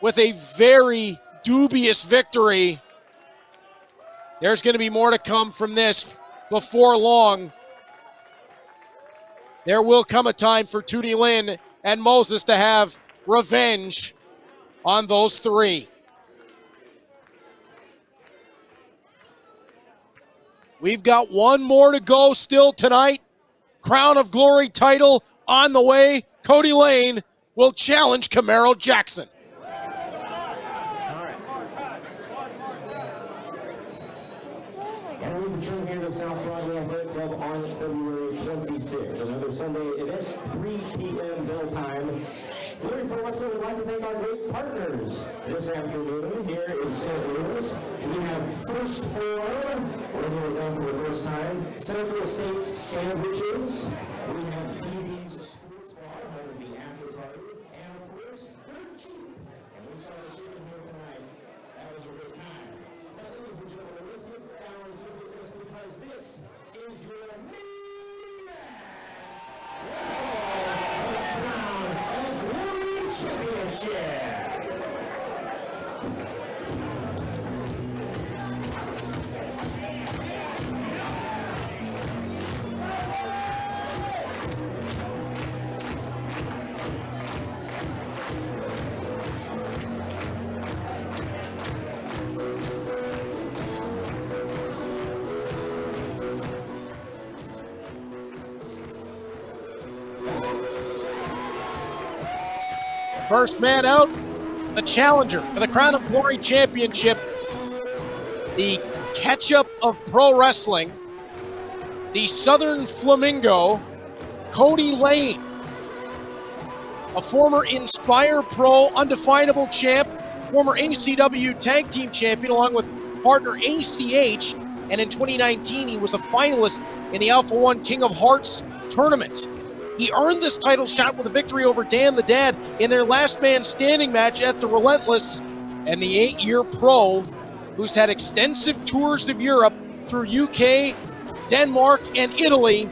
with a very dubious victory. There's going to be more to come from this before long. There will come a time for Tootie Lynn and Moses to have revenge on those three. We've got one more to go still tonight. Crown of Glory title on the way. Cody Lane will challenge Camaro Jackson. And we'll return here to South Broadway Athletic Club on February 26th. Another Sunday event, 3 p.m. bell time. Glory Pro Wrestling would like to thank our great partners this afternoon here in St. Louis. We have First Form, we're here with them for the first time. Central States Sandwiches. We have DB's Sports Bar, home of the after party. And of course, Dirt Cheap. And we saw the chicken here tonight. That was a good time. Now, ladies and gentlemen, let's get down to business because this is your main event. Championship. First man out, the challenger for the Crown of Glory Championship, the ketchup of pro wrestling, the Southern Flamingo, Cody Lane, a former Inspire Pro Undefinable champ, former ACW Tag Team champion, along with partner ACH, and in 2019 he was a finalist in the Alpha One King of Hearts tournament. He earned this title shot with a victory over Dan the Dad in their last man standing match at the Relentless, and the 8-year pro who's had extensive tours of Europe through UK, Denmark, and Italy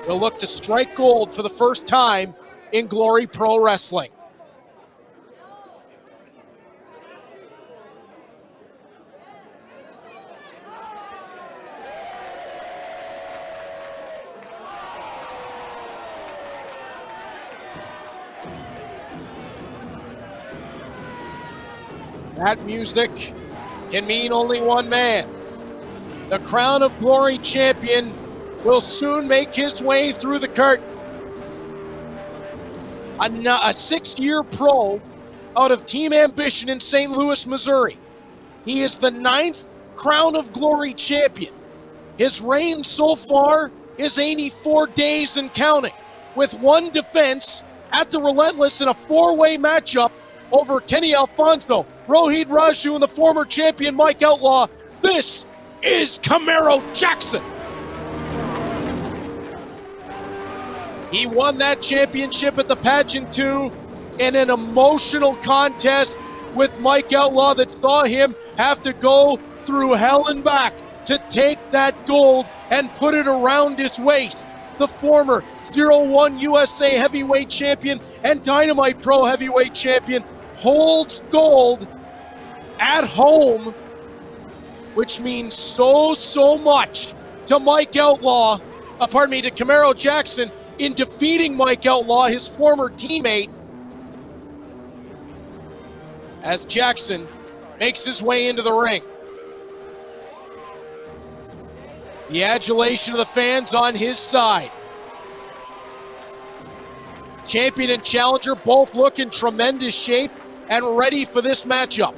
will look to strike gold for the first time in Glory Pro Wrestling. That music can mean only one man. The Crown of Glory champion will soon make his way through the curtain. A 6-year pro out of Team Ambition in St. Louis, Missouri. He is the 9th Crown of Glory champion. His reign so far is 84 days and counting, with one defense at the Relentless in a 4-way matchup over Kenny Alfonso, Rohit Raju, and the former champion Mike Outlaw. This is Camaro Jackson. He won that championship at the Pageant 2 in an emotional contest with Mike Outlaw that saw him have to go through hell and back to take that gold and put it around his waist. The former 01 USA Heavyweight Champion and Dynamite Pro Heavyweight Champion holds gold at home, which means so much to Mike Outlaw, to Camaro Jackson in defeating Mike Outlaw, his former teammate, as Jackson makes his way into the ring. The adulation of the fans on his side. Champion and challenger both look in tremendous shape and ready for this matchup.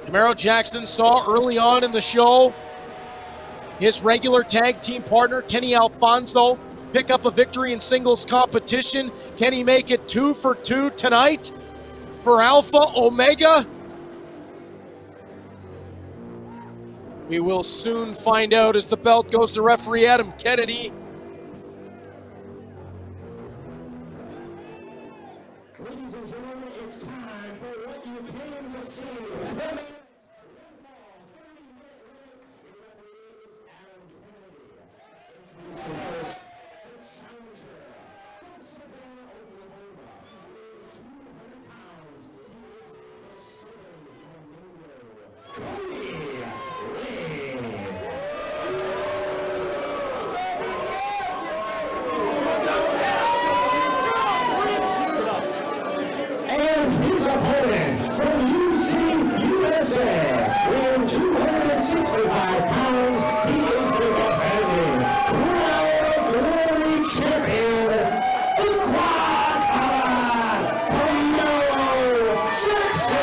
Camaro Jackson saw early on in the show his regular tag team partner, Kenny Alfonso, pick up a victory in singles competition. Can he make it 2 for 2 tonight for Alpha Omega? We will soon find out as the belt goes to referee Adam Kennedy. Ladies and gentlemen, it's time for what you came to see. His opponent from UC USA, weighing 265 pounds, he is the defending Crown of Glory champion, the Quadfather, Camaro Jackson.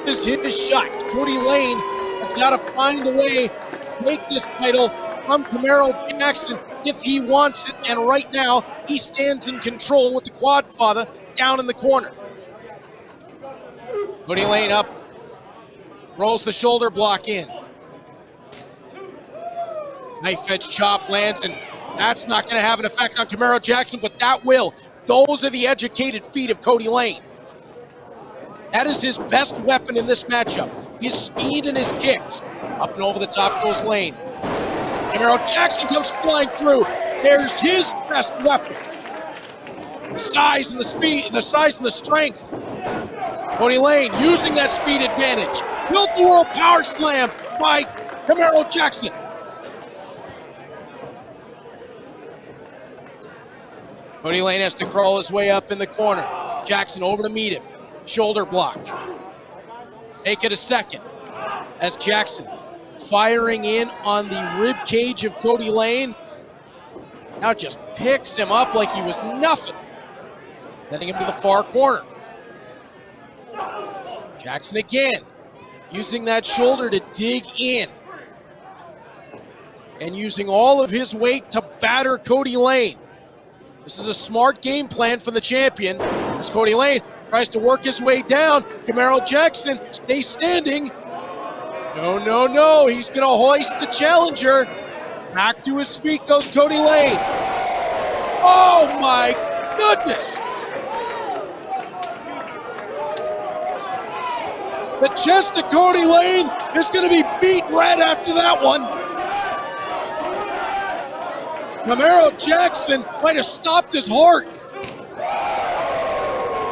Is his shot. Cody Lane has got to find a way to make this title from Camaro Jackson if he wants it, and right now he stands in control with the Quadfather down in the corner. Cody Lane up, rolls the shoulder block in. Knife edge chop lands, and that's not going to have an effect on Camaro Jackson, but that will. Those are the educated feet of Cody Lane. That is his best weapon in this matchup. His speed and his kicks. Up and over the top goes Lane. Camaro Jackson comes flying through. There's his best weapon. The size and the speed, the size and the strength. Cody Lane using that speed advantage. Will-to-world power slam by Camaro Jackson. Cody Lane has to crawl his way up in the corner. Jackson over to meet him. Shoulder block. Make it a second. As Jackson firing in on the rib cage of Cody Lane. Now just picks him up like he was nothing. Sending him to the far corner. Jackson again, using that shoulder to dig in. And using all of his weight to batter Cody Lane. This is a smart game plan for the champion. As Cody Lane tries to work his way down, Camaro Jackson stays standing. No, no, no, he's gonna hoist the challenger. Back to his feet goes Cody Lane. Oh my goodness. The chest of Cody Lane is gonna be beat red after that one. Camaro Jackson might have stopped his heart.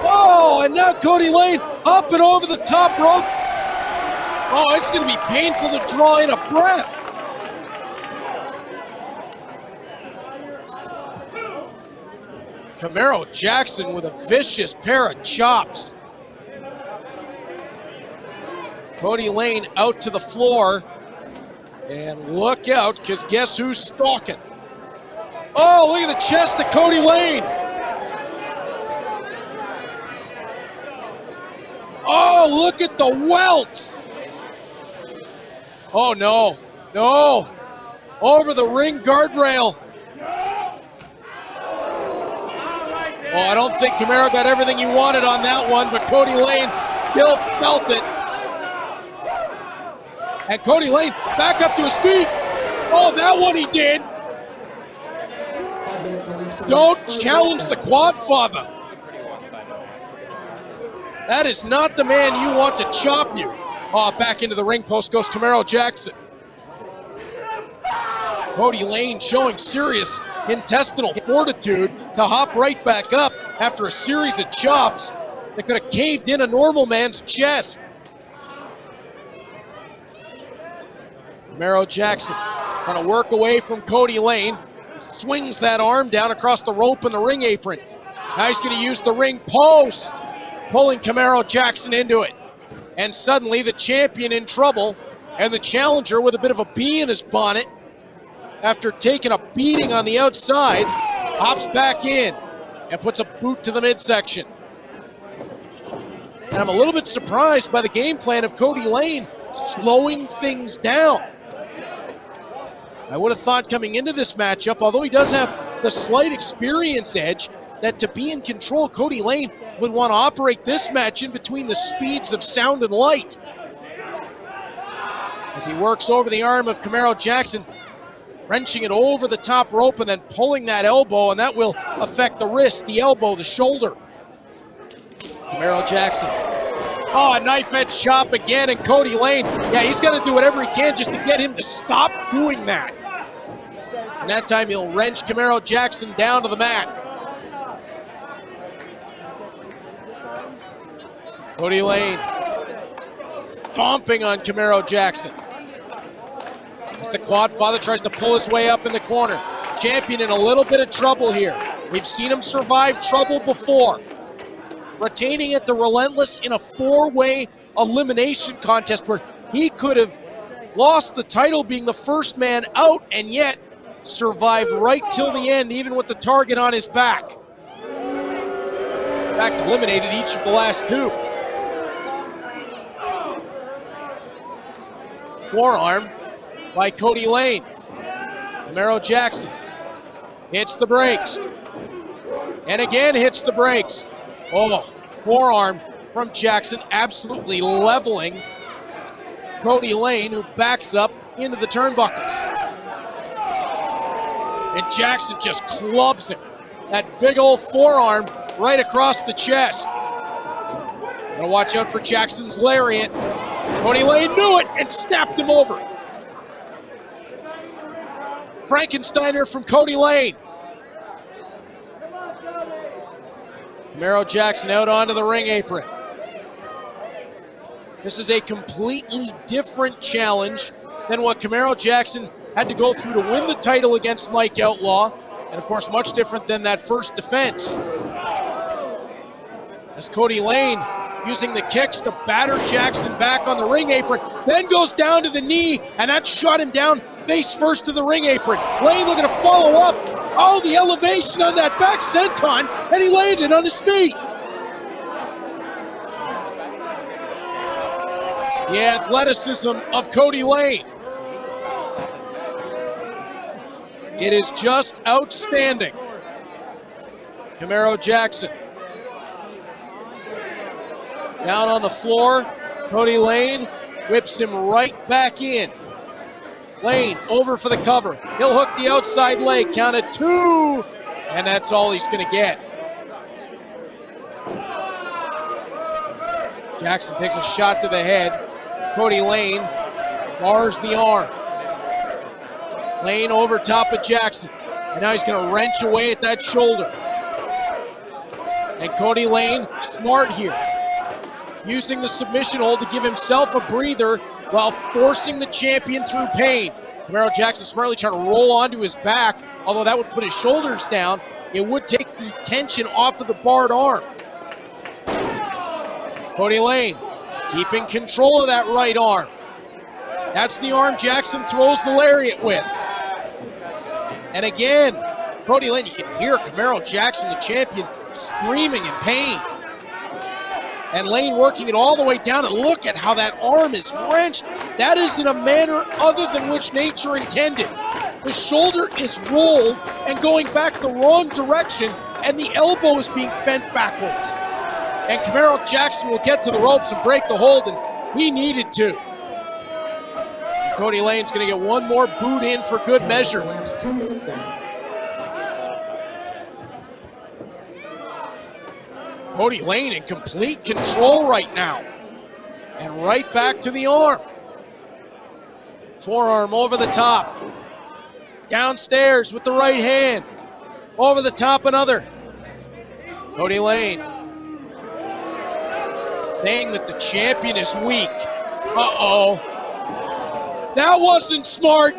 Oh, and now Cody Lane up and over the top rope. Oh, it's going to be painful to draw in a breath. Camaro Jackson with a vicious pair of chops. Cody Lane out to the floor. And look out, because guess who's stalking? Oh, look at the chest of Cody Lane. Oh, look at the welts. Oh, no. No. Over the ring guardrail. Oh, I don't think Camaro got everything he wanted on that one, but Cody Lane still felt it. And Cody Lane back up to his feet. Oh, that one he did. Don't challenge the Quadfather. That is not the man you want to chop you. Oh, back into the ring post goes Camaro Jackson. Cody Lane showing serious intestinal fortitude to hop right back up after a series of chops that could have caved in a normal man's chest. Camaro Jackson trying to work away from Cody Lane. Swings that arm down across the rope in the ring apron. Now he's going to use the ring post, pulling Camaro Jackson into it. And suddenly the champion in trouble, and the challenger with a bit of a bee in his bonnet after taking a beating on the outside, hops back in and puts a boot to the midsection. And I'm a little bit surprised by the game plan of Cody Lane slowing things down. I would have thought coming into this matchup, although he does have the slight experience edge, that to be in control, Cody Lane would want to operate this match in between the speeds of sound and light. As he works over the arm of Camaro Jackson, wrenching it over the top rope and then pulling that elbow, and that will affect the wrist, the elbow, the shoulder. Camaro Jackson. Oh, a knife edge chop again, and Cody Lane, yeah, he's got to do whatever he can just to get him to stop doing that. And that time he'll wrench Camaro Jackson down to the mat. Cody Lane stomping on Camaro Jackson. As the Quadfather tries to pull his way up in the corner. Champion in a little bit of trouble here. We've seen him survive trouble before. Retaining at the Relentless in a four-way elimination contest where he could have lost the title being the first man out and yet survived right till the end, even with the target on his back. In fact, eliminated each of the last two. Forearm by Cody Lane. Camaro Jackson hits the brakes. And again hits the brakes. Oh, forearm from Jackson, absolutely leveling Cody Lane, who backs up into the turnbuckles. And Jackson just clubs him. That big old forearm right across the chest. Gotta watch out for Jackson's lariat. Cody Lane knew it and snapped him over. Frankensteiner from Cody Lane. Camaro Jackson out onto the ring apron. This is a completely different challenge than what Camaro Jackson had to go through to win the title against Mike Outlaw, and of course much different than that first defense. As Cody Lane using the kicks to batter Jackson back on the ring apron, then goes down to the knee, and that shot him down face first to the ring apron. Lane looking to follow up. Oh, the elevation on that back senton, and he landed on his feet. The athleticism of Cody Lane. It is just outstanding. Camaro Jackson. Down on the floor, Cody Lane whips him right back in. Lane over for the cover. He'll hook the outside leg, count at 2, and that's all he's gonna get. Jackson takes a shot to the head. Cody Lane bars the arm. Lane over top of Jackson. And now he's gonna wrench away at that shoulder. And Cody Lane, smart here. Using the submission hold to give himself a breather while forcing the champion through pain. Camaro Jackson smartly trying to roll onto his back, although that would put his shoulders down. It would take the tension off of the barred arm. Cody Lane keeping control of that right arm. That's the arm Jackson throws the lariat with. And again, Cody Lane, you can hear Camaro Jackson, the champion, screaming in pain. And Lane working it all the way down, and look at how that arm is wrenched. That is in a manner other than which nature intended. The shoulder is rolled and going back the wrong direction, and the elbow is being bent backwards. And Camaro Jackson will get to the ropes and break the hold, and he needed to. And Cody Lane's gonna get one more boot in for good measure. 10 minutes down. Cody Lane in complete control right now. And right back to the arm. Forearm over the top. Downstairs with the right hand. Over the top another. Cody Lane saying that the champion is weak. Uh-oh. That wasn't smart.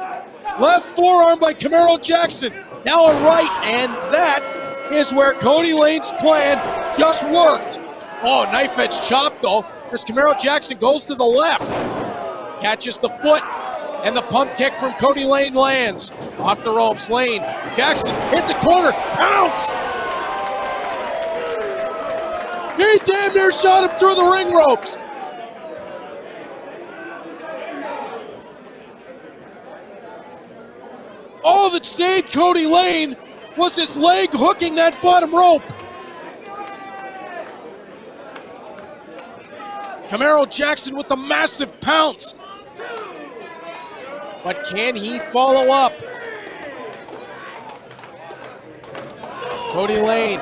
Left forearm by Camaro Jackson. Now a right, and that is where Cody Lane's plan just worked. Oh, knife edge chop though, as Camaro Jackson goes to the left. Catches the foot, and the pump kick from Cody Lane lands. Off the ropes, Lane. Jackson hit the corner, pounced! He damn near shot him through the ring ropes. All that saved Cody Lane was his leg hooking that bottom rope. Camaro Jackson with the massive pounce. But can he follow up? Cody Lane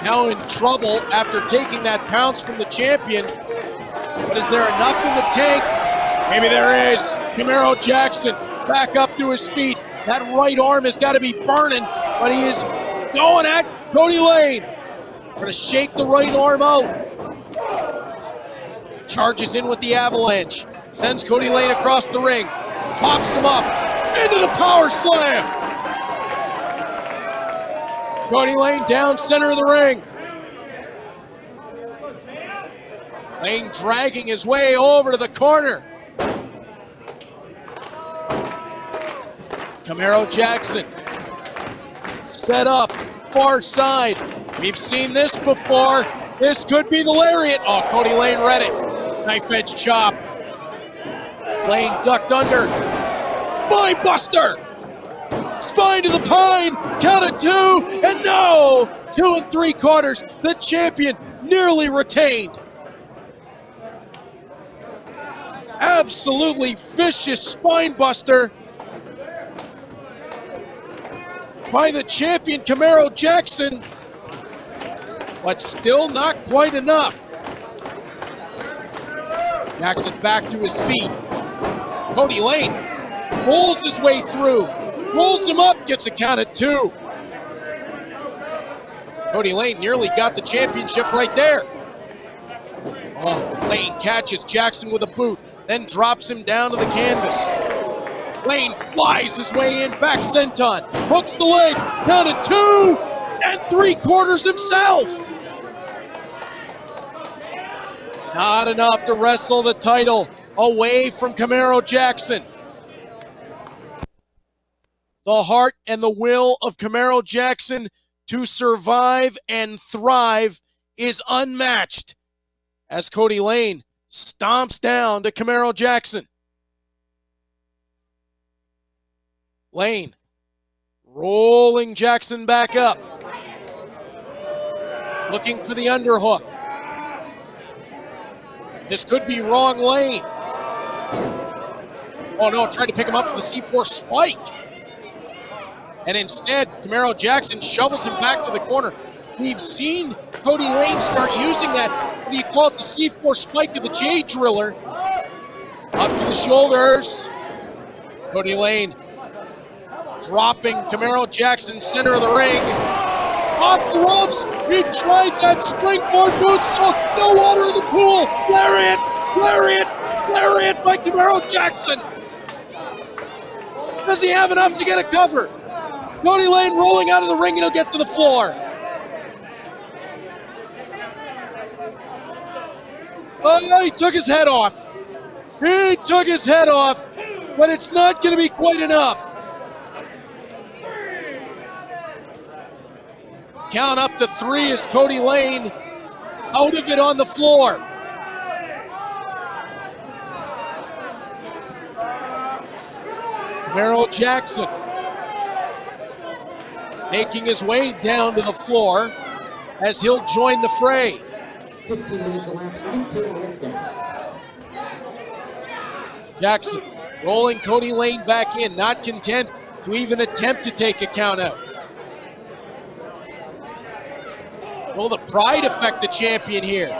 now in trouble after taking that pounce from the champion. But is there enough in the tank? Maybe there is. Camaro Jackson back up to his feet. That right arm has got to be burning, but he is going at Cody Lane. Going to shake the right arm out. Charges in with the avalanche. Sends Cody Lane across the ring. Pops him up. Into the power slam. Cody Lane down center of the ring. Lane dragging his way over to the corner. Camaro Jackson set up, far side. We've seen this before. This could be the lariat. Oh, Cody Lane read it. Knife edge chop. Lane ducked under. Spine buster. Spine to the pine. Count of 2, and no! 2 3/4. The champion nearly retained. Absolutely vicious spine buster by the champion Camaro Jackson, but still not quite enough. Jackson back to his feet. Cody Lane rolls his way through, rolls him up, gets a count at 2. Cody Lane nearly got the championship right there. Oh, Lane catches Jackson with a boot, then drops him down to the canvas. Lane flies his way in, back senton, hooks the leg, down to 2 3/4 himself. Not enough to wrestle the title away from Camaro Jackson. The heart and the will of Camaro Jackson to survive and thrive is unmatched as Cody Lane stomps down to Camaro Jackson. Lane rolling Jackson back up, looking for the underhook. This could be wrong Lane. Oh no, tried to pick him up for the C4 spike. And instead, Camaro Jackson shovels him back to the corner. We've seen Cody Lane start using that, what you call it, the C4 spike of the J Driller. Up to the shoulders. Cody Lane dropping Camaro Jackson center of the ring. Off the ropes, he tried that springboard moonsault, no water in the pool. Lariat, lariat, lariat by Camaro Jackson. Does he have enough to get a cover? Cody Lane rolling out of the ring and he'll get to the floor. Oh, he took his head off. He took his head off, but it's not going to be quite enough. Count up to 3 as Cody Lane out of it on the floor. Camaro Jackson making his way down to the floor as he'll join the fray. 15 minutes elapsed, 15 minutes down. Jackson rolling Cody Lane back in, not content to even attempt to take a count out. Will the pride affect the champion here?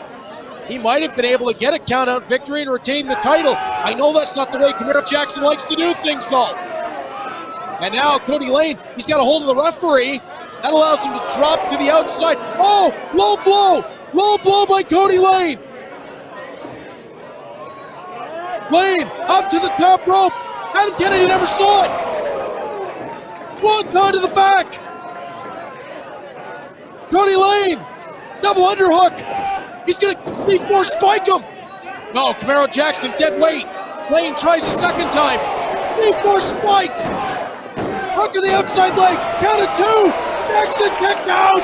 He might have been able to get a count-out victory and retain the title. I know that's not the way Camaro Jackson likes to do things, though. And now Cody Lane, he's got a hold of the referee. That allows him to drop to the outside. Oh, low blow! Low blow by Cody Lane. Lane up to the top rope. Adam Kennedy never saw it. Swanton to the back. Cody Lane, double underhook. He's gonna C4 spike him. No, Camaro Jackson dead weight. Lane tries a second time. C4 spike. Hook of the outside leg. Count of 2. Jackson kicked out.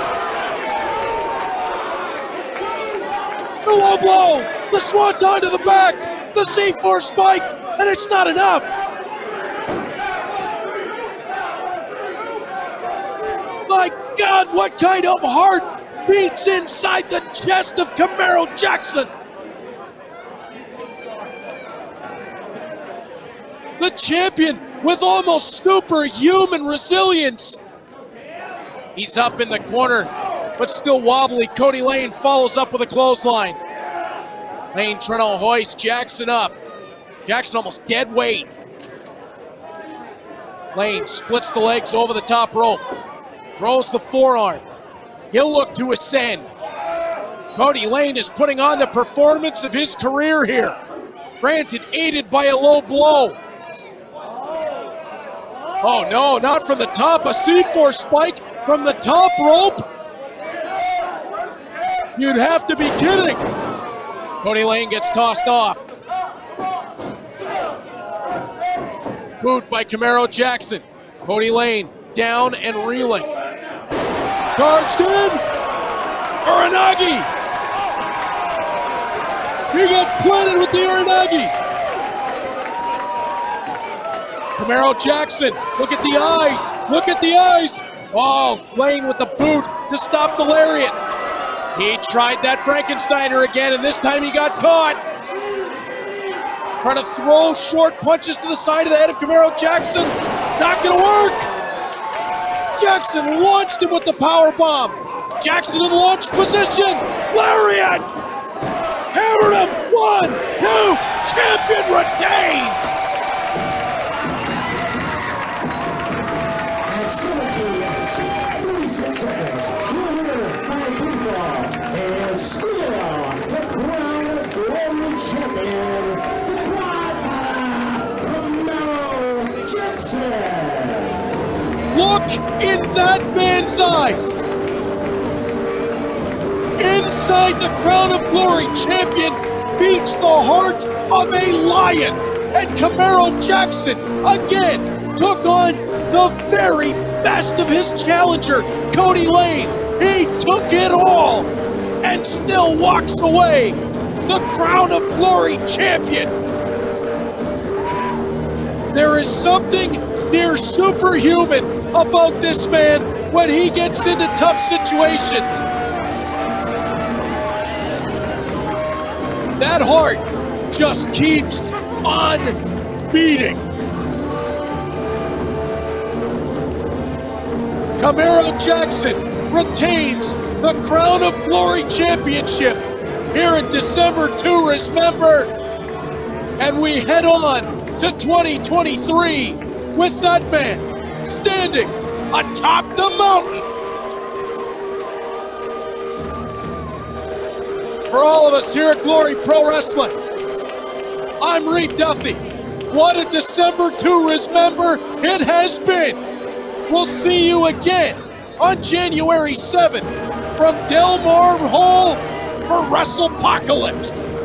The low blow. The swanton to the back. The C4 spike, and it's not enough. My God, what kind of heart beats inside the chest of Camaro Jackson? The champion with almost superhuman resilience. He's up in the corner, but still wobbly. Cody Lane follows up with a clothesline. Lane trying to hoist Jackson up. Jackson almost dead weight. Lane splits the legs over the top rope. Throws the forearm. He'll look to ascend. Cody Lane is putting on the performance of his career here. Granted, aided by a low blow. Oh no, not from the top. A C4 spike from the top rope? You'd have to be kidding. Cody Lane gets tossed off. Boot by Camaro Jackson. Cody Lane down and reeling. Charged in. Uranagi. He got planted with the Uranagi. Camaro Jackson, look at the eyes. Look at the eyes. Oh, Lane with the boot to stop the lariat. He tried that Frankensteiner again, and this time he got caught. Trying to throw short punches to the side of the head of Camaro Jackson. Not gonna work. Jackson launched him with the power bomb. Jackson in launch position. Lariat. Hammered him. 1, 2. retains. At 17 minutes, 36 seconds, your winner by pinfall, and still the Crown of Glory champion, the Quad Camaro Jackson. Look in that man's eyes. Inside the Crown of Glory champion beats the heart of a lion. And Camaro Jackson again took on the very best of his challenger, Cody Lane. He took it all and still walks away the Crown of Glory champion. There is something near superhuman about this man when he gets into tough situations. That heart just keeps on beating. Camaro Jackson retains the Crown of Glory Championship here in December to remember. And we head on to 2023 with that man standing atop the mountain. For all of us here at Glory Pro Wrestling, I'm Reed Duffy. What a December to remember it has been. We'll see you again on January 7th from Del Mar Hall for WrestlePocalypse.